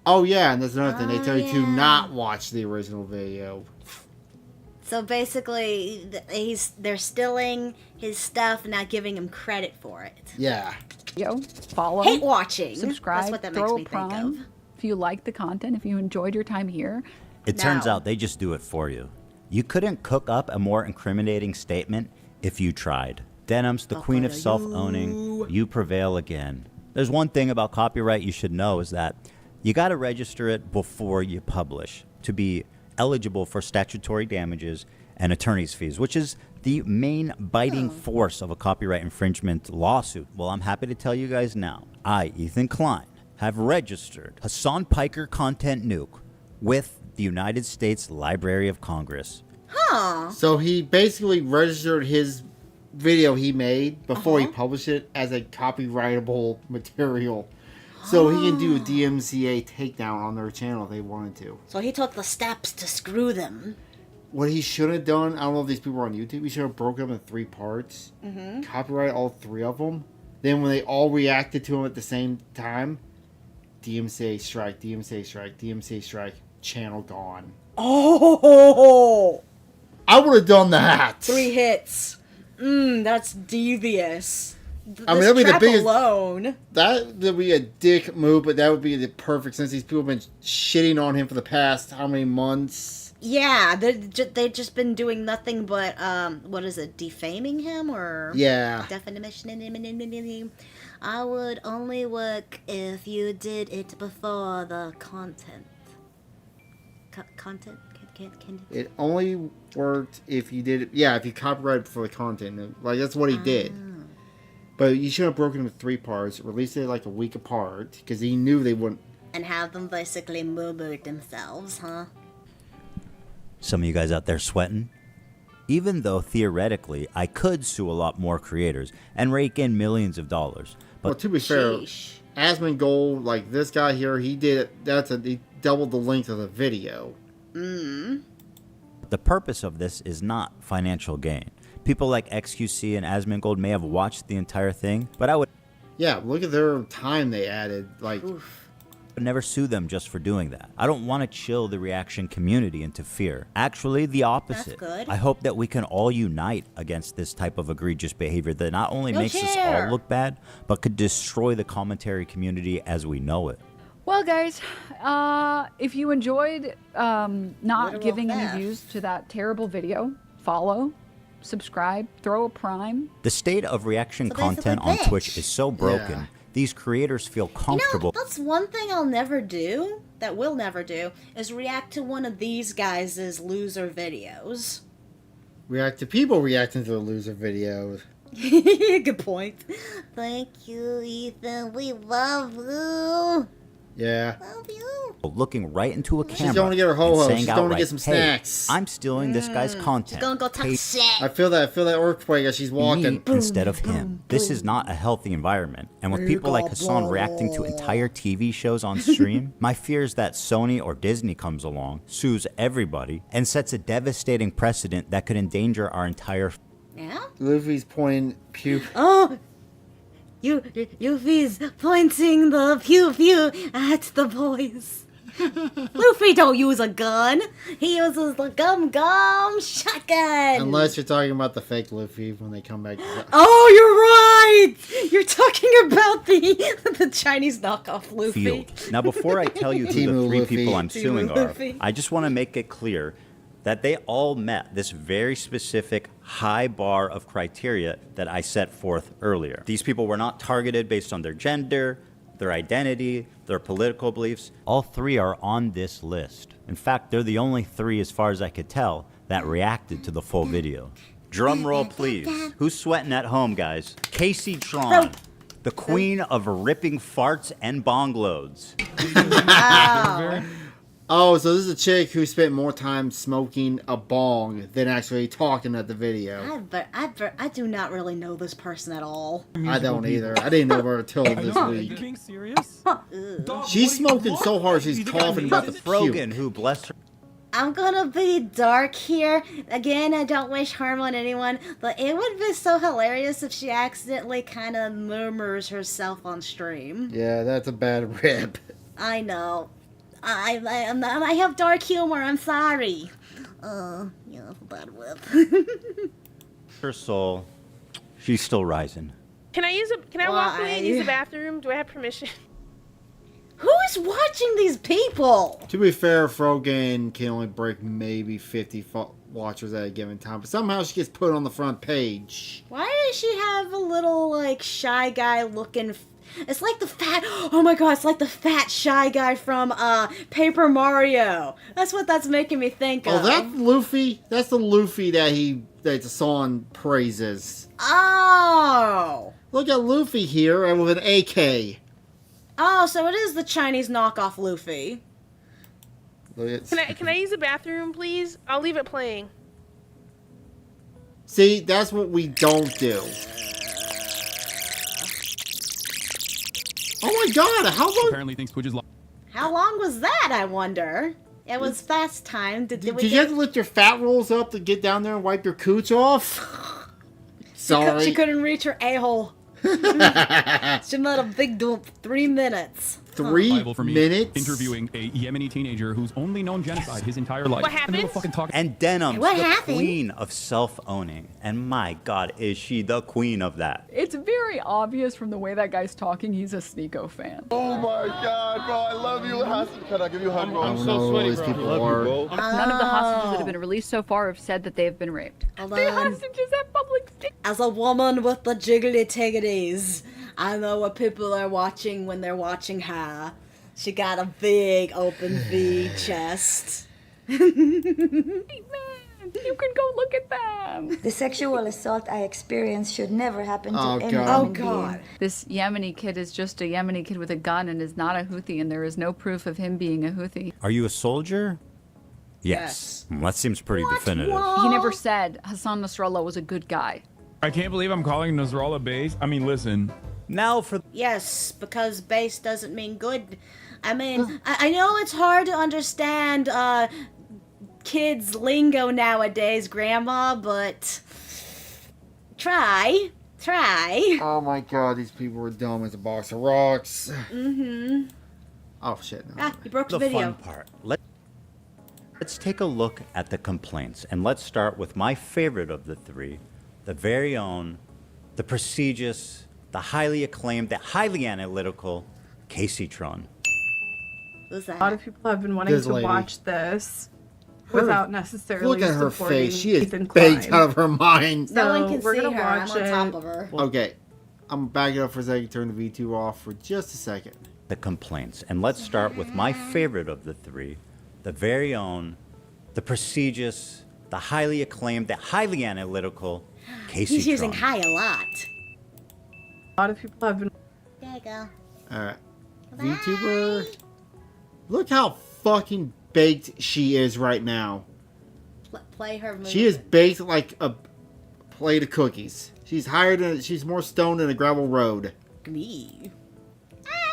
Oh, yeah, and there's another thing. They tell you to not watch the original video. So basically, they're stealing his stuff and not giving him credit for it. Yeah. Follow. Hate watching. Subscribe. That's what that throw makes me a think prime of. if you like the content, if you enjoyed your time here. It turns out they just do it for you. You couldn't cook up a more incriminating statement if you tried. Denim's the queen of self-owning. You prevail again. There's one thing about copyright you should know is that you got to register it before you publish to be eligible for statutory damages and attorney's fees, which is the main biting force of a copyright infringement lawsuit. Well, I'm happy to tell you guys now, I, Ethan Klein, have registered Hassan Piker Content Nuke with the United States Library of Congress. Huh. So he basically registered his video he made before he published it as a copyrightable material. So he can do a DMCA takedown on their channel if they wanted to. So he took the steps to screw them. What he should have done, I don't know if these people are on YouTube, he should have broken them in 3 parts. Copyright all 3 of them. Then when they all reacted to him at the same time, DMCA strike, DMCA strike, DMCA strike, channel gone. Oh! I would have done that. 3 hits. That's devious. I mean, that'd be the biggest. Alone. That would be a dick move, but that would be the perfect since these people have been shitting on him for the past how many months? Yeah, they've just been doing nothing but, what is it, defaming him or? Yeah. Defamation. I would only work if you did it before the content. Content? Can It only worked if you did it. Yeah, if you copyrighted for the content. Like, that's what he did. But you should have broken it into 3 parts, released it like a week apart, because he knew they wouldn't. And have them basically murmur themselves, huh? Some of you guys out there sweating? Even though theoretically I could sue a lot more creators and rake in millions of dollars. But Well, to be fair, Asmongold, like this guy here, he did it. He doubled the length of the video. the purpose of this is not financial gain. People like XQC and Asmongold may have watched the entire thing, but I would... Yeah, look at their time they added. Like, would never sue them just for doing that. I don't want to chill the reaction community into fear. Actually, the opposite. That's good. I hope that we can all unite against this type of egregious behavior that not only No makes us share. all look bad, but could destroy the commentary community as we know it. Well, guys, if you enjoyed not Literal giving theft. any views to that terrible video, follow, subscribe, throw a prime. The state of reaction So basically, content on bitch. Twitch is so broken. Yeah. These creators feel comfortable. You know, that's one thing I'll never do, that we'll never do, is react to one of these guys' loser videos. react to people reacting to the loser videos. Good point. Thank you, Ethan. We love you. Yeah. Love you. looking right into a camera She's going to get her ho-ho. and saying She's going to outright, get some "Hey, snacks. I'm stealing this guy's content. She's gonna go talk Pay shit. I feel that earthquake as she's walking. me instead of him. This is not a healthy environment. And with people like Hassan reacting to entire TV shows on stream, my fear is that Sony or Disney comes along, sues everybody, and sets a devastating precedent that could endanger our entire... Yeah? Luffy's pointing pew. Oh! Luffy's pointing the pew-pew at the boys. Luffy don't use a gun. He uses the gum shotgun. Unless you're talking about the fake Luffy when they come back. Oh, you're right! You're talking about the Chinese knockoff Luffy. field. Now, before I tell you who the Timu three Luffy. people I'm Timu suing are, Luffy. I just want to make it clear that they all met this very specific high bar of criteria that I set forth earlier. These people were not targeted based on their gender, their identity, their political beliefs. All three are on this list. In fact, they're the only three, as far as I could tell, that reacted to the full video. Drum roll, please. Who's sweating at home, guys? Casey Tron, the queen of ripping farts and bong loads. Oh, so this is a chick who spent more time smoking a bong than actually talking at the video. I do not really know this person at all. I don't either. I didn't know her until this week. being serious? She's smoking so hard she's coughing about the Frogan, puke. who, bless her, I'm gonna be dark here. Again, I don't wish harm on anyone, but it would be so hilarious if she accidentally kind of murmurs herself on stream. Yeah, that's a bad rip. I know. I have dark humor. I'm sorry. Yeah, bad whip. her soul, she's still rising. Can I walk away and use the bathroom? Do I have permission? Who's watching these people? To be fair, Frogan can only break maybe 50 watchers at a given time, but somehow she gets put on the front page. Why does she have a little, like, shy guy looking It's like the fat. Oh my god! It's like the fat shy guy from Paper Mario. That's what that's making me think of. Oh, that's Luffy. That's the Luffy that the song praises. Oh. Look at Luffy here and with an AK. Oh, so it is the Chinese knockoff Luffy. Can I use the bathroom, please? I'll leave it playing. See, that's what we don't do. Oh my god, how long? Apparently thinks Twitch is live. How long was that, I wonder? It was fast time. Did you have to lift your fat rolls up to get down there and wipe your cooch off? Sorry. She couldn't reach her a-hole. She made a big dump. 3 minutes. 3 minutes? Interviewing a Yemeni teenager who's only known genocide his entire life. What happened? And Denim's What the happened? queen of self-owning. And my God, is she the queen of that? It's very obvious from the way that guy's talking, he's a Sneeko fan. Oh my god, bro, I love you. Can I give you a hug, bro? I'm so sweaty, bro. People are. None of the hostages that have been released so far have said that they have been raped. The hostages at public state. As a woman with the jiggly tiggities, I know what people are watching when they're watching her. She got a big open V chest. Hey man, you can go look at them. The sexual assault I experienced should never happen to any Oh human god. being. This Yemeni kid is just a Yemeni kid with a gun and is not a Houthi, and there is no proof of him being a Houthi. Are you a soldier? Yes. That seems pretty definitive. He never said Hassan Nasrallah was a good guy. I can't believe I'm calling Nasrallah base. I mean, listen. Now for... Yes, because base doesn't mean good. I mean, I know it's hard to understand kids' lingo nowadays, Grandma, but try. Oh my god, these people were dumb as a box of rocks. Mm-hmm. Oh shit. No. Ah, you broke the The video. fun part. Let's take a look at the complaints, and let's start with my favorite of the three, the very own, the prestigious, the highly acclaimed, the highly analytical Casey Tron. Who's that? A lot of people have been wanting This to lady. watch this without necessarily Look at her supporting face. She is Ethan baked Klein. out of her mind. No one So can we're see gonna her. I'm watch on it. top of her. Okay, I'm backing up for a second. Turn the V2 off for just a second. The complaints, and let's start with my favorite of the three, the very own, the prestigious, the highly acclaimed, the highly analytical Casey He's using Tron. high a lot. A lot of people have been. There you go. Alright. VTuber. Look how fucking baked she is right now. Play her movie. She is baked like a plate of cookies. She's she's more stoned than a gravel road. Me.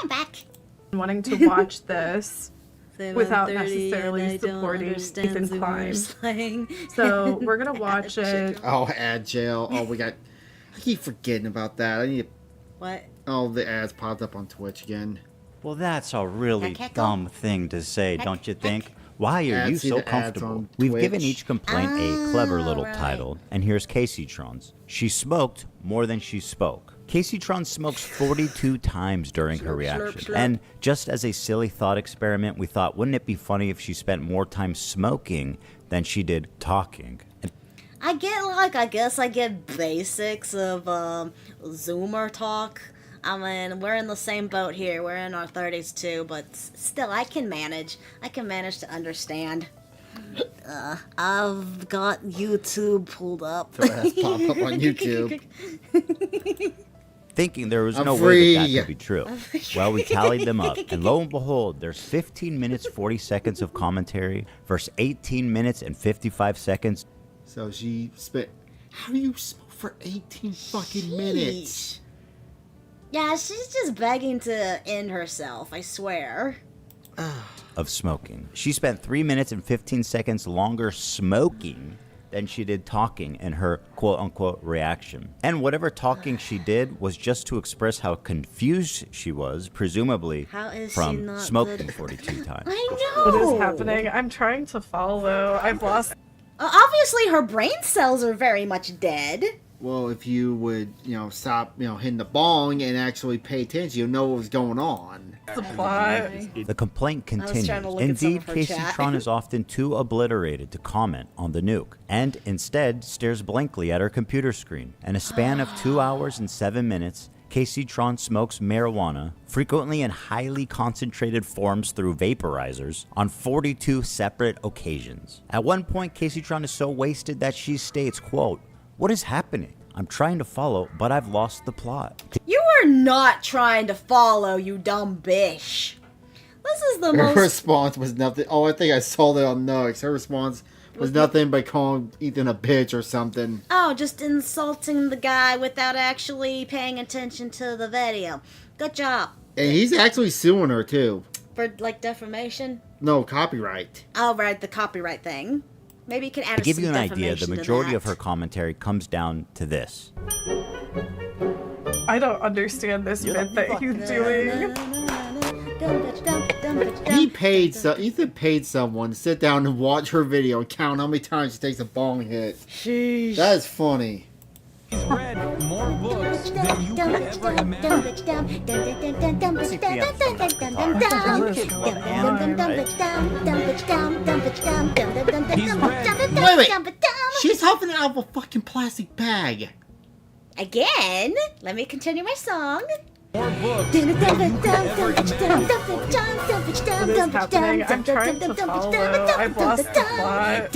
I'm back. Wanting to watch this without necessarily supporting Ethan Klein. So we're gonna watch it. Oh, ad jail. Oh, we got. I keep forgetting about that. I need to. What? Oh, the ads popped up on Twitch again. Well, that's a really Heck, dumb thing to say, don't you think? Why are Ads, you see so the ads comfortable? on We've Twitch. given each complaint a clever little right. title, and here's Casey Tron's. She smoked more than she spoke. Casey Tron smokes 42 times during her reaction. slurp. And just as a silly thought experiment, we thought, wouldn't it be funny if she spent more time smoking than she did talking? And I guess I get basics of Zoomer talk. I mean, we're in the same boat here. We're in our 30s too, but still, I can manage. I can manage to understand. I've got YouTube pulled up. Her ass pop up on YouTube. thinking there was I'm no way that free. could be true. Well, we tallied them up, and lo and behold, there's 15 minutes 40 seconds of commentary versus 18 minutes and 55 seconds. So she spent. How do you smoke for 18 fucking minutes? Yeah, she's just begging to end herself, I swear. Of smoking. She spent 3 minutes and 15 seconds longer smoking than she did talking in her quote-unquote reaction. And whatever talking she did was just to express how confused she was, presumably How is she from not smoking good? 42 times. I know! What is happening? I'm trying to follow. I've lost. Obviously, her brain cells are very much dead. Well, if you would, stop, hitting the bong and actually pay attention, you'll know what was going on. The plot. The complaint I was trying continues. to look at some Indeed, of her Casey chat. Tron is often too obliterated to comment on the nuke, and instead stares blankly at her computer screen. In a span of 2 hours and 7 minutes, Casey Tron smokes marijuana, frequently in highly concentrated forms through vaporizers, on 42 separate occasions. At one point, Casey Tron is so wasted that she states, quote, "What is happening? I'm trying to follow, but I've lost the plot." You are not trying to follow, you dumb bitch. This is the Her most... response was nothing. Oh, I think I saw that on Nugs. Her response was nothing but calling Ethan a bitch or something. Oh, just insulting the guy without actually paying attention to the video. Good job. And he's actually suing her, too. For, like, defamation? No, copyright. Oh, right, the copyright thing. Maybe you can add To give you some an idea, the defamation to majority that. of her commentary comes down to this. I don't understand this bit that he's doing. Ethan paid someone to sit down and watch her video and count how many times she takes a bong hit. Sheesh. That is funny. He's read more books than you could ever imagine. Wait. She's huffing it out of a fucking plastic bag. Again? Let me continue my song. More books than you could ever imagine. What is happening? I'm trying to follow. I've lost the plot.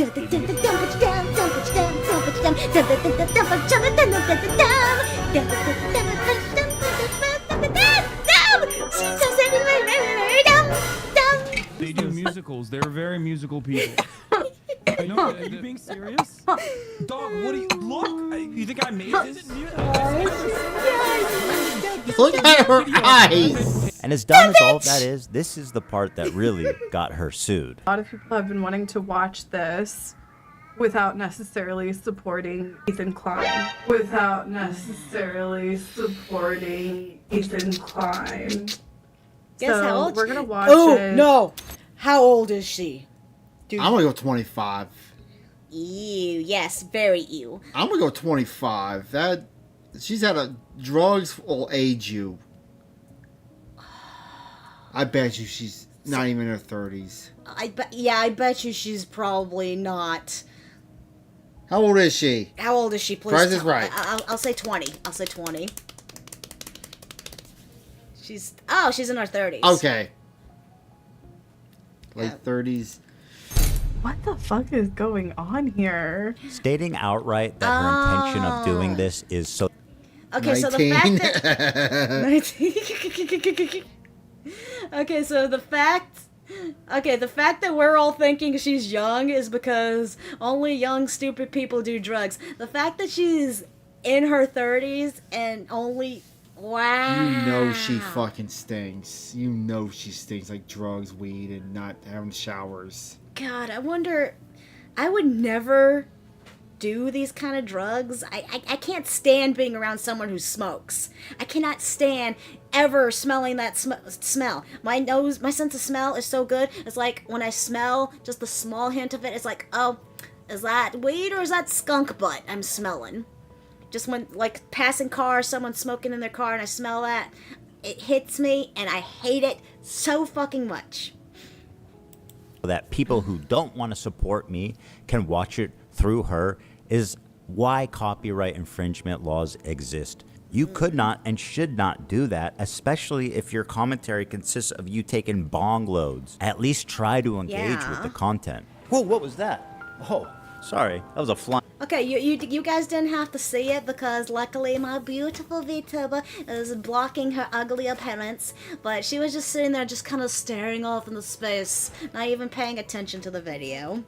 They do musicals. They're very musical people. No, are you being serious? Dog, what do you... Look! You think I made this? Look at her eyes! And as dumb as all of that is, this is the part that really got her sued. A lot of people have been wanting to watch this without necessarily supporting Ethan Klein. Without necessarily supporting Ethan Klein. Guess so how old we're gonna watch Oh, it. no! How old is she? Dude. I'm gonna go 25. Ew, yes, very ew. I'm gonna go 25. She's had drugs will age you. I bet you she's not even in her 30s. I bet you she's probably not. How old is she? How old is she? Please. Price is right. I'll say 20. I'll say 20. She's in her 30s. Okay. Late 30s. What the fuck is going on here? Stating outright that her intention of doing this is so... Okay, 19. So the fact that... 19. Okay, so the fact that we're all thinking she's young is because only young, stupid people do drugs. The fact that she's in her 30s and only... Wow. You know she fucking stinks. You know she stinks like drugs, weed, and not having showers. God, I wonder... I would never do these kind of drugs. I can't stand being around someone who smokes. I cannot stand ever smelling that smell. My sense of smell is so good. It's like when I smell just the small hint of it, it's like, oh, is that weed or is that skunk butt I'm smelling? Just when, like, passing cars, someone smoking in their car and I smell that, it hits me and I hate it so fucking much. That people who don't want to support me can watch it through her is why copyright infringement laws exist. You could not and should not do that, especially if your commentary consists of you taking bong loads. At least try to engage with the content. Whoa, what was that? Oh, sorry, that was a fly. Okay, you guys didn't have to see it because luckily my beautiful VTuber is blocking her ugly appearance, but she was just sitting there just kind of staring off into space, not even paying attention to the video.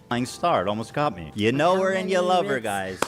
Flying star, it almost got me. You know her and you love her, guys.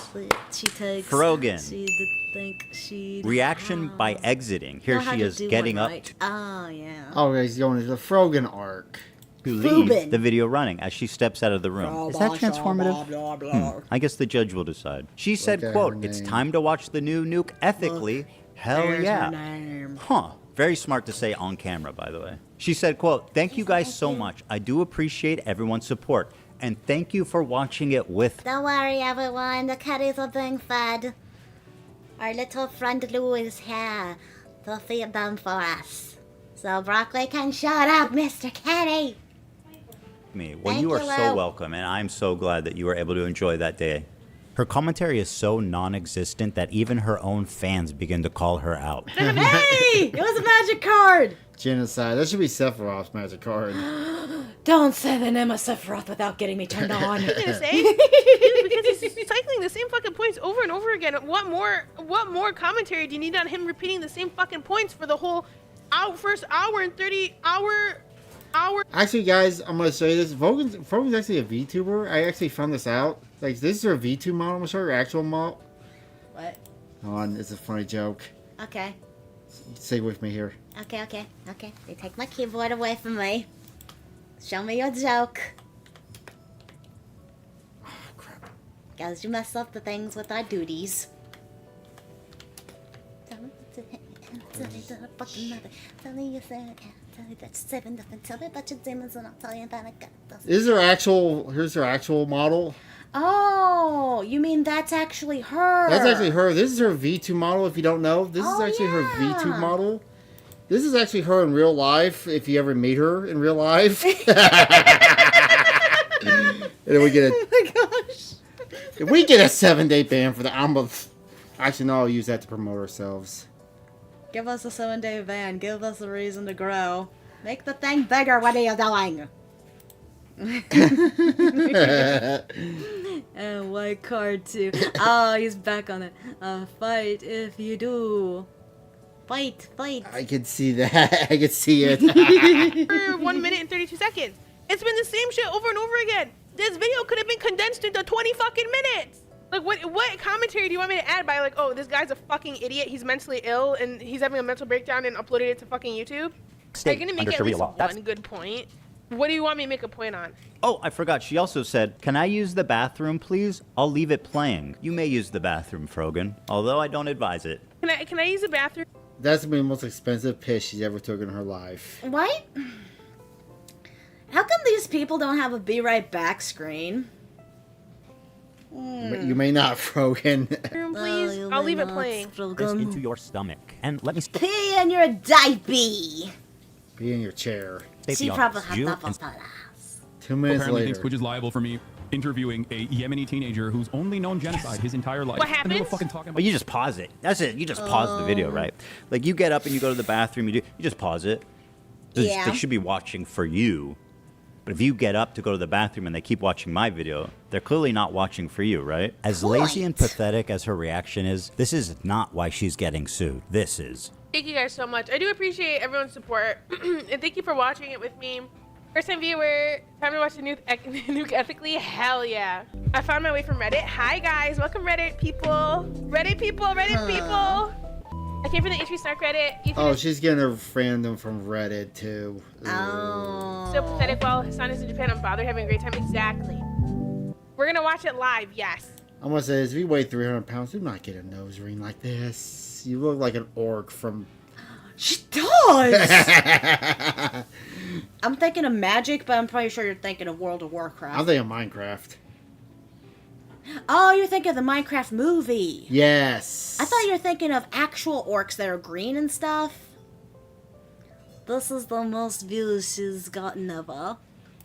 She takes... Frogan. She did think she'd Reaction by exiting. Here she is getting up to Oh, yeah. Oh, he's going to the Frogan arc. leave the video running as she steps out of the room. Is that transformative? I guess the judge will decide. She said, quote, "It's time to watch the new Nuke ethically." Hell yeah. Huh. Very smart to say on camera, by the way. She said, quote, "Thank you guys so much. I do appreciate everyone's support. And thank you for watching it with..." Don't worry, everyone. The caddies are being fed. Our little friend Lou is here to feed them for us. So Broccoli can shut up, Mr. Caddy. Well, you are so welcome, and I'm so glad that you were able to enjoy that day. Her commentary is so non-existent that even her own fans begin to call her out. Hey! It was a magic card! Genocide. That should be Sephiroth's magic card. Don't say the name of Sephiroth without getting me turned on. What are you gonna say? Dude, because he's cycling the same fucking points over and over again. What more commentary do you need on him repeating the same fucking points for the whole first hour and 30 hour? Actually, guys, I'm gonna show you this. Vogan's actually a VTuber. I actually found this out. Like, this is her V2 model. I'm gonna show you her actual model. What? Hold on, it's a funny joke. Okay. Stay with me here. Okay. They take my keyboard away from me. Show me your joke. Oh, crap. Guys, you mess up the things with our duties. Tell me the fucking mother. Tell me you said, tell me that 7 nothing. Tell me about your demons and I'll tell you that I got those. Here's her actual model. Oh, you mean that's actually her? That's actually her. This is her V2 model, if you don't know. This is actually her V2 model. This is actually her in real life, if you ever meet her in real life. And then we get Oh my gosh. If we get a 7-day ban for that, actually, no, I'll use that to promote ourselves. Give us a 7-day ban. Give us a reason to grow. Make the thing bigger. What are you doing? And white card too. Oh, he's back on it. Fight if you do. Fight. I can see that. I can see it. For 1 minute and 32 seconds. It's been the same shit over and over again. This video could have been condensed into 20 fucking minutes. Like, what commentary do you want me to add by, like, oh, this guy's a fucking idiot, he's mentally ill, and he's having a mental breakdown and uploaded it to fucking YouTube? Are you gonna make at least one good point? What do you want me to make a point on? Oh, I forgot. She also said, "Can I use the bathroom, please? I'll leave it playing." You may use the bathroom, Frogan, although I don't advise it. Can I use the bathroom? That's gonna be the most expensive piss she's ever took in her life. What? How come these people don't have a be right back screen? You may not, Frogan. Please, I'll leave it playing. Press into your stomach and let me Pee in your diaper. Be in your chair. She probably had that for 2 minutes Apparently later. thinks Twitch is liable for me interviewing a Yemeni teenager who's only known genocide his entire life. What And they were happens? fucking talking about Well, you just pause it. That's it. You just pause the video, right? Like, you get up and you go to the bathroom, you just pause it. Yeah. They should be watching for you. But if you get up to go to the bathroom and they keep watching my video, they're clearly not watching for you, right? As lazy and pathetic as her reaction is, this is not why she's getting sued. This is. Thank you guys so much. I do appreciate everyone's support. And thank you for watching it with me. First time viewer, time to watch the nuke ethically? Hell yeah. I found my way from Reddit. Hi guys, welcome Reddit people. Reddit people. I came from the H3 Snark Reddit. Oh, she's getting her fandom from Reddit too. Oh. So pathetic. While Hassan is in Japan, I'm bothered having a great time. Exactly. We're gonna watch it live, yes. I'm gonna say, if you weigh 300 pounds, do not get a nose ring like this. You look like an orc from... She does! I'm thinking of Magic, but I'm pretty sure you're thinking of World of Warcraft. I'm thinking Minecraft. Oh, you're thinking of the Minecraft movie. Yes. I thought you were thinking of actual orcs that are green and stuff. This is the most views she's gotten ever.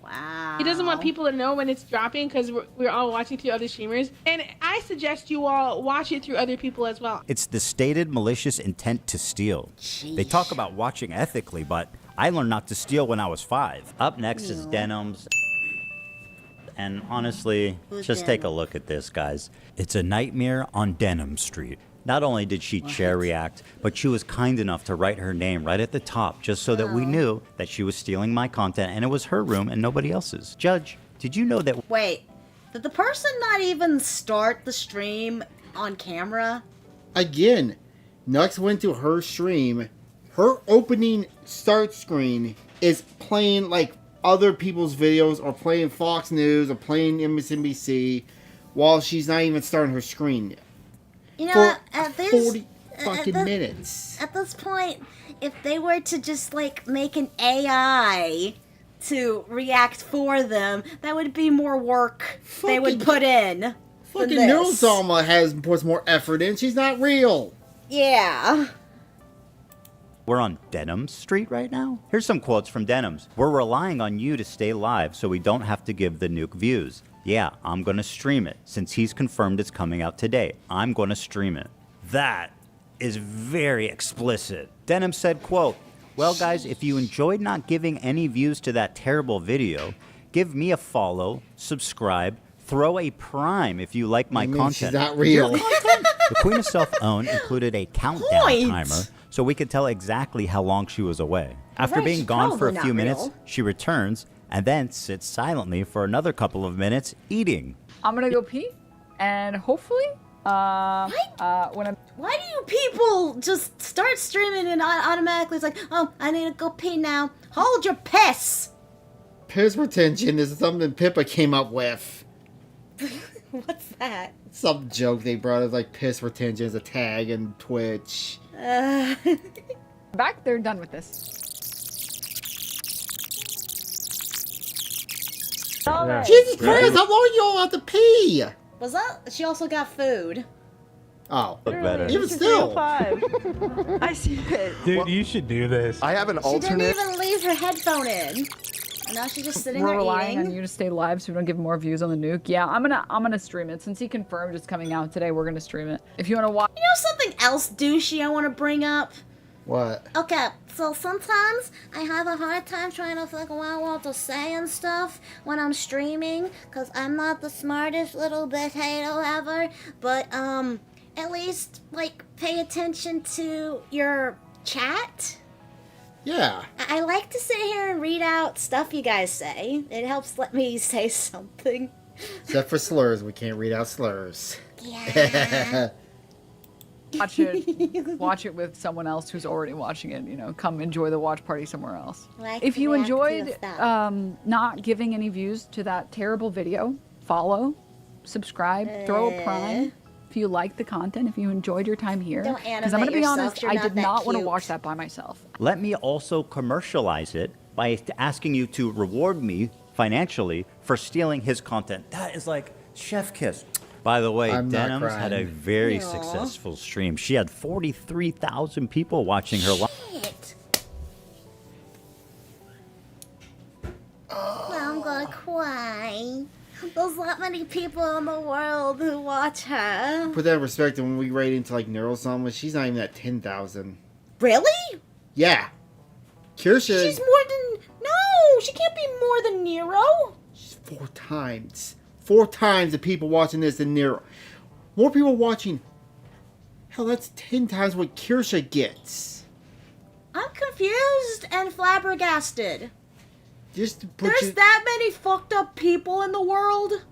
Wow. He doesn't want people to know when it's dropping because we're all watching through other streamers. And I suggest you all watch it through other people as well. It's the stated malicious intent to steal. They talk about watching ethically, but I learned not to steal when I was 5. Up next is Denims. And honestly, just take a look at this, guys. It's a nightmare on Denim Street. Not only did she chair react, but she was kind enough to write her name right at the top just so that we knew that she was stealing my content and it was her room and nobody else's. Judge, did you know that... Wait, did the person not even start the stream on camera? Again, Nux went to her stream. Her opening start screen is playing like other people's videos or playing Fox News or playing MSNBC while she's not even starting her screen yet. You know, For at this 40 fucking minutes. At this point, if they were to just like make an AI to react for them, that would be more work they would put in. Fucking Neurosama puts more effort in. She's not real. Yeah. We're on Denham Street right now? Here's some quotes from Denham's. We're relying on you to stay live so we don't have to give the nuke views. Yeah, I'm gonna stream it. Since he's confirmed it's coming out today, I'm gonna stream it. That is very explicit. Denham said, quote, well guys, if you enjoyed not giving any views to that terrible video, give me a follow, subscribe, throw a prime if you like my content. She's not real. The Queen of Self-Own included a countdown timer so we could tell exactly how long she was away. After being gone for a few minutes, she returns and then sits silently for another couple of minutes eating. I'm gonna go pee, and hopefully, when I'm... Why do you people just start streaming and automatically it's like, oh, I need to go pee now. Hold your piss. Piss retention is something Pippa came up with. What's that? Some joke they brought as like piss retention as a tag in Twitch. Back, they're done with this. Yeah. Jesus Christ, how long are you all out to pee? Was that? She also got food. Oh, look better. Even still. I see it. Dude, you should do this. I have an She didn't even leave her headphone in. And now she's just sitting We're there relying eating. on you to stay live so we don't give more views on the nuke. Yeah, I'm gonna stream it. Since he confirmed it's coming out today, we're gonna stream it. If you wanna watch... You know something else douchey I want to bring up? What? Okay, so sometimes I have a hard time trying to figure out what to say and stuff when I'm streaming, because I'm not the smartest little potato ever, but, at least, like, pay attention to your chat. Yeah. I like to sit here and read out stuff you guys say. It helps let me say something. Except for slurs, we can't read out slurs. Yeah. Watch it with someone else who's already watching it, you know, come enjoy the watch party somewhere else. Like if you react to enjoyed stuff. not giving any views to that terrible video, follow, subscribe, throw a prime. If you like the content, if you enjoyed your time here, Don't because I'm gonna be animate honest, yourself, I you're did not that not want to cute. watch that by myself. Let me also commercialize it by asking you to reward me financially for stealing his content. That is like chef kiss. By the way, I'm not Denham's had a crying. very Aw. successful stream. She had 43,000 people watching her live. Shit. Now I'm gonna cry. There's that many people in the world who watch her. Put that in perspective, when we rate into like Neural Summit, she's not even at 10,000. Really? Yeah. Kirsha She's more than... No, she can't be more than Nero. is 4 times. 4 times the people watching this than Nero. More people watching. Hell, that's 10 times what Kirsha gets. I'm confused and flabbergasted. Just to put There's you... that many fucked up people in the world.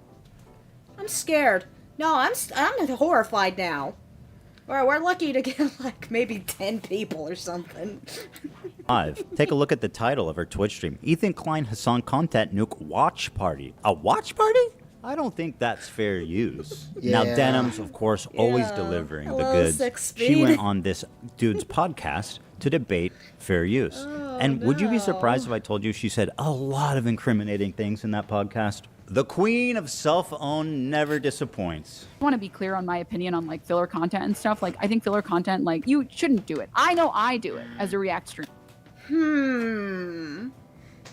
I'm scared. No, I'm horrified now. We're lucky to get like maybe 10 people or something. Take a look at the title of her Twitch stream. Ethan Klein Hassan Content Nuke Watch Party. A watch party? I don't think that's fair use. Now, Yeah. Denham's, of course, always Yeah. delivering the Hello, goods. 6 She Speed. went on this dude's podcast to debate fair use. And would you be surprised if I told you she said a lot of incriminating things in that podcast? The Queen of Self-Own never disappoints. I want to be clear on my opinion on like filler content and stuff. Like, I think filler content, like, you shouldn't do it. I know I do it as a React stream.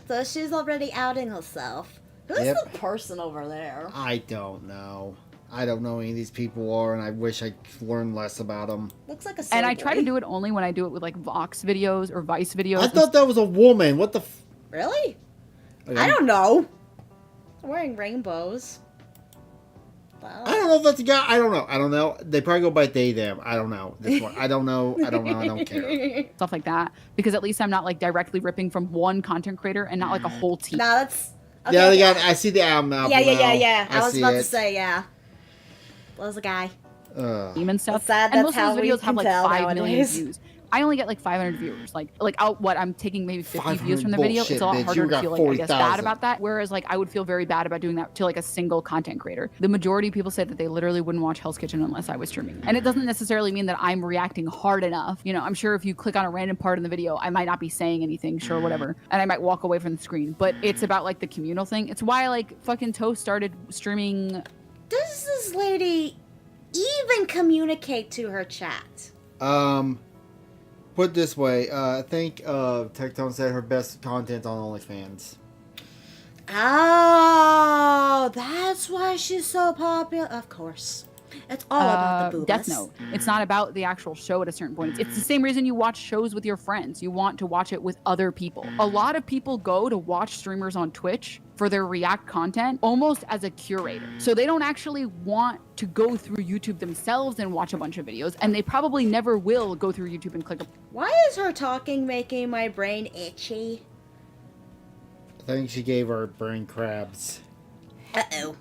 So she's already outing herself. Who's Yep. the person over there? I don't know. I don't know any of these people are, and I wish I learned less about them. Looks like a And I try to Subway. do it only when I do it with like Vox videos or Vice videos. I thought that was a woman. What the f... Really? Okay. I don't know. Wearing rainbows. I don't know if that's a guy. I don't know. I don't know. They probably go by they, them. I don't know. This one. I don't know. I don't know. I don't care. Stuff like that, because at least I'm not like directly ripping from one content creator and not like a whole team. No, that's... Yeah, they okay. got. I see the album now. Yeah. I was see about to it. say, yeah. Was a guy. Team and stuff. That's sad, and that's most how of those we videos can have like tell 5 million nowadays. views. I only get like 500 viewers. Like I'm taking maybe 50 views 500 from the video. bullshit, It's a lot bitch. harder You to got feel like I guess bad 40,000. about that. Whereas like I would feel very bad about doing that to like a single content creator. The majority of people say that they literally wouldn't watch Hell's Kitchen unless I was streaming. And it doesn't necessarily mean that I'm reacting hard enough. You know, I'm sure if you click on a random part in the video, I might not be saying anything, sure, whatever. And I might walk away from the screen. But it's about like the communal thing. It's why like fucking Toast started streaming. Does this lady even communicate to her chat? Put it this way, I think Tectone said her best content on OnlyFans. Oh, that's why she's so popular. Of course. It's all about the boobas. Death Note. It's not about the actual show at a certain point. It's the same reason you watch shows with your friends. You want to watch it with other people. A lot of people go to watch streamers on Twitch for their React content almost as a curator. So they don't actually want to go through YouTube themselves and watch a bunch of videos, and they probably never will go through YouTube and click a... Why is her talking making my brain itchy? I think she gave her brain crabs. Uh-oh.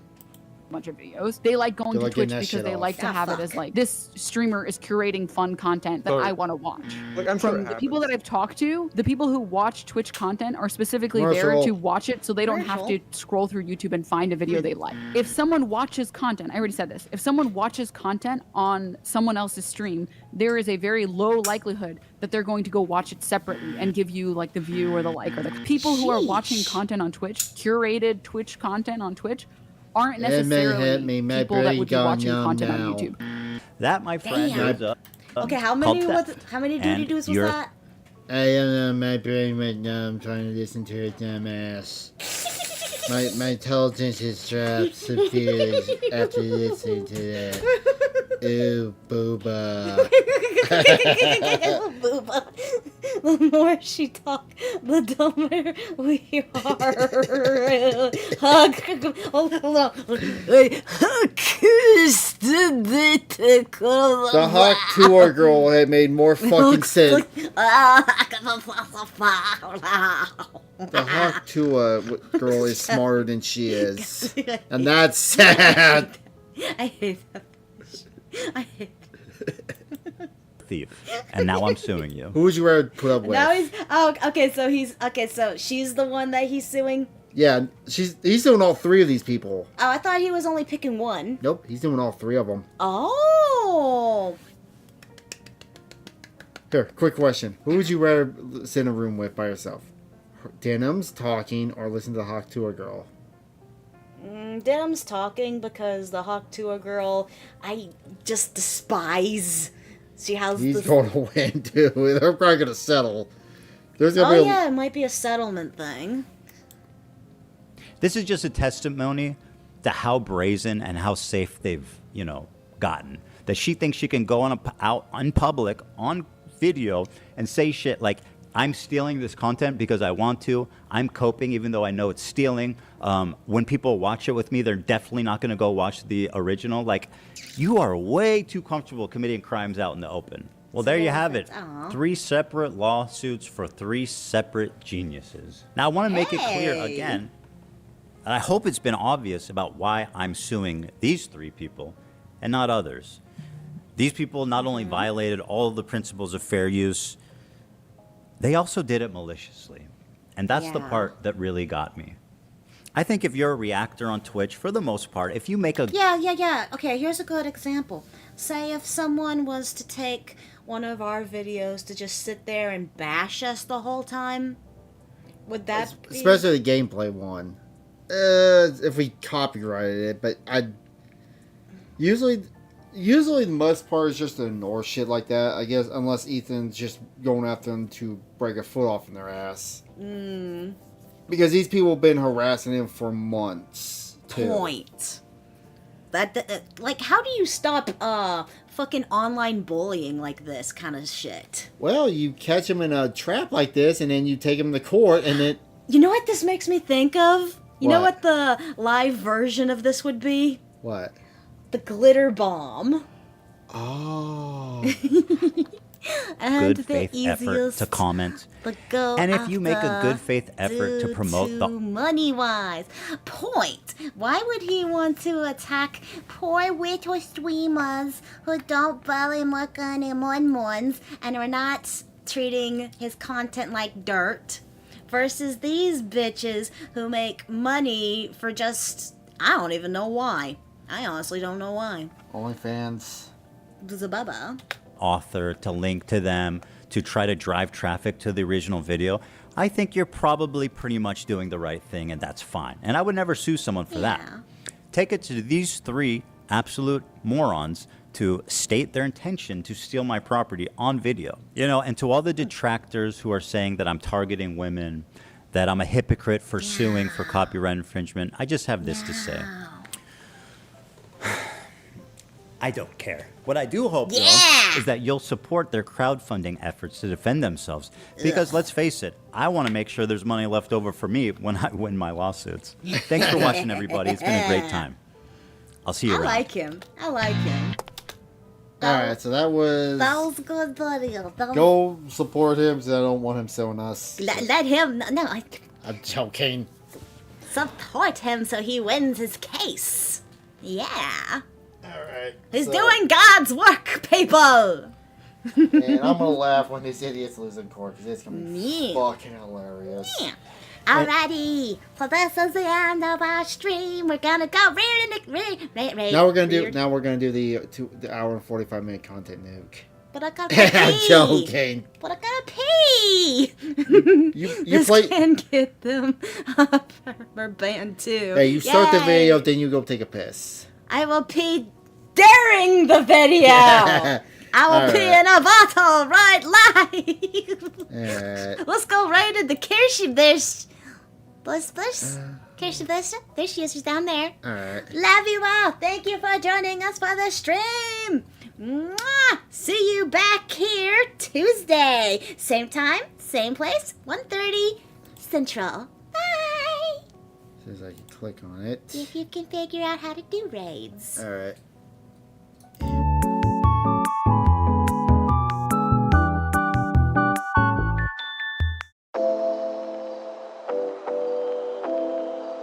Bunch of videos. They like going to like Twitch getting that because shit they off. like to have it as like, this streamer is curating fun content that Sorry. I want to watch. Like, I'm sure From it the people that I've talked to, the people who watch Twitch content are specifically there Commercial. to watch it so they don't have to scroll through YouTube and find a video they like. If someone watches content, I already said this, if someone watches content on someone else's stream, there is a very low likelihood that they're going to go watch it separately and give you like the view or the like. Or the people who are watching content on Twitch, curated Twitch content on Twitch, aren't necessarily people that would be watching content on YouTube. That, my friend, Damn. is a Okay, how many doody doos was that? I don't know, my brain right now. I'm trying to listen to her dumb ass. my intelligence is dropped subdued after listening to that. Ooh, booba. Booba. The more she talks, the dumber we are. Hug. Hold on. The Hawk Tour girl had made more fucking sense. The Hawk Tour girl is smarter than she is. And that's sad. I hate that. I hate thief, and now I'm suing you. Who would you rather put up with? Now so she's the one that he's suing. Yeah, he's doing all three of these people. Oh, I thought he was only picking one. Nope, he's doing all three of them. Oh. Here, quick question. Who would you rather sit in a room with by yourself? Denim's talking or listen to the Hawk Tour girl? Denim's talking because the Hawk Tour girl, I just despise. She has He's going to win, too. They're probably going to settle. There's gonna be yeah, it might be a settlement thing. This is just a testimony to how brazen and how safe they've, gotten. That she thinks she can go out in public on video and say shit like, I'm stealing this content because I want to. I'm coping even though I know it's stealing. When people watch it with me, they're definitely not going to go watch the original. Like, you are way too comfortable committing crimes out in the open. Well, there you have it. 3 separate lawsuits for 3 separate geniuses. Now, I want to make it clear again, and I hope it's been obvious about why I'm suing these 3 people and not others. These people not only violated all of the principles of fair use, they also did it maliciously. And that's the part that really got me. I think if you're a reactor on Twitch, for the most part, if you make a... Yeah. Okay, here's a good example. Say if someone was to take one of our videos to just sit there and bash us the whole time, would that be... Especially the gameplay one. If we copyrighted it, but Usually the most part is just to ignore shit like that, I guess, unless Ethan's just going after them to break a foot off in their ass. Because these people have been harassing him for months, too. Point. Like, how do you stop, fucking online bullying like this kind of shit? Well, you catch him in a trap like this, and then you take him to court, and then... You know what this makes me think of? You know what the live version of this would be? What? The glitter bomb. Oh. And good faith effort to comment. And if you make a good faith effort to promote the... Money-wise. Point. Why would he want to attack poor little streamers who don't barely look on him on and are not treating his content like dirt versus these bitches who make money for just... I don't even know why. I honestly don't know why. OnlyFans. Zababa. Author to link to them to try to drive traffic to the original video. I think you're probably pretty much doing the right thing, and that's fine. And I would never sue someone for that. Take it to these 3 absolute morons to state their intention to steal my property on video. You know, and to all the detractors who are saying that I'm targeting women, that I'm a hypocrite for suing for copyright infringement, I just have this to say. I don't care. What I do hope, though, is that you'll support their crowdfunding efforts to defend themselves. Because let's face it, I want to make sure there's money left over for me when I win my lawsuits. Thanks for watching, everybody. It's been a great time. I'll see you around. I like him. I like him. Alright, so that was good, buddy. Go support him because I don't want him suing us. Let him. No, I'm joking. Support him so he wins his case. Yeah. Alright. He's doing God's work, people. And I'm gonna laugh when this idiot's losing court because it's gonna be fucking hilarious. Yeah. Alrighty, so this is the end of our stream. We're gonna go Now we're gonna do the hour and 45-minute content nuke. But I gotta pee. I'm joking. But I gotta pee. You play. Can get them up our band too. Hey, you start the video, then you go take a piss. I will pee during the video. I will pee in a bottle right live. Let's go right into Kirschenbusch. Bush. Kirschenbusch. There she is. She's down there. Alright. Love you all. Thank you for joining us for the stream. Mwah! See you back here Tuesday. Same time, same place, 1:30 Central. Bye. Says I can click on it. If you can figure out how to do raids. Alright.